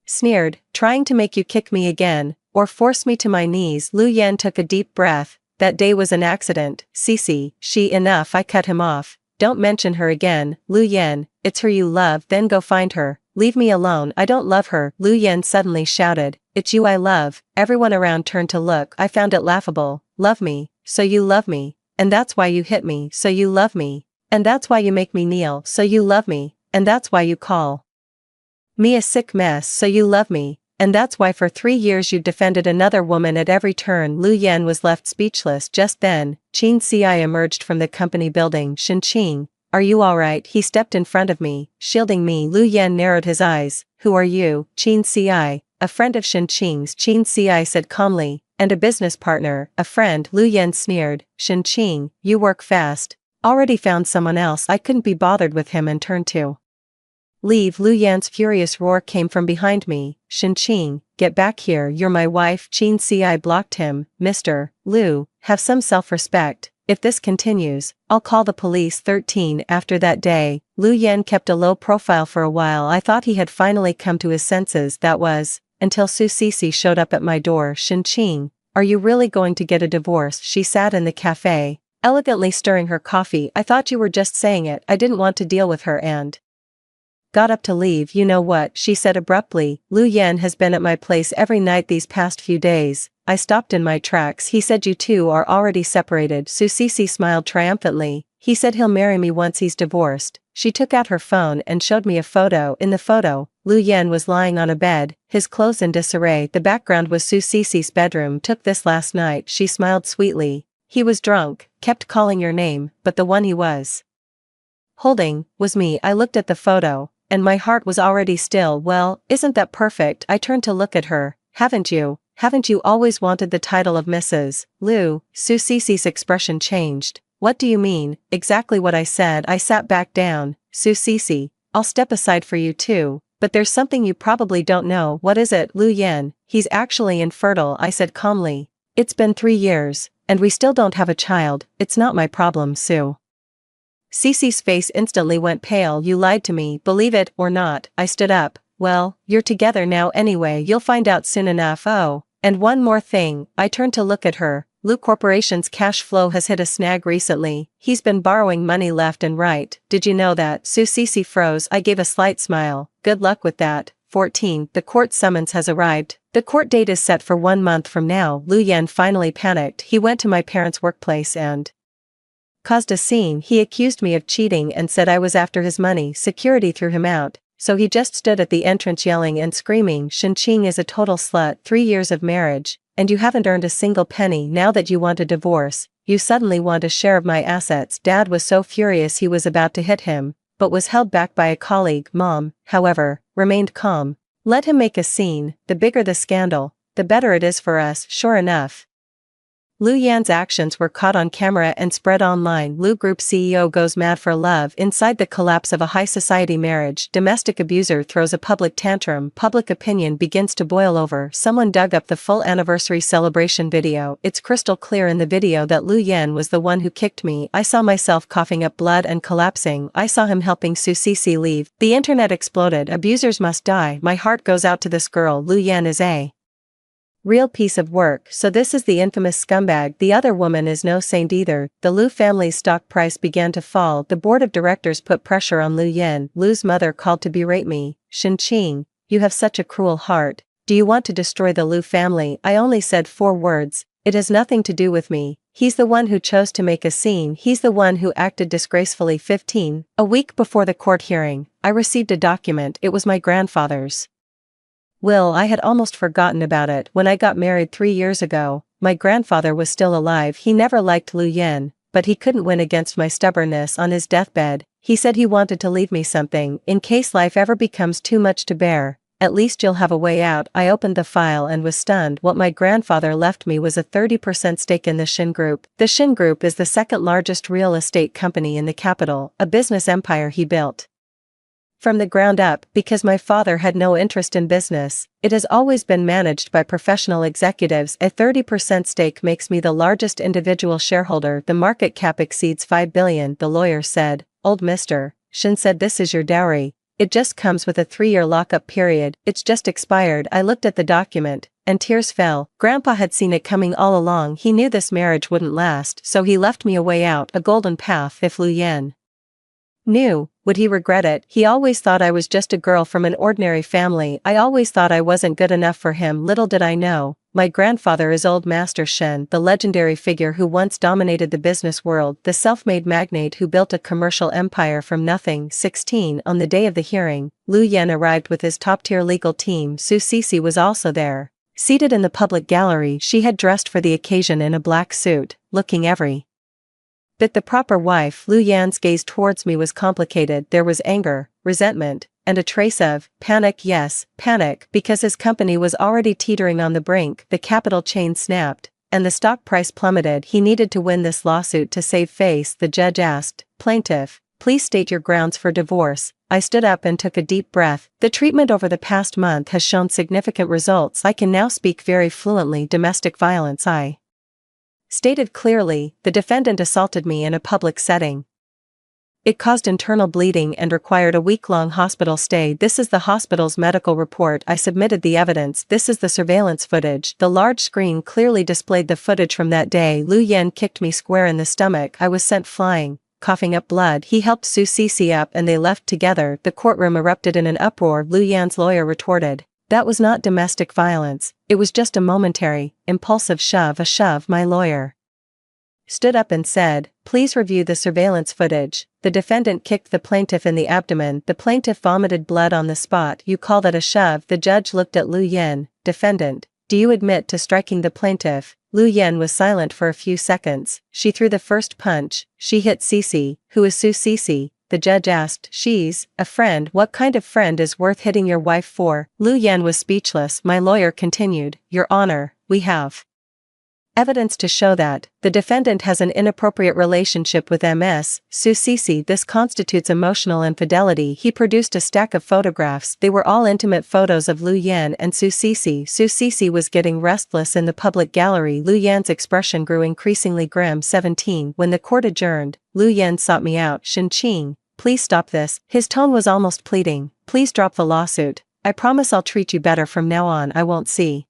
sneered. Trying to make you kick me again, or force me to my knees. Lu Yan took a deep breath. That day was an accident. Cece, she enough. I cut him off. Don't mention her again. Lu Yan, it's her you love. Then go find her. Leave me alone. I don't love her. Lu Yan suddenly shouted. It's you I love. Everyone around turned to look. I found it laughable. Love me, so you love me, and that's why you hit me, so you love me, and that's why you make me kneel, so you love me, and that's why you call me a sick mess, so you love me, and that's why for 3 years you defended another woman at every turn. Lu Yan was left speechless. Just then, Qin Ci emerged from the company building. Qingqing, are you alright? He stepped in front of me, shielding me. Lu Yan narrowed his eyes. Who are you? Qin Ci, a friend of Qingqing's. Qin Ci said calmly, and a business partner. A friend? Lu Yan sneered. Qingqing, you work fast. Already found someone else. I couldn't be bothered with him and turned to leave. Lu Yan's furious roar came from behind me. Qingqing, get back here. You're my wife. Qin Ci blocked him. Mr. Lu, have some self-respect. If this continues, I'll call the police. 13. After that day, Lu Yan kept a low profile for a while. I thought he had finally come to his senses. That was, until Su Cece showed up at my door. Qingqing, are you really going to get a divorce? She sat in the cafe, elegantly stirring her coffee. I thought you were just saying it. I didn't want to deal with her and got up to leave. You know what? She said abruptly. Lu Yan has been at my place every night these past few days. I stopped in my tracks. He said you two are already separated. Su Sisi smiled triumphantly. He said he'll marry me once he's divorced. She took out her phone and showed me a photo. In the photo, Lu Yan was lying on a bed, his clothes in disarray. The background was Su Sisi's bedroom. Took this last night. She smiled sweetly. He was drunk, kept calling your name, but the one he was holding was me. I looked at the photo, and my heart was already still. Well, isn't that perfect? I turned to look at her. Haven't you always wanted the title of Mrs. Lu? Su Sisi's expression changed. What do you mean? Exactly what I said. I sat back down. Su Sisi, I'll step aside for you too, but there's something you probably don't know. What is it? Lu Yan, he's actually infertile, I said calmly. It's been 3 years, and we still don't have a child. It's not my problem, Su. Sisi's face instantly went pale. You lied to me, believe it or not. I stood up. Well, you're together now anyway. You'll find out soon enough. Oh, and one more thing. I turned to look at her. Lu Corporation's cash flow has hit a snag recently. He's been borrowing money left and right. Did you know that? Su Sisi froze. I gave a slight smile. Good luck with that. 14. The court summons has arrived. The court date is set for 1 month from now. Lu Yan finally panicked. He went to my parents' workplace and caused a scene. He accused me of cheating and said I was after his money. Security threw him out, so he just stood at the entrance yelling and screaming. Shenqing is a total slut. 3 years of marriage, and you haven't earned a single penny. Now that you want a divorce, you suddenly want a share of my assets. Dad was so furious he was about to hit him, but was held back by a colleague. Mom, however, remained calm. Let him make a scene. The bigger the scandal, the better it is for us. Sure enough, Lu Yan's actions were caught on camera and spread online. Lu Group CEO goes mad for love. Inside the collapse of a high society marriage, domestic abuser throws a public tantrum. Public opinion begins to boil over. Someone dug up the full anniversary celebration video. It's crystal clear in the video that Lu Yan was the one who kicked me. I saw myself coughing up blood and collapsing. I saw him helping Su Sisi leave. The internet exploded. Abusers must die. My heart goes out to this girl. Lu Yan is a real piece of work. So this is the infamous scumbag. The other woman is no saint either. The Lu family's stock price began to fall. The board of directors put pressure on Lu Yan. Lu's mother called to berate me. Shenqing, you have such a cruel heart. Do you want to destroy the Lu family? I only said 4 words. It has nothing to do with me. He's the one who chose to make a scene. He's the one who acted disgracefully. 15. A week before the court hearing, I received a document. It was my grandfather's will. I had almost forgotten about it. When I got married 3 years ago, my grandfather was still alive. He never liked Lu Yan, but he couldn't win against my stubbornness. On his deathbed, he said he wanted to leave me something. In case life ever becomes too much to bear, at least you'll have a way out. I opened the file and was stunned. What my grandfather left me was a 30% stake in the Shin Group. The Shin Group is the second largest real estate company in the capital, a business empire he built from the ground up. Because my father had no interest in business, it has always been managed by professional executives. A 30% stake makes me the largest individual shareholder. The market cap exceeds 5 billion, the lawyer said. Old Mr. Shin said, this is your dowry. It just comes with a 3-year lockup period. It's just expired. I looked at the document, and tears fell. Grandpa had seen it coming all along. He knew this marriage wouldn't last, so he left me a way out, a golden path. If Lu Yan knew, would he regret it? He always thought I was just a girl from an ordinary family. I always thought I wasn't good enough for him. Little did I know, my grandfather is Old Master Shen, the legendary figure who once dominated the business world, the self-made magnate who built a commercial empire from nothing. 16. On the day of the hearing, Lu Yan arrived with his top-tier legal team. Su Sisi was also there. Seated in the public gallery, she had dressed for the occasion in a black suit, looking every bit the proper wife. Lu Yan's gaze towards me was complicated. There was anger, resentment, and a trace of panic. Yes, panic, because his company was already teetering on the brink. The capital chain snapped, and the stock price plummeted. He needed to win this lawsuit to save face. The judge asked, plaintiff, please state your grounds for divorce. I stood up and took a deep breath. The treatment over the past month has shown significant results. I can now speak very fluently. Domestic violence, I stated clearly. The defendant assaulted me in a public setting. It caused internal bleeding and required a week-long hospital stay. This is the hospital's medical report. I submitted the evidence. This is the surveillance footage. The large screen clearly displayed the footage from that day. Lu Yan kicked me square in the stomach. I was sent flying, coughing up blood. He helped Su Sisi up and they left together. The courtroom erupted in an uproar. Lu Yan's lawyer retorted, That was not domestic violence, it was just a momentary, impulsive shove. My lawyer stood up and said, "Please review the surveillance footage." The defendant kicked the plaintiff in the abdomen. The plaintiff vomited blood on the spot. "You call that a shove?" The judge looked at Lu Yen. "Defendant, do you admit to striking the plaintiff?" Lu Yen was silent for a few seconds. "She threw the first punch. She hit Cece." "Who is Su Cece?" the judge asked. "She's a friend." "What kind of friend is worth hitting your wife for?" Lu Yen was speechless. My lawyer continued, "Your Honor, we have evidence to show that the defendant has an inappropriate relationship with Ms. Su Cece. This constitutes emotional infidelity." He produced a stack of photographs. They were all intimate photos of Lu Yen and Su Cece. Su Cece was getting restless in the public gallery. Lu Yan's expression grew increasingly grim. 17 When the court adjourned, Lu Yen sought me out. "Shin-Ching, please stop this." His tone was almost pleading. "Please drop the lawsuit. I promise I'll treat you better from now on. I won't see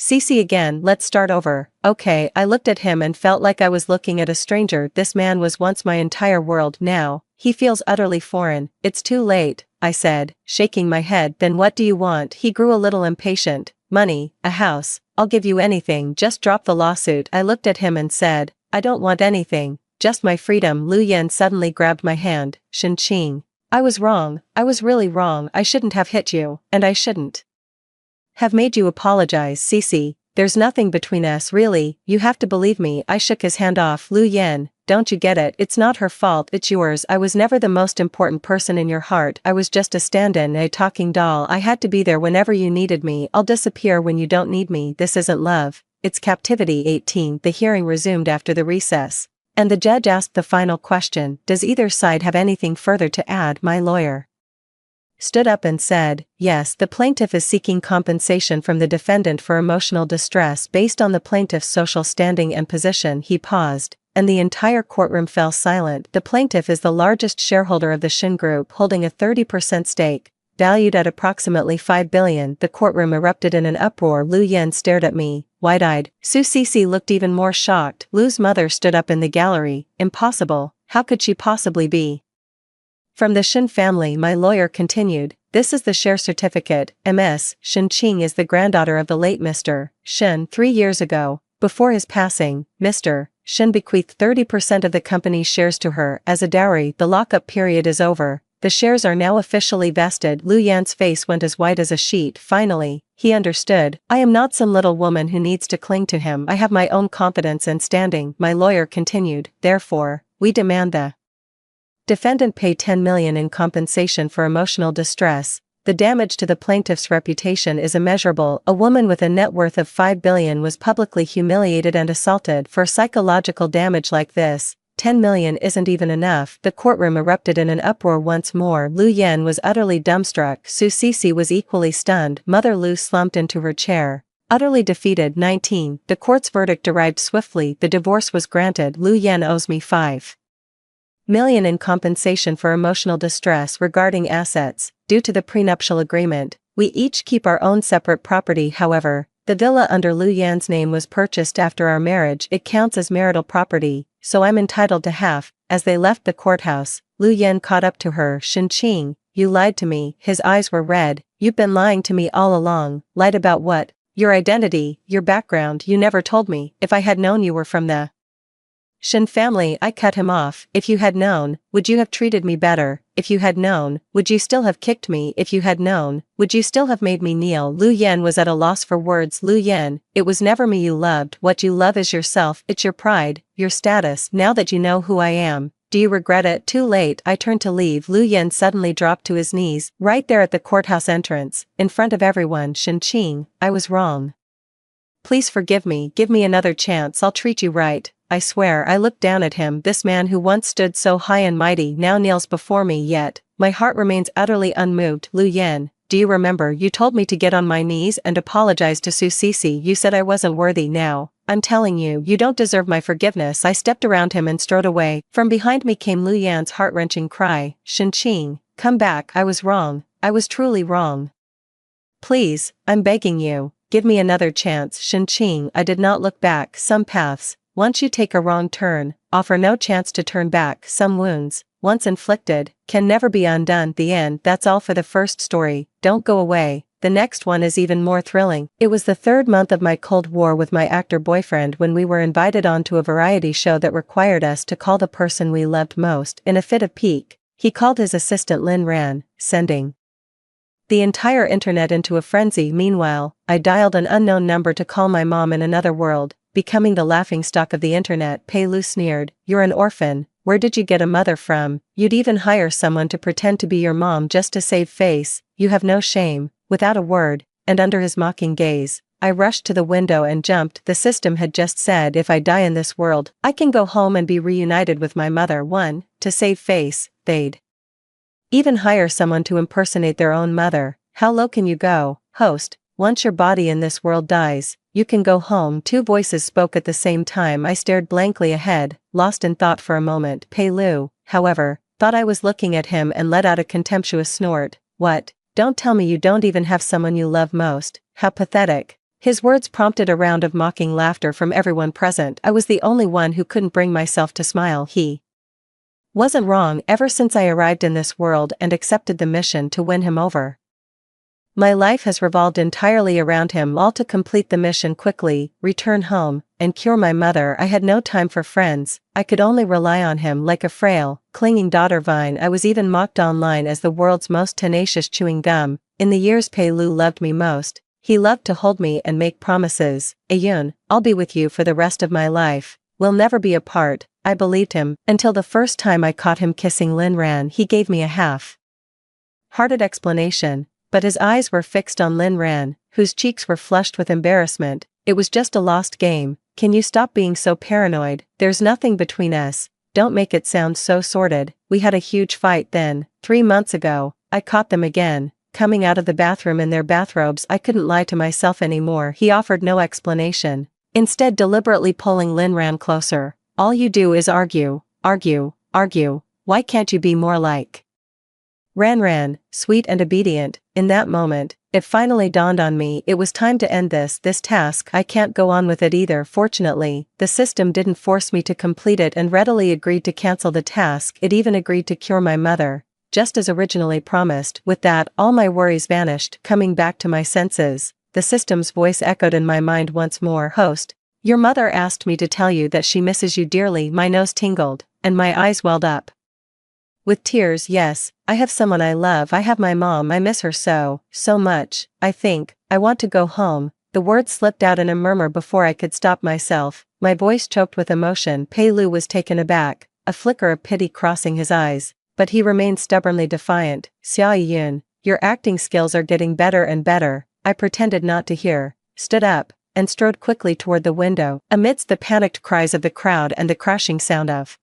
Cece again. Let's start over." "Okay." I looked at him and felt like I was looking at a stranger. This man was once my entire world. Now he feels utterly foreign. "It's too late," I said, shaking my head. "Then what do you want?" He grew a little impatient. "Money, a house, I'll give you anything. Just drop the lawsuit." I looked at him and said, "I don't want anything, just my freedom." Lu Yen suddenly grabbed my hand. "Shin-Ching, I was wrong. I was really wrong. I shouldn't have hit you, and I shouldn't have made you apologize." "Cece, there's nothing between us really, you have to believe me." I shook his hand off. "Lu Yen, don't you get it? It's not her fault, it's yours. I was never the most important person in your heart. I was just a stand-in, a talking doll. I had to be there whenever you needed me. I'll disappear when you don't need me. This isn't love, it's captivity." 18 The hearing resumed after the recess, and the judge asked the final question, "Does either side have anything further to add?" My lawyer stood up and said, "Yes." The plaintiff is seeking compensation from the defendant for emotional distress based on the plaintiff's social standing and position. He paused, and the entire courtroom fell silent. The plaintiff is the largest shareholder of the Shin Group, holding a 30% stake, valued at approximately 5 billion. The courtroom erupted in an uproar. Lu Yen stared at me, wide-eyed. Su Cece looked even more shocked. Lu's mother stood up in the gallery. "Impossible. How could she possibly be from the Shin family?" My lawyer continued, "This is the share certificate. Ms. Shin-Ching is the granddaughter of the late Mr. Shin. 3 years ago, before his passing, Mr. Shin bequeathed 30% of the company's shares to her as a dowry. The lockup period is over. The shares are now officially vested." Lu Yan's face went as white as a sheet. Finally, he understood. "I am not some little woman who needs to cling to him. I have my own confidence and standing." My lawyer continued, "Therefore, we demand the defendant pay 10 million in compensation for emotional distress. The damage to the plaintiff's reputation is immeasurable. A woman with a net worth of 5 billion was publicly humiliated and assaulted. For psychological damage like this, 10 million isn't even enough." The courtroom erupted in an uproar once more. Lu Yen was utterly dumbstruck. Su Cece was equally stunned. Mother Lu slumped into her chair, utterly defeated. 19 The court's verdict arrived swiftly. The divorce was granted. Lu Yen owes me 5 million in compensation for emotional distress regarding assets. Due to the prenuptial agreement, we each keep our own separate property. However, the villa under Lu Yan's name was purchased after our marriage. It counts as marital property, so I'm entitled to half. As they left the courthouse, Lu Yan caught up to her. "Shin-Ching, you lied to me." His eyes were red. "You've been lying to me all along." "Lied about what?" "Your identity, your background. You never told me. If I had known you were from the Shin family." I cut him off. "If you had known, would you have treated me better? If you had known, would you still have kicked me? If you had known, would you still have made me kneel?" Lu Yen was at a loss for words. "Lu Yen, it was never me you loved. What you love is yourself. It's your pride, your status. Now that you know who I am, do you regret it?" "Too late." I turned to leave. Lu Yen suddenly dropped to his knees, right there at the courthouse entrance, in front of everyone. "Shin-Ching, I was wrong. Please forgive me. Give me another chance. I'll treat you right. I swear." I looked down at him. This man who once stood so high and mighty now kneels before me, yet my heart remains utterly unmoved. "Lu Yen, do you remember you told me to get on my knees and apologize to Su Cece? You said I wasn't worthy. Now, I'm telling you, you don't deserve my forgiveness." I stepped around him and strode away. From behind me came Lu Yan's heart-wrenching cry, "Shin-Ching, come back. I was wrong. I was truly wrong. Please, I'm begging you, give me another chance." "Shin-Ching." I did not look back. Some paths, once you take a wrong turn, offer no chance to turn back. Some wounds, once inflicted, can never be undone. The end. That's all for the first story. Don't go away. the next one is even more thrilling. It was the third month of my Cold War with my actor boyfriend when we were invited onto a variety show that required us to call the person we loved most. In a fit of pique, he called his assistant Lynn Ran, sending the entire internet into a frenzy. Meanwhile, I dialed an unknown number to call my mom in another world, becoming the laughingstock of the internet. Pei Lu sneered, "You're an orphan, where did you get a mother from? You'd even hire someone to pretend to be your mom just to save face, you have no shame." Without a word, and under his mocking gaze, I rushed to the window and jumped. The system had just said if I die in this world, I can go home and be reunited with my mother. To save face, they'd even hire someone to impersonate their own mother. How low can you go, host? Once your body in this world dies, you can go home. Two voices spoke at the same time. I stared blankly ahead, lost in thought for a moment. Pei Lu, however, thought I was looking at him and let out a contemptuous snort. "What? Don't tell me you don't even have someone you love most. How pathetic." His words prompted a round of mocking laughter from everyone present. I was the only one who couldn't bring myself to smile. He wasn't wrong. Ever since I arrived in this world and accepted the mission to win him over, my life has revolved entirely around him. All to complete the mission quickly, return home, and cure my mother. I had no time for friends. I could only rely on him like a frail, clinging daughter vine. I was even mocked online as the world's most tenacious chewing gum. In the years Pei Lu loved me most, he loved to hold me and make promises. "Ayun, I'll be with you for the rest of my life. We'll never be apart." I believed him, until the first time I caught him kissing Lin Ran. He gave me a half-hearted explanation, but his eyes were fixed on Lin Ran, whose cheeks were flushed with embarrassment. "It was just a lost game. Can you stop being so paranoid? There's nothing between us. Don't make it sound so sordid. We had a huge fight then, 3 months ago. I caught them again, coming out of the bathroom in their bathrobes." I couldn't lie to myself anymore. He offered no explanation, instead deliberately pulling Lin Ran closer. "All you do is argue, argue, argue. Why can't you be more like Ran, sweet and obedient?" In that moment, it finally dawned on me. It was time to end this task. I can't go on with it either. Fortunately, the system didn't force me to complete it and readily agreed to cancel the task. It even agreed to cure my mother, just as originally promised. With that, all my worries vanished. Coming back to my senses, the system's voice echoed in my mind once more. "Host, your mother asked me to tell you that she misses you dearly." My nose tingled, and my eyes welled up with tears. "Yes, I have someone I love. I have my mom. I miss her so much. I think I want to go home." The words slipped out in a murmur before I could stop myself, my voice choked with emotion. Pei Lu was taken aback, a flicker of pity crossing his eyes, but he remained stubbornly defiant. "Xia Yun, your acting skills are getting better and better." I pretended not to hear, stood up, and strode quickly toward the window. Amidst the panicked cries of the crowd and the crashing sound of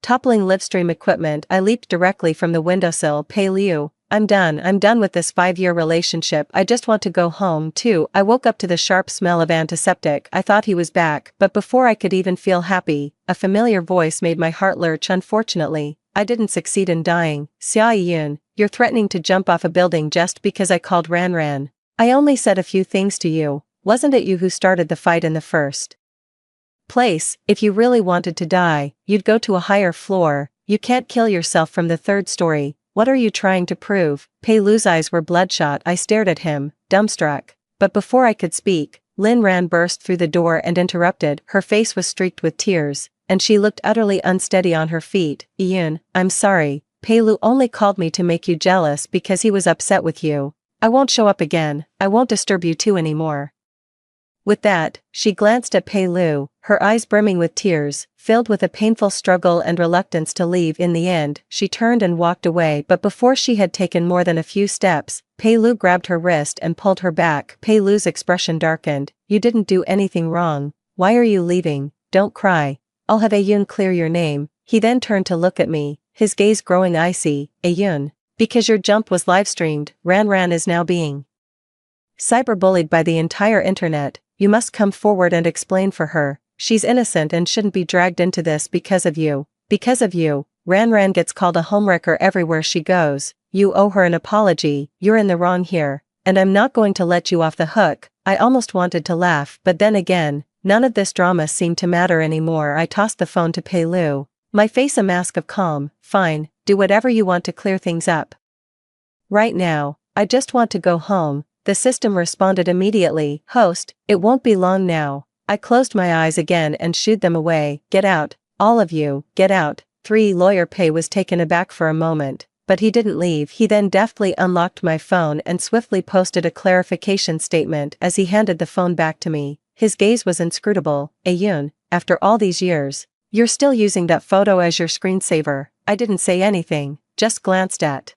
toppling livestream equipment, I leaped directly from the windowsill. "Pei Liu, I'm done with this 5-year relationship. I just want to go home too." I woke up to the sharp smell of antiseptic. I thought he was back, but before I could even feel happy, a familiar voice made my heart lurch. "Unfortunately, I didn't succeed in dying. Xia Yun, you're threatening to jump off a building just because I called Ran. I only said a few things to you. Wasn't it you who started the fight in the first place? If you really wanted to die, you'd go to a higher floor. You can't kill yourself from the 3rd story. What are you trying to prove?" Pei Lu's eyes were bloodshot. I stared at him, dumbstruck. But before I could speak, Lin Ran burst through the door and interrupted. Her face was streaked with tears, and she looked utterly unsteady on her feet. "Ian, I'm sorry. Pei Lu only called me to make you jealous because he was upset with you. I won't show up again. I won't disturb you two anymore." With that, she glanced at Pei Lu, her eyes brimming with tears, filled with a painful struggle and reluctance to leave. In the end, she turned and walked away, but before she had taken more than a few steps, Pei Lu grabbed her wrist and pulled her back. Pei Lu's expression darkened. "You didn't do anything wrong. Why are you leaving? Don't cry. I'll have Ayun clear your name." He then turned to look at me, his gaze growing icy. "Ayun, because your jump was live-streamed, Ran is now being cyberbullied by the entire internet. You must come forward and explain for her. She's innocent and shouldn't be dragged into this because of you. Because of you, Ran gets called a homewrecker everywhere she goes. You owe her an apology. You're in the wrong here, and I'm not going to let you off the hook." I almost wanted to laugh, but then again, none of this drama seemed to matter anymore. I tossed the phone to Pei Lu, my face a mask of calm. "Fine, do whatever you want to clear things up. Right now, I just want to go home. The system responded immediately. Host, it won't be long now. I closed my eyes again and shooed them away. Get out. All of you, get out. 3. Lawyer Pei was taken aback for a moment, but he didn't leave. He then deftly unlocked my phone and swiftly posted a clarification statement as he handed the phone back to me. His gaze was inscrutable. Ayun, after all these years, you're still using that photo as your screensaver. I didn't say anything, just glanced at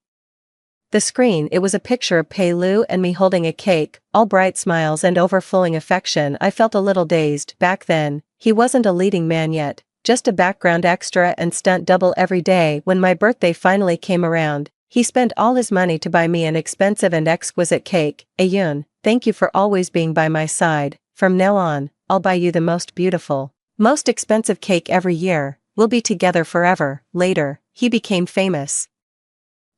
the screen. It was a picture of Pei Lu and me holding a cake, all bright smiles and overflowing affection. I felt a little dazed. Back then, he wasn't a leading man yet, just a background extra and stunt double every day. When my birthday finally came around, he spent all his money to buy me an expensive and exquisite cake. Ayun, thank you for always being by my side. From now on, I'll buy you the most beautiful, most expensive cake every year. We'll be together forever. Later, he became famous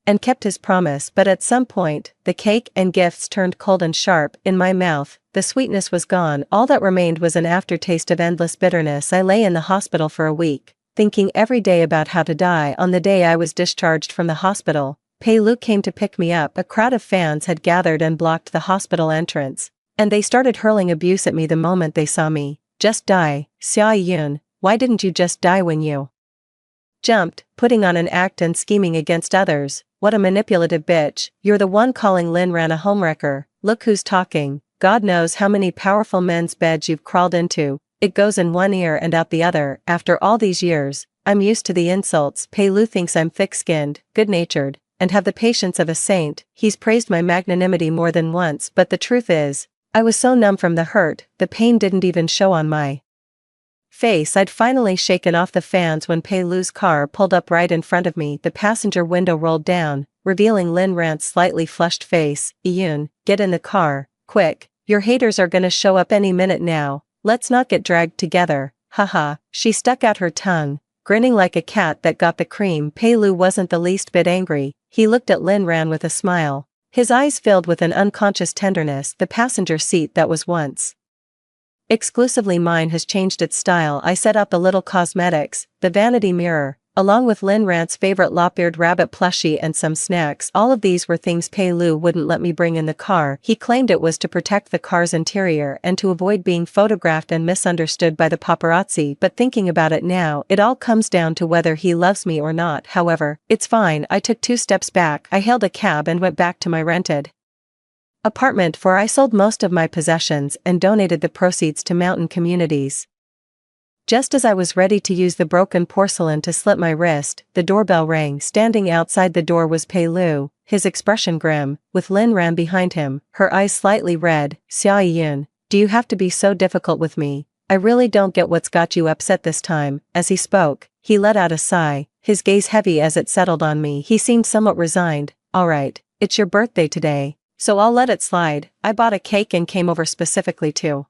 and kept his promise, but at some point, the cake and gifts turned cold and sharp. In my mouth, the sweetness was gone. All that remained was an aftertaste of endless bitterness. I lay in the hospital for a week, thinking every day about how to die. On the day I was discharged from the hospital, Pei Lu came to pick me up. A crowd of fans had gathered and blocked the hospital entrance, and they started hurling abuse at me the moment they saw me. Just die, Xia Yun, why didn't you just die when you jumped, putting on an act and scheming against others? What a manipulative bitch. You're the one calling Lin Ran a homewrecker. Look who's talking. God knows how many powerful men's beds you've crawled into. It goes in one ear and out the other. After all these years, I'm used to the insults. Pei Lu thinks I'm thick-skinned, good-natured, and have the patience of a saint. He's praised my magnanimity more than once, but the truth is, I was so numb from the hurt, the pain didn't even show on my face. I'd finally shaken off the fans when Pei Lu's car pulled up right in front of me. The passenger window rolled down, revealing Lin Rant's slightly flushed face. Ayun, get in the car, quick, your haters are gonna show up any minute now. Let's not get dragged together. Haha, she stuck out her tongue, grinning like a cat that got the cream. Pei Lu wasn't the least bit angry. He looked at Lin Ran with a smile, his eyes filled with an unconscious tenderness. The passenger seat that was once exclusively mine has changed its style. I set out the little cosmetics, the vanity mirror, along with Lin Rant's favorite lop-eared rabbit plushie and some snacks. All of these were things Pei Lu wouldn't let me bring in the car. He claimed it was to protect the car's interior and to avoid being photographed and misunderstood by the paparazzi. But thinking about it now, it all comes down to whether he loves me or not. However, it's fine. I took 2 steps back. I hailed a cab and went back to my rented apartment, for I sold most of my possessions and donated the proceeds to mountain communities. Just as I was ready to use the broken porcelain to slit my wrist, the doorbell rang. Standing outside the door was Pei Lu, his expression grim, with Lin Ran behind him, her eyes slightly red. Xia Yun, do you have to be so difficult with me? I really don't get what's got you upset this time. As he spoke, he let out a sigh, his gaze heavy as it settled on me. He seemed somewhat resigned. Alright, it's your birthday today, so I'll let it slide. I bought a cake and came over specifically to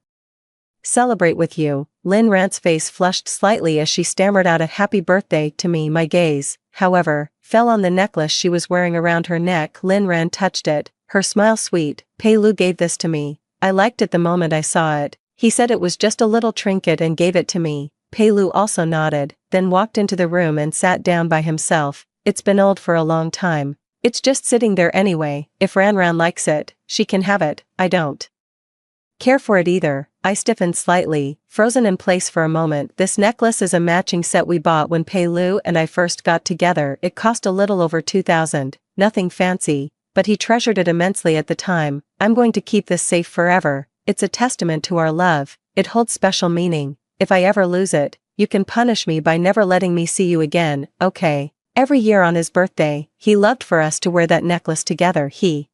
celebrate with you. Lin Rant's face flushed slightly as she stammered out a happy birthday to me. My gaze, however, fell on the necklace she was wearing around her neck. Lin Ran touched it, her smile sweet. Pei Lu gave this to me. I liked it the moment I saw it. He said it was just a little trinket and gave it to me. Pei Lu also nodded, then walked into the room and sat down by himself. It's been old for a long time. It's just sitting there anyway. If Ran Ran likes it, she can have it. I don't care for it either. I stiffened slightly, frozen in place for a moment. This necklace is a matching set we bought when Pei Lu and I first got together. It cost a little over 2,000, nothing fancy, but he treasured it immensely at the time. I'm going to keep this safe forever. It's a testament to our love. It holds special meaning. If I ever lose it, you can punish me by never letting me see you again, okay? Every year on his birthday, he loved for us to wear that necklace together. He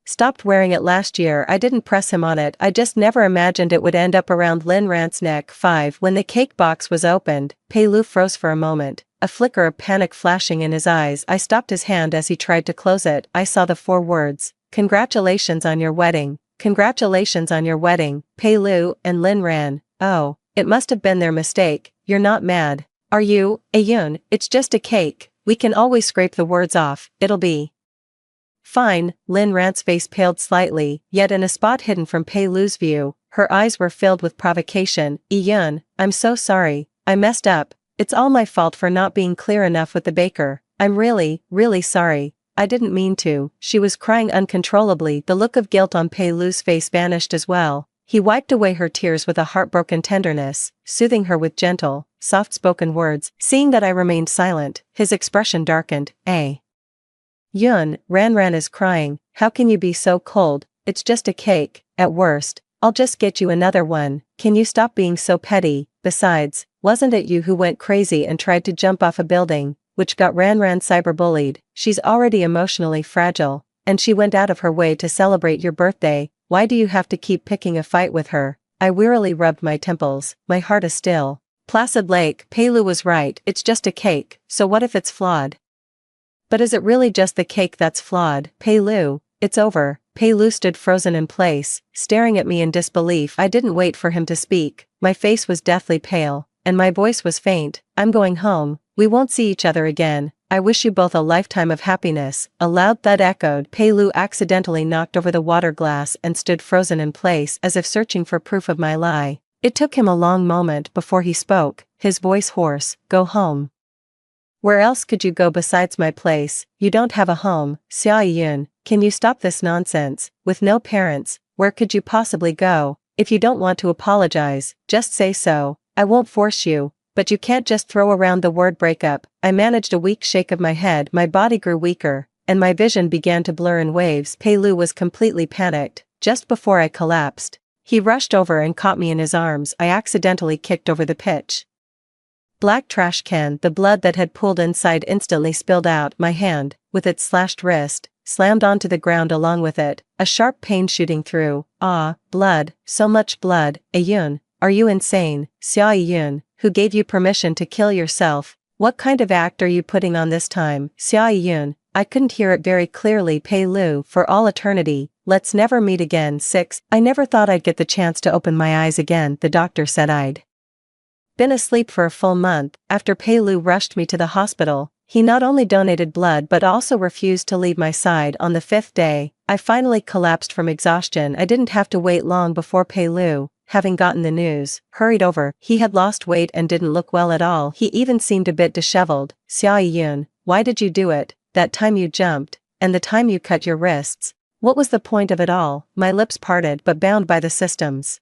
stopped wearing it last year. I didn't press him on it. I just never imagined it would end up around Lin Rant's neck. 5. When the cake box was opened, Pei Lu froze for a moment, a flicker of panic flashing in his eyes. I stopped his hand as he tried to close it. I saw the 4 words, "Congratulations on your wedding. Congratulations on your wedding." Pei Lu and Lin Ran. Oh, it must have been their mistake. You're not mad, are you, Ayun? It's just a cake. We can always scrape the words off. It'll be fine. Lin Rant's face paled slightly, yet in a spot hidden from Pei Lu's view, her eyes were filled with provocation. Ayun, I'm so sorry. I messed up. It's all my fault for not being clear enough with the baker. I'm really, really sorry. I didn't mean to." She was crying uncontrollably. The look of guilt on Pei Lu's face vanished as well. He wiped away her tears with a heartbroken tenderness, soothing her with gentle, soft-spoken words. Seeing that I remained silent, his expression darkened. Yun, Ran is crying. "How can you be so cold? It's just a cake. At worst, I'll just get you another one. Can you stop being so petty? Besides, wasn't it you who went crazy and tried to jump off a building, which got Ran cyberbullied? She's already emotionally fragile, and she went out of her way to celebrate your birthday. Why do you have to keep picking a fight with her?" I wearily rubbed my temples. My heart is still. Placid Lake. Pei Lu was right. It's just a cake, so what if it's flawed? But is it really just the cake that's flawed? Pei Lu, it's over. Pei Lu stood frozen in place, staring at me in disbelief. I didn't wait for him to speak. My face was deathly pale, and my voice was faint. "I'm going home. We won't see each other again. I wish you both a lifetime of happiness." A loud thud echoed. Pei Lu accidentally knocked over the water glass and stood frozen in place as if searching for proof of my lie. It took him a long moment before he spoke, his voice hoarse. "Go home. Where else could you go besides my place? You don't have a home." "Xia Yun, can you stop this nonsense? With no parents, where could you possibly go? If you don't want to apologize, just say so. I won't force you, but you can't just throw around the word breakup." I managed a weak shake of my head. My body grew weaker, and my vision began to blur in waves. Pei Lu was completely panicked. Just before I collapsed, he rushed over and caught me in his arms. I accidentally kicked over the pitch black trash can. The blood that had pooled inside instantly spilled out. My hand, with its slashed wrist, slammed onto the ground along with it, a sharp pain shooting through. Blood, so much blood. "Yun, are you insane? Xia Yun, who gave you permission to kill yourself? What kind of act are you putting on this time?" "Xia Yun, I couldn't hear it very clearly." "Pei Lu, for all eternity, let's never meet again." 6. I never thought I'd get the chance to open my eyes again. The doctor said I'd been asleep for a full month. After Pei Lu rushed me to the hospital, he not only donated blood but also refused to leave my side. On the 5th day, I finally collapsed from exhaustion. I didn't have to wait long before Pei Lu, having gotten the news, hurried over. He had lost weight and didn't look well at all. He even seemed a bit disheveled. "Xia Yun, why did you do it? That time you jumped, and the time you cut your wrists. What was the point of it all?" My lips parted, but bound by the system's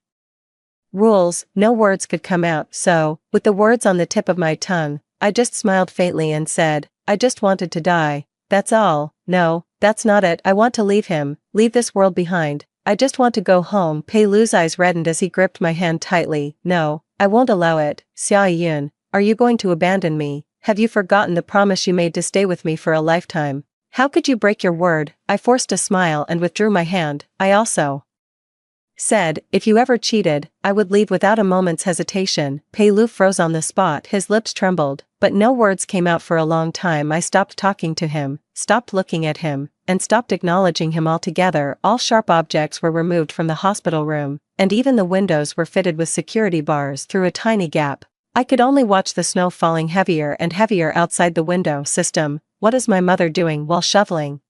rules, no words could come out. So, with the words on the tip of my tongue, I just smiled faintly and said, "I just wanted to die. That's all." "No, that's not it. I want to leave him, leave this world behind. I just want to go home." Pei Lu's eyes reddened as he gripped my hand tightly. "No, I won't allow it." "Xia Yun, are you going to abandon me? Have you forgotten the promise you made to stay with me for a lifetime? How could you break your word?" I forced a smile and withdrew my hand. "I also said, if you ever cheated, I would leave without a moment's hesitation." Pei Lu froze on the spot. His lips trembled, but no words came out for a long time. I stopped talking to him, stopped looking at him, and stopped acknowledging him altogether. All sharp objects were removed from the hospital room, and even the windows were fitted with security bars through a tiny gap. I could only watch the snow falling heavier and heavier outside the window system. What is my mother doing while shoveling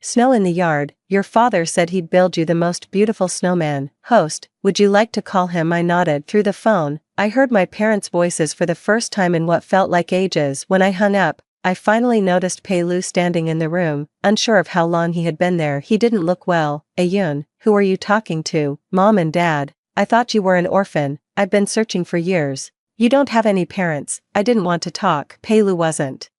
snow in the yard? "Your father said he'd build you the most beautiful snowman. Host, would you like to call him?" I nodded. Through the phone, I heard my parents' voices for the first time in what felt like ages. When I hung up, I finally noticed Pei Lu standing in the room, unsure of how long he had been there. He didn't look well. "Yun, who are you talking to?" "Mom and Dad. I thought you were an orphan. I've been searching for years." "You don't have any parents." I didn't want to talk. Pei Lu wasn't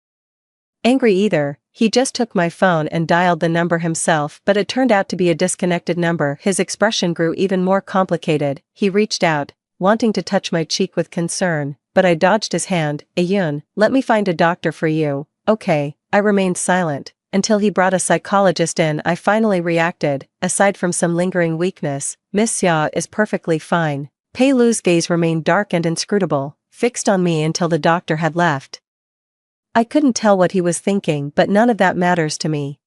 angry either. He just took my phone and dialed the number himself, but it turned out to be a disconnected number. His expression grew even more complicated. He reached out, wanting to touch my cheek with concern, but I dodged his hand. "Yun, let me find a doctor for you." "Okay." I remained silent, until he brought a psychologist in. I finally reacted. "Aside from some lingering weakness, Miss Xia is perfectly fine." Pei Lu's gaze remained dark and inscrutable, fixed on me until the doctor had left. I couldn't tell what he was thinking, but none of that matters to me.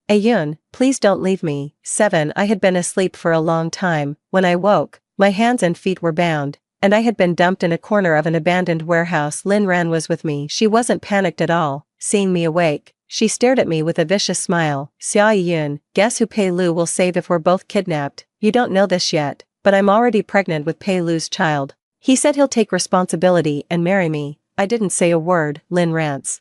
"Yun, please don't leave me." 7. I had been asleep for a long time. When I woke, my hands and feet were bound, and I had been dumped in a corner of an abandoned warehouse. Lin Ran was with me. She wasn't panicked at all. Seeing me awake, she stared at me with a vicious smile. "Xia Yun, guess who Pei Lu will save if we're both kidnapped? You don't know this yet, but I'm already pregnant with Pei Lu's child. He said he'll take responsibility and marry me." I didn't say a word. Lin Rance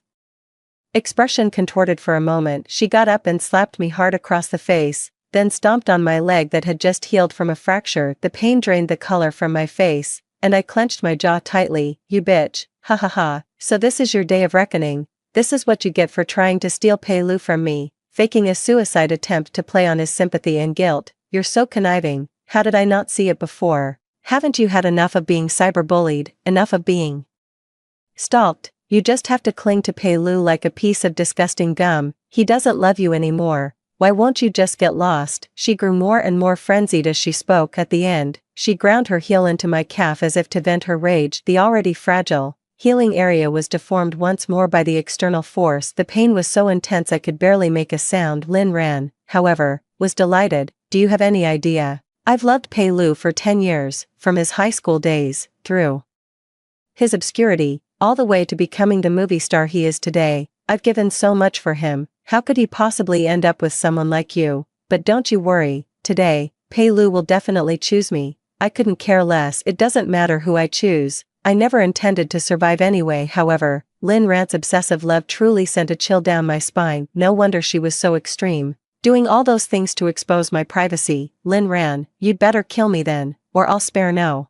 Expression contorted for a moment, she got up and slapped me hard across the face, then stomped on my leg that had just healed from a fracture. The pain drained the color from my face, and I clenched my jaw tightly. You bitch, ha ha ha, so this is your day of reckoning. This is what you get for trying to steal Pei Lu from me, faking a suicide attempt to play on his sympathy and guilt. You're so conniving, how did I not see it before? Haven't you had enough of being cyberbullied, enough of being stalked? You just have to cling to Pei Lu like a piece of disgusting gum. He doesn't love you anymore. Why won't you just get lost? She grew more and more frenzied as she spoke. At the end, she ground her heel into my calf as if to vent her rage. The already fragile, healing area was deformed once more by the external force. The pain was so intense I could barely make a sound. Lin Ran, however, was delighted. Do you have any idea? I've loved Pei Lu for 10 years, from his high school days, through his obscurity, all the way to becoming the movie star he is today. I've given so much for him. How could he possibly end up with someone like you? But don't you worry, today, Pei Lu will definitely choose me. I couldn't care less. It doesn't matter who I choose. I never intended to survive anyway. However, Lin Ran's obsessive love truly sent a chill down my spine. No wonder she was so extreme, doing all those things to expose my privacy. Lin Ran, you'd better kill me then, or I'll spare no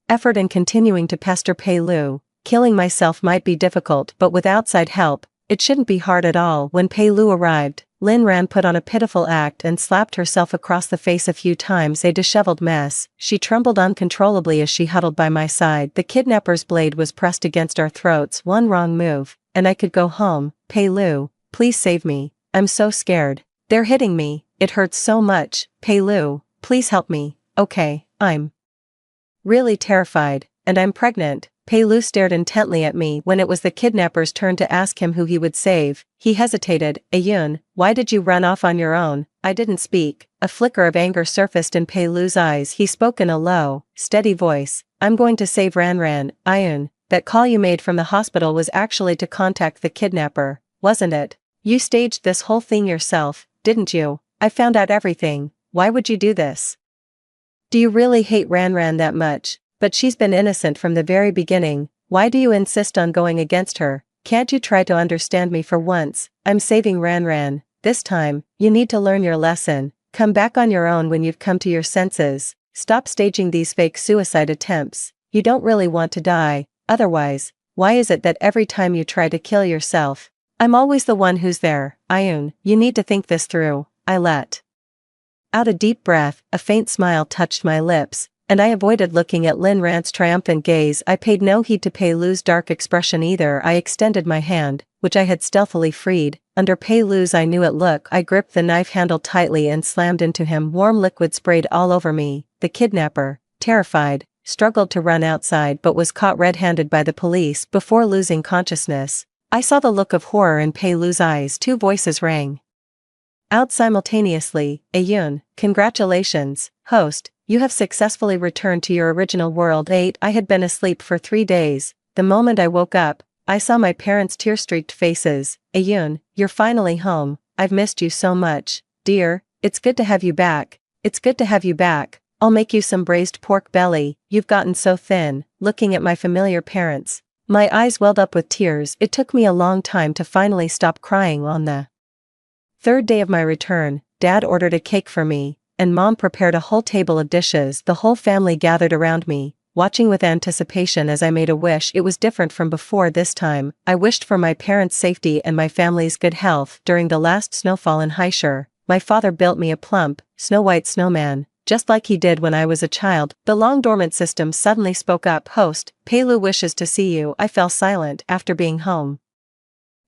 effort in continuing to pester Pei Lu. Killing myself might be difficult, but with outside help, it shouldn't be hard at all. When Pei Lu arrived, Lin Ran put on a pitiful act and slapped herself across the face a few times. A disheveled mess. She trembled uncontrollably as she huddled by my side. The kidnapper's blade was pressed against our throats. One wrong move, and I could go home. Pei Lu, please save me. I'm so scared. They're hitting me. It hurts so much. Pei Lu, please help me. Okay, I'm really terrified, and I'm pregnant. Pei Lu stared intently at me. When it was the kidnapper's turn to ask him who he would save, he hesitated. Ayun, why did you run off on your own? I didn't speak. A flicker of anger surfaced in Pei Lu's eyes. He spoke in a low, steady voice. I'm going to save Ran Ran. Ayun, that call you made from the hospital was actually to contact the kidnapper, wasn't it? You staged this whole thing yourself, didn't you? I found out everything. Why would you do this? Do you really hate Ran Ran that much? But she's been innocent from the very beginning. Why do you insist on going against her? Can't you try to understand me for once? I'm saving Ran Ran. This time, you need to learn your lesson. Come back on your own when you've come to your senses. Stop staging these fake suicide attempts. You don't really want to die. Otherwise, why is it that every time you try to kill yourself, I'm always the one who's there? Ayun, you need to think this through. I let out a deep breath. A faint smile touched my lips, and I avoided looking at Lin Ran's triumphant gaze. I paid no heed to Pei Lu's dark expression either. I extended my hand, which I had stealthily freed. Under Pei Lu's I knew it look. I gripped the knife handle tightly and slammed into him. Warm liquid sprayed all over me. The kidnapper, terrified, struggled to run outside but was caught red-handed by the police before losing consciousness. I saw the look of horror in Pei Lu's eyes. Two voices rang out simultaneously. Ayun, congratulations, host. You have successfully returned to your original world. 8. I had been asleep for 3 days. The moment I woke up, I saw my parents' tear-streaked faces. Ayun, you're finally home. I've missed you so much. Dear, it's good to have you back. It's good to have you back. I'll make you some braised pork belly. You've gotten so thin. Looking at my familiar parents, my eyes welled up with tears. It took me a long time to finally stop crying. On the 3rd day of my return, Dad ordered a cake for me, and Mom prepared a whole table of dishes. The whole family gathered around me, watching with anticipation as I made a wish. It was different from before. This time, I wished for my parents' safety and my family's good health. During the last snowfall in Haishur, my father built me a plump, snow-white snowman, just like he did when I was a child. The long-dormant system suddenly spoke up. Host, Pei Lu wishes to see you. I fell silent after being home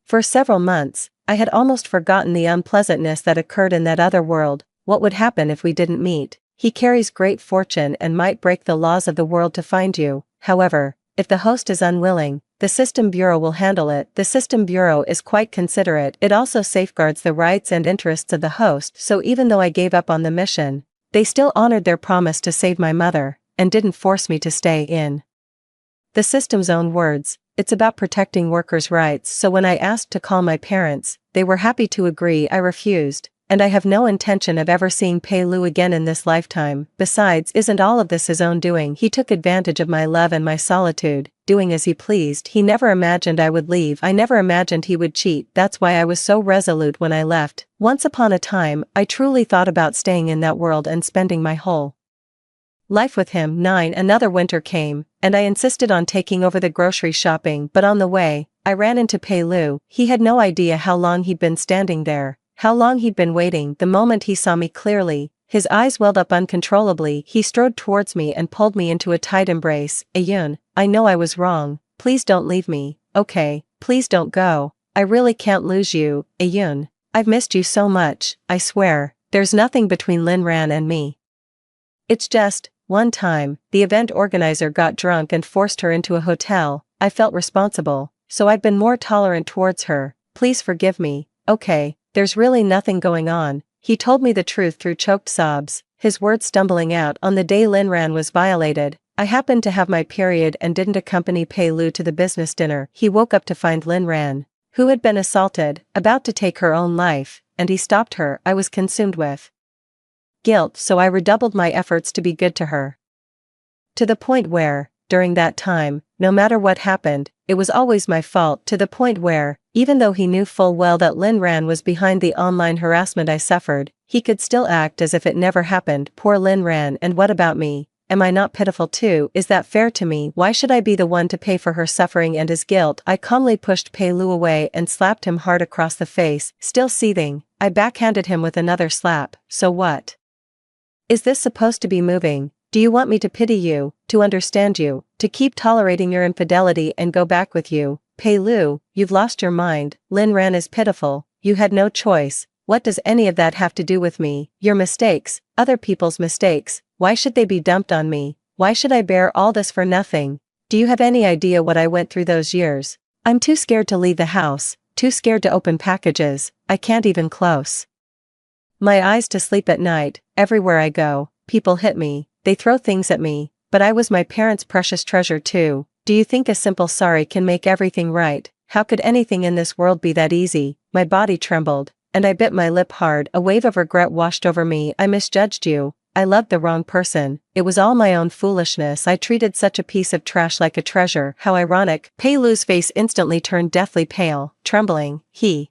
for several months. I had almost forgotten the unpleasantness that occurred in that other world. What would happen if we didn't meet? He carries great fortune and might break the laws of the world to find you. However, if the host is unwilling, the System Bureau will handle it. The System Bureau is quite considerate. It also safeguards the rights and interests of the host. So even though I gave up on the mission, they still honored their promise to save my mother, and didn't force me to stay. In the system's own words, it's about protecting workers' rights. So when I asked to call my parents, they were happy to agree. I refused. and I have no intention of ever seeing Pei Lu again in this lifetime. Besides, isn't all of this his own doing? He took advantage of my love and my solitude, doing as he pleased. He never imagined I would leave. I never imagined he would cheat. That's why I was so resolute when I left. Once upon a time, I truly thought about staying in that world and spending my whole life with him. 9. Another winter came, and I insisted on taking over the grocery shopping, but on the way, I ran into Pei Lu. He had no idea how long he'd been standing there, how long he'd been waiting. The moment he saw me clearly, his eyes welled up uncontrollably. He strode towards me and pulled me into a tight embrace. Ayun, I know I was wrong. Please don't leave me, okay? Please don't go. I really can't lose you, Ayun. I've missed you so much, I swear. There's nothing between Lin Ran and me. It's just, one time, the event organizer got drunk and forced her into a hotel. I felt responsible, so I've been more tolerant towards her. Please forgive me, okay? There's really nothing going on. He told me the truth through choked sobs, his words stumbling out. On the day Lin Ran was violated, I happened to have my period and didn't accompany Pei Lu to the business dinner. He woke up to find Lin Ran, who had been assaulted, about to take her own life, and he stopped her. I was consumed with guilt, so I redoubled my efforts to be good to her. To the point where, during that time, no matter what happened, it was always my fault. To the point where, even though he knew full well that Lin Ran was behind the online harassment I suffered, he could still act as if it never happened. Poor Lin Ran. And what about me? Am I not pitiful too? Is that fair to me? Why should I be the one to pay for her suffering and his guilt? I calmly pushed Pei Lu away and slapped him hard across the face. Still seething, I backhanded him with another slap. So what? Is this supposed to be moving? Do you want me to pity you, to understand you, to keep tolerating your infidelity and go back with you? Pei Lu, you've lost your mind. Lin Ran is pitiful. You had no choice. What does any of that have to do with me? Your mistakes, other people's mistakes. Why should they be dumped on me? Why should I bear all this for nothing? Do you have any idea what I went through those years? I'm too scared to leave the house, too scared to open packages. I can't even close my eyes to sleep at night. Everywhere I go, people hit me, they throw things at me, but I was my parents' precious treasure too. Do you think a simple sorry can make everything right? How could anything in this world be that easy? My body trembled, and I bit my lip hard. A wave of regret washed over me. I misjudged you. I loved the wrong person. It was all my own foolishness. I treated such a piece of trash like a treasure. How ironic. Pei Lu's face instantly turned deathly pale, trembling. He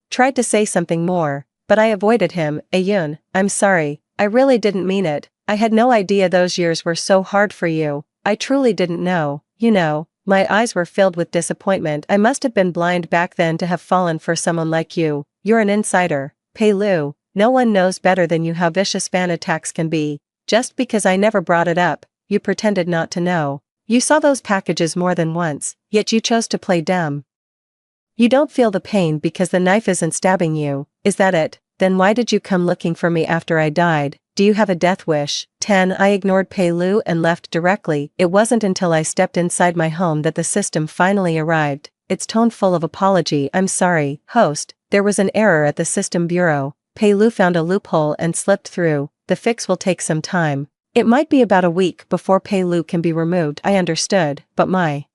tried to say something more, but I avoided him. Ayun, I'm sorry. I really didn't mean it. I had no idea those years were so hard for you. I truly didn't know. You know, my eyes were filled with disappointment. I must have been blind back then to have fallen for someone like you. You're an insider, Pei Lu. No one knows better than you how vicious fan attacks can be. Just because I never brought it up, you pretended not to know. You saw those packages more than once, yet you chose to play dumb. You don't feel the pain because the knife isn't stabbing you, is that it? Then why did you come looking for me after I died? Do you have a death wish? 10. I ignored Pei Lu and left directly. It wasn't until I stepped inside my home that the system finally arrived, its tone full of apology. I'm sorry, host, there was an error at the system bureau. Pei Lu found a loophole and slipped through. The fix will take some time. It might be about a week before Pei Lu can be removed. I understood, but my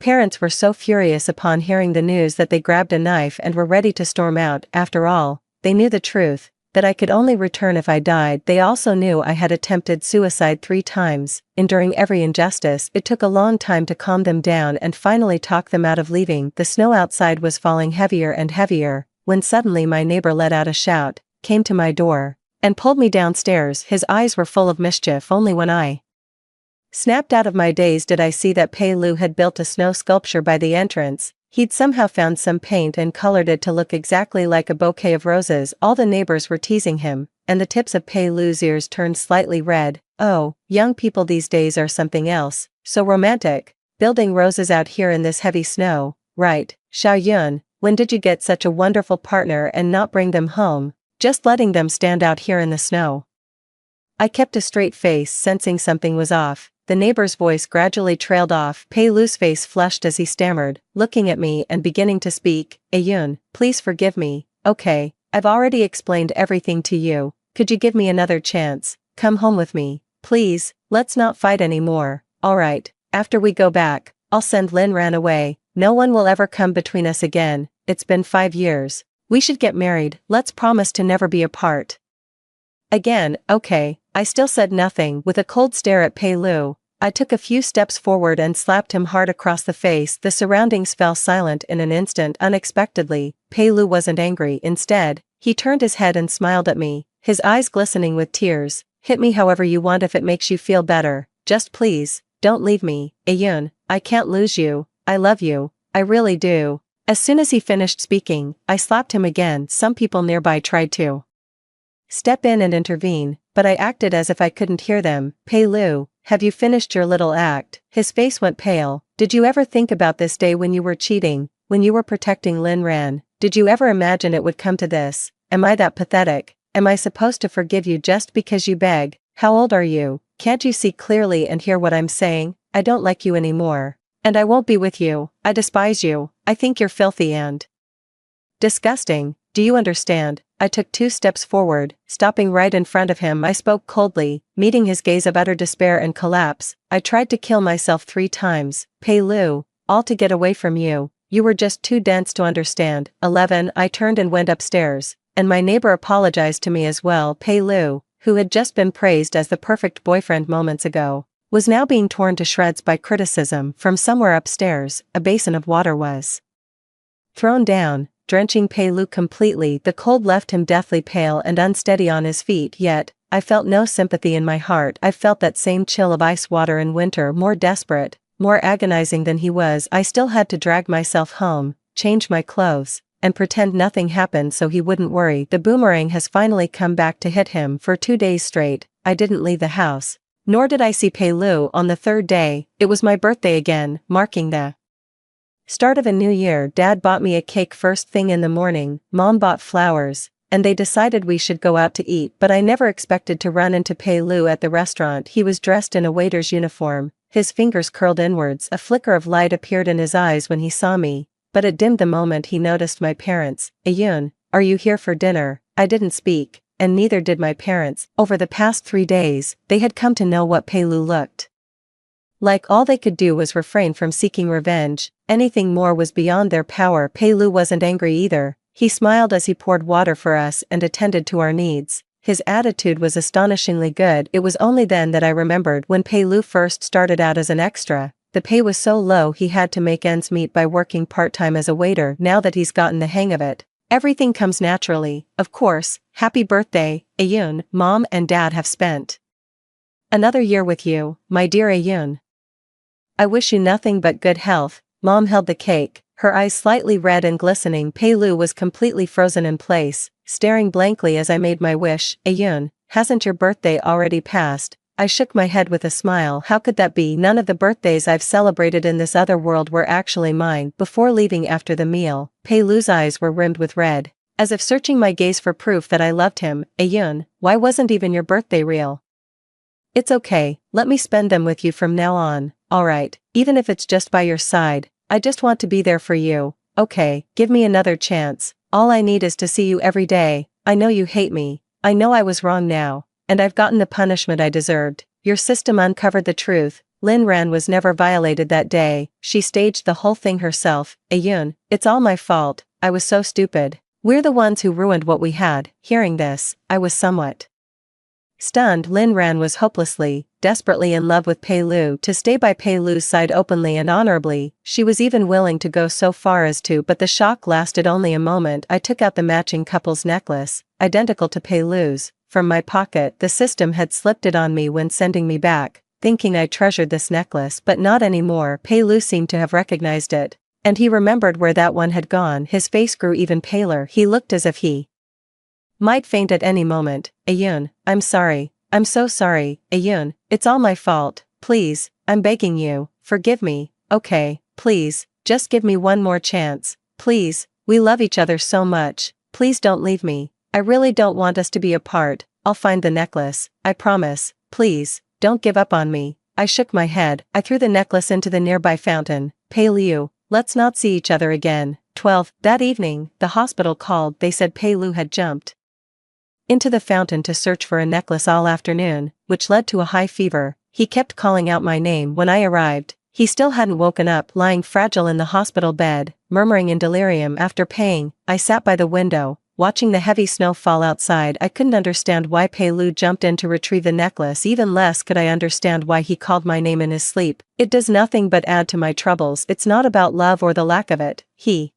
parents were so furious upon hearing the news that they grabbed a knife and were ready to storm out. After all, they knew the truth, that I could only return if I died. They also knew I had attempted suicide 3 times. Enduring every injustice, it took a long time to calm them down and finally talk them out of leaving. The snow outside was falling heavier and heavier, when suddenly my neighbor let out a shout, came to my door, and pulled me downstairs. His eyes were full of mischief. Only when I snapped out of my daze did I see that Pei Lu had built a snow sculpture by the entrance. He'd somehow found some paint and colored it to look exactly like a bouquet of roses. All the neighbors were teasing him, and the tips of Pei Lu's ears turned slightly red. Oh, young people these days are something else, so romantic, building roses out here in this heavy snow. Right, Xiaoyun, when did you get such a wonderful partner and not bring them home, just letting them stand out here in the snow? I kept a straight face, sensing something was off. The neighbor's voice gradually trailed off. Pei Lu's face flushed as he stammered, looking at me and beginning to speak. Ayun, please forgive me. Okay, I've already explained everything to you. Could you give me another chance? Come home with me, please. Let's not fight anymore. Alright, after we go back, I'll send Lin Ran away. No one will ever come between us again. It's been 5 years. We should get married, let's promise to never be apart. Again, okay, I still said nothing. With a cold stare at Pei Lu, I took a few steps forward and slapped him hard across the face. The surroundings fell silent in an instant. Unexpectedly, Pei Lu wasn't angry. Instead, he turned his head and smiled at me, his eyes glistening with tears. Hit me however you want if it makes you feel better, just please, don't leave me, Ayun, I can't lose you, I love you, I really do. As soon as he finished speaking, I slapped him again. Some people nearby tried to step in and intervene, but I acted as if I couldn't hear them. Pei Lu, have you finished your little act? His face went pale. Did you ever think about this day when you were cheating, when you were protecting Lin Ran? Did you ever imagine it would come to this? Am I that pathetic? Am I supposed to forgive you just because you beg? How old are you? Can't you see clearly and hear what I'm saying? I don't like you anymore. And I won't be with you. I despise you. I think you're filthy and disgusting. Do you understand? I took 2 steps forward, stopping right in front of him. I spoke coldly, meeting his gaze of utter despair and collapse. I tried to kill myself 3 times. Pei Lu, all to get away from you. You were just too dense to understand. 11. I turned and went upstairs, and my neighbor apologized to me as well. Pei Lu, who had just been praised as the perfect boyfriend moments ago, was now being torn to shreds by criticism. From somewhere upstairs, a basin of water was thrown down, drenching Pei Lu completely. The cold left him deathly pale and unsteady on his feet. Yet, I felt no sympathy in my heart. I felt that same chill of ice water in winter, more desperate, more agonizing than he was. I still had to drag myself home, change my clothes, and pretend nothing happened so he wouldn't worry. The boomerang has finally come back to hit him. For 2 days straight, I didn't leave the house. Nor did I see Pei Lu. On the 3rd day, it was my birthday again, marking the start of a new year. Dad bought me a cake first thing in the morning, Mom bought flowers, and they decided we should go out to eat. But I never expected to run into Pei Lu at the restaurant. He was dressed in a waiter's uniform, his fingers curled inwards. A flicker of light appeared in his eyes when he saw me, but it dimmed the moment he noticed my parents. Ayun, are you here for dinner? I didn't speak, and neither did my parents. Over the past 3 days, they had come to know what Pei Lu looked like. All they could do was refrain from seeking revenge. Anything more was beyond their power. Pei Lu wasn't angry either. He smiled as he poured water for us and attended to our needs. His attitude was astonishingly good. It was only then that I remembered when Pei Lu first started out as an extra. The pay was so low he had to make ends meet by working part-time as a waiter. Now that he's gotten the hang of it, everything comes naturally. Of course, happy birthday, Ayun. Mom and Dad have spent another year with you, my dear Ayun. I wish you nothing but good health. Mom held the cake, her eyes slightly red and glistening. Pei Lu was completely frozen in place, staring blankly as I made my wish. Ayun, hasn't your birthday already passed? I shook my head with a smile. How could that be? None of the birthdays I've celebrated in this other world were actually mine. Before leaving after the meal, Pei Lu's eyes were rimmed with red, as if searching my gaze for proof that I loved him. Ayun, why wasn't even your birthday real? It's okay, let me spend them with you from now on. Alright, even if it's just by your side, I just want to be there for you. Okay, give me another chance. All I need is to see you every day. I know you hate me. I know I was wrong now, and I've gotten the punishment I deserved. Your system uncovered the truth. Lin Ran was never violated that day. She staged the whole thing herself. Ayun, it's all my fault. I was so stupid. We're the ones who ruined what we had. Hearing this, I was somewhat stunned. Lin Ran was hopelessly, desperately in love with Pei Lu. To stay by Pei Lu's side openly and honorably, she was even willing to go so far as to. But the shock lasted only a moment. I took out the matching couple's necklace, identical to Pei Lu's, from my pocket. The system had slipped it on me when sending me back, thinking I treasured this necklace, but not anymore. Pei Lu seemed to have recognized it, and he remembered where that one had gone. His face grew even paler. He looked as if he might faint at any moment. Ayun, I'm sorry. I'm so sorry, Ayun. It's all my fault. Please, I'm begging you, forgive me. Okay, please, just give me one more chance. Please, we love each other so much. Please don't leave me. I really don't want us to be apart. I'll find the necklace. I promise. Please, don't give up on me. I shook my head. I threw the necklace into the nearby fountain. Pei Lu, let's not see each other again. 12. That evening, the hospital called. They said Pei Lu had jumped into the fountain to search for a necklace all afternoon, which led to a high fever. He kept calling out my name when I arrived. He still hadn't woken up, lying fragile in the hospital bed, murmuring in delirium after paying. I sat by the window, watching the heavy snow fall outside. I couldn't understand why Pei Lu jumped in to retrieve the necklace. Even less could I understand why he called my name in his sleep. It does nothing but add to my troubles. It's not about love or the lack of it. He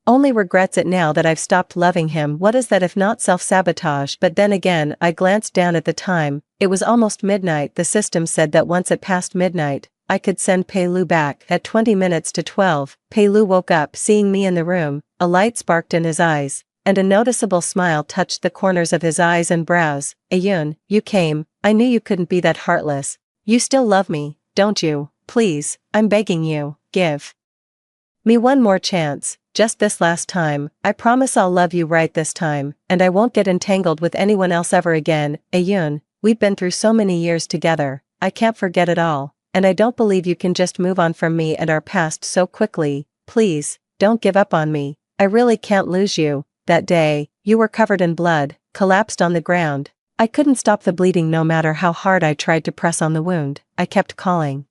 only regrets it now that I've stopped loving him. What is that if not self-sabotage? But then again, I glanced down at the time. It was almost midnight. The system said that once it passed midnight, I could send Pei Lu back. At 20 minutes to 12, Pei Lu woke up, seeing me in the room. A light sparked in his eyes, and a noticeable smile touched the corners of his eyes and brows. Ayun, you came. I knew you couldn't be that heartless. You still love me, don't you? Please, I'm begging you, give me one more chance, just this last time. I promise I'll love you right this time, and I won't get entangled with anyone else ever again. Ayun, we've been through so many years together, I can't forget it all. And I don't believe you can just move on from me and our past so quickly. Please, don't give up on me. I really can't lose you. That day, you were covered in blood, collapsed on the ground. I couldn't stop the bleeding no matter how hard I tried to press on the wound. I kept calling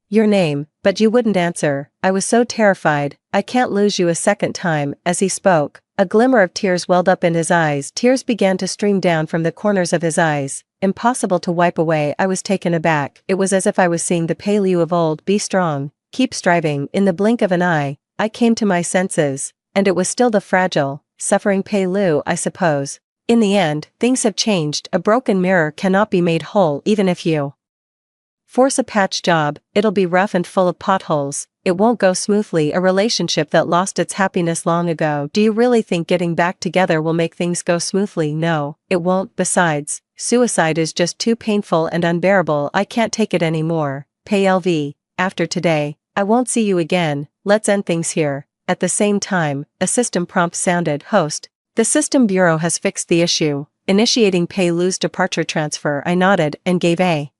your name, but you wouldn't answer. I was so terrified. I can't lose you a second time. As he spoke, a glimmer of tears welled up in his eyes. Tears began to stream down from the corners of his eyes. Impossible to wipe away. I was taken aback. It was as if I was seeing the Pei Lu of old. Be strong, keep striving. In the blink of an eye, I came to my senses, and it was still the fragile, suffering Pei Lu, I suppose. In the end, things have changed. A broken mirror cannot be made whole even if you force a patch job. It'll be rough and full of potholes. It won't go smoothly. A relationship that lost its happiness long ago. Do you really think getting back together will make things go smoothly? No, it won't. Besides, suicide is just too painful and unbearable. I can't take it anymore. Pei LV, after today, I won't see you again. Let's end things here. At the same time, a system prompt sounded. Host, the system bureau has fixed the issue, initiating Pei Lu's departure transfer. I nodded and gave a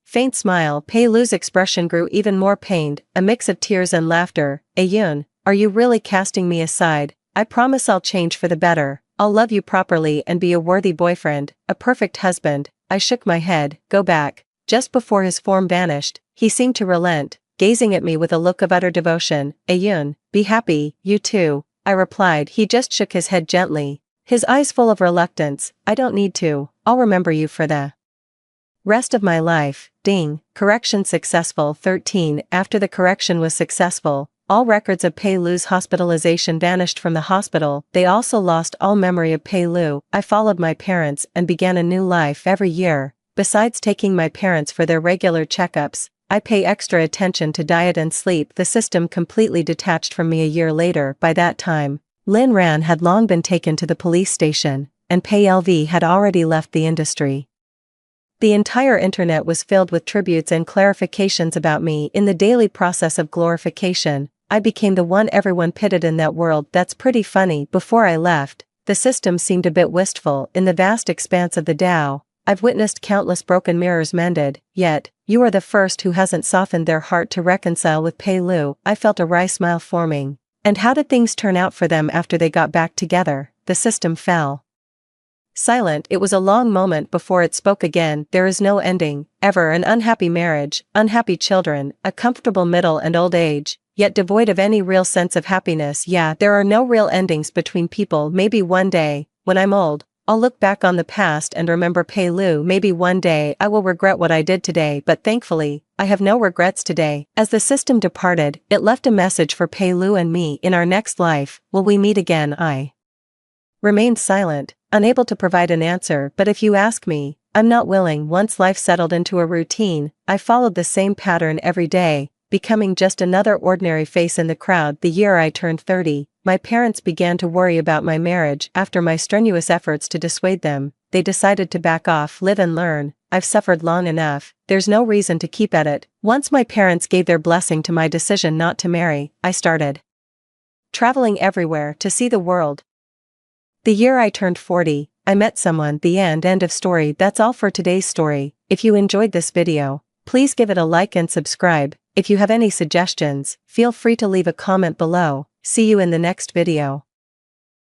faint smile. Pei Lu's expression grew even more pained, a mix of tears and laughter. Ayun, are you really casting me aside? I promise I'll change for the better. I'll love you properly and be a worthy boyfriend, a perfect husband. I shook my head. Go back. Just before his form vanished, he seemed to relent, gazing at me with a look of utter devotion. Ayun, be happy, you too, I replied. He just shook his head gently, his eyes full of reluctance. I don't need to. I'll remember you for the rest of my life. Ding. Correction successful. 13. After the correction was successful, all records of Pei Lu's hospitalization vanished from the hospital. They also lost all memory of Pei Lu. I followed my parents and began a new life. Every year, besides taking my parents for their regular checkups, I pay extra attention to diet and sleep. The system completely detached from me a year later. By that time, Lin Ran had long been taken to the police station, and Pei LV had already left the industry. The entire internet was filled with tributes and clarifications about me. In the daily process of glorification, I became the one everyone pitted in that world. That's pretty funny. Before I left, the system seemed a bit wistful. In the vast expanse of the Tao, I've witnessed countless broken mirrors mended, yet, you are the first who hasn't softened their heart to reconcile with Pei Lu. I felt a wry smile forming. And how did things turn out for them after they got back together? The system fell silent. It was a long moment before it spoke again. There is no ending, ever. An unhappy marriage, unhappy children, a comfortable middle and old age, yet devoid of any real sense of happiness. Yeah, there are no real endings between people. Maybe one day, when I'm old, I'll look back on the past and remember Pei Lu. Maybe one day I will regret what I did today, but thankfully, I have no regrets today. As the system departed, it left a message for Pei Lu and me. In our next life, will we meet again? I remained silent, unable to provide an answer. But if you ask me, I'm not willing. Once life settled into a routine, I followed the same pattern every day, becoming just another ordinary face in the crowd. The year I turned 30, my parents began to worry about my marriage. After my strenuous efforts to dissuade them, they decided to back off. Live and learn. I've suffered long enough. There's no reason to keep at it. Once my parents gave their blessing to my decision not to marry, I started traveling everywhere to see the world. The year I turned 40, I met someone. The end. End of story. That's all for today's story. If you enjoyed this video, please give it a like and subscribe. If you have any suggestions, feel free to leave a comment below. See you in the next video.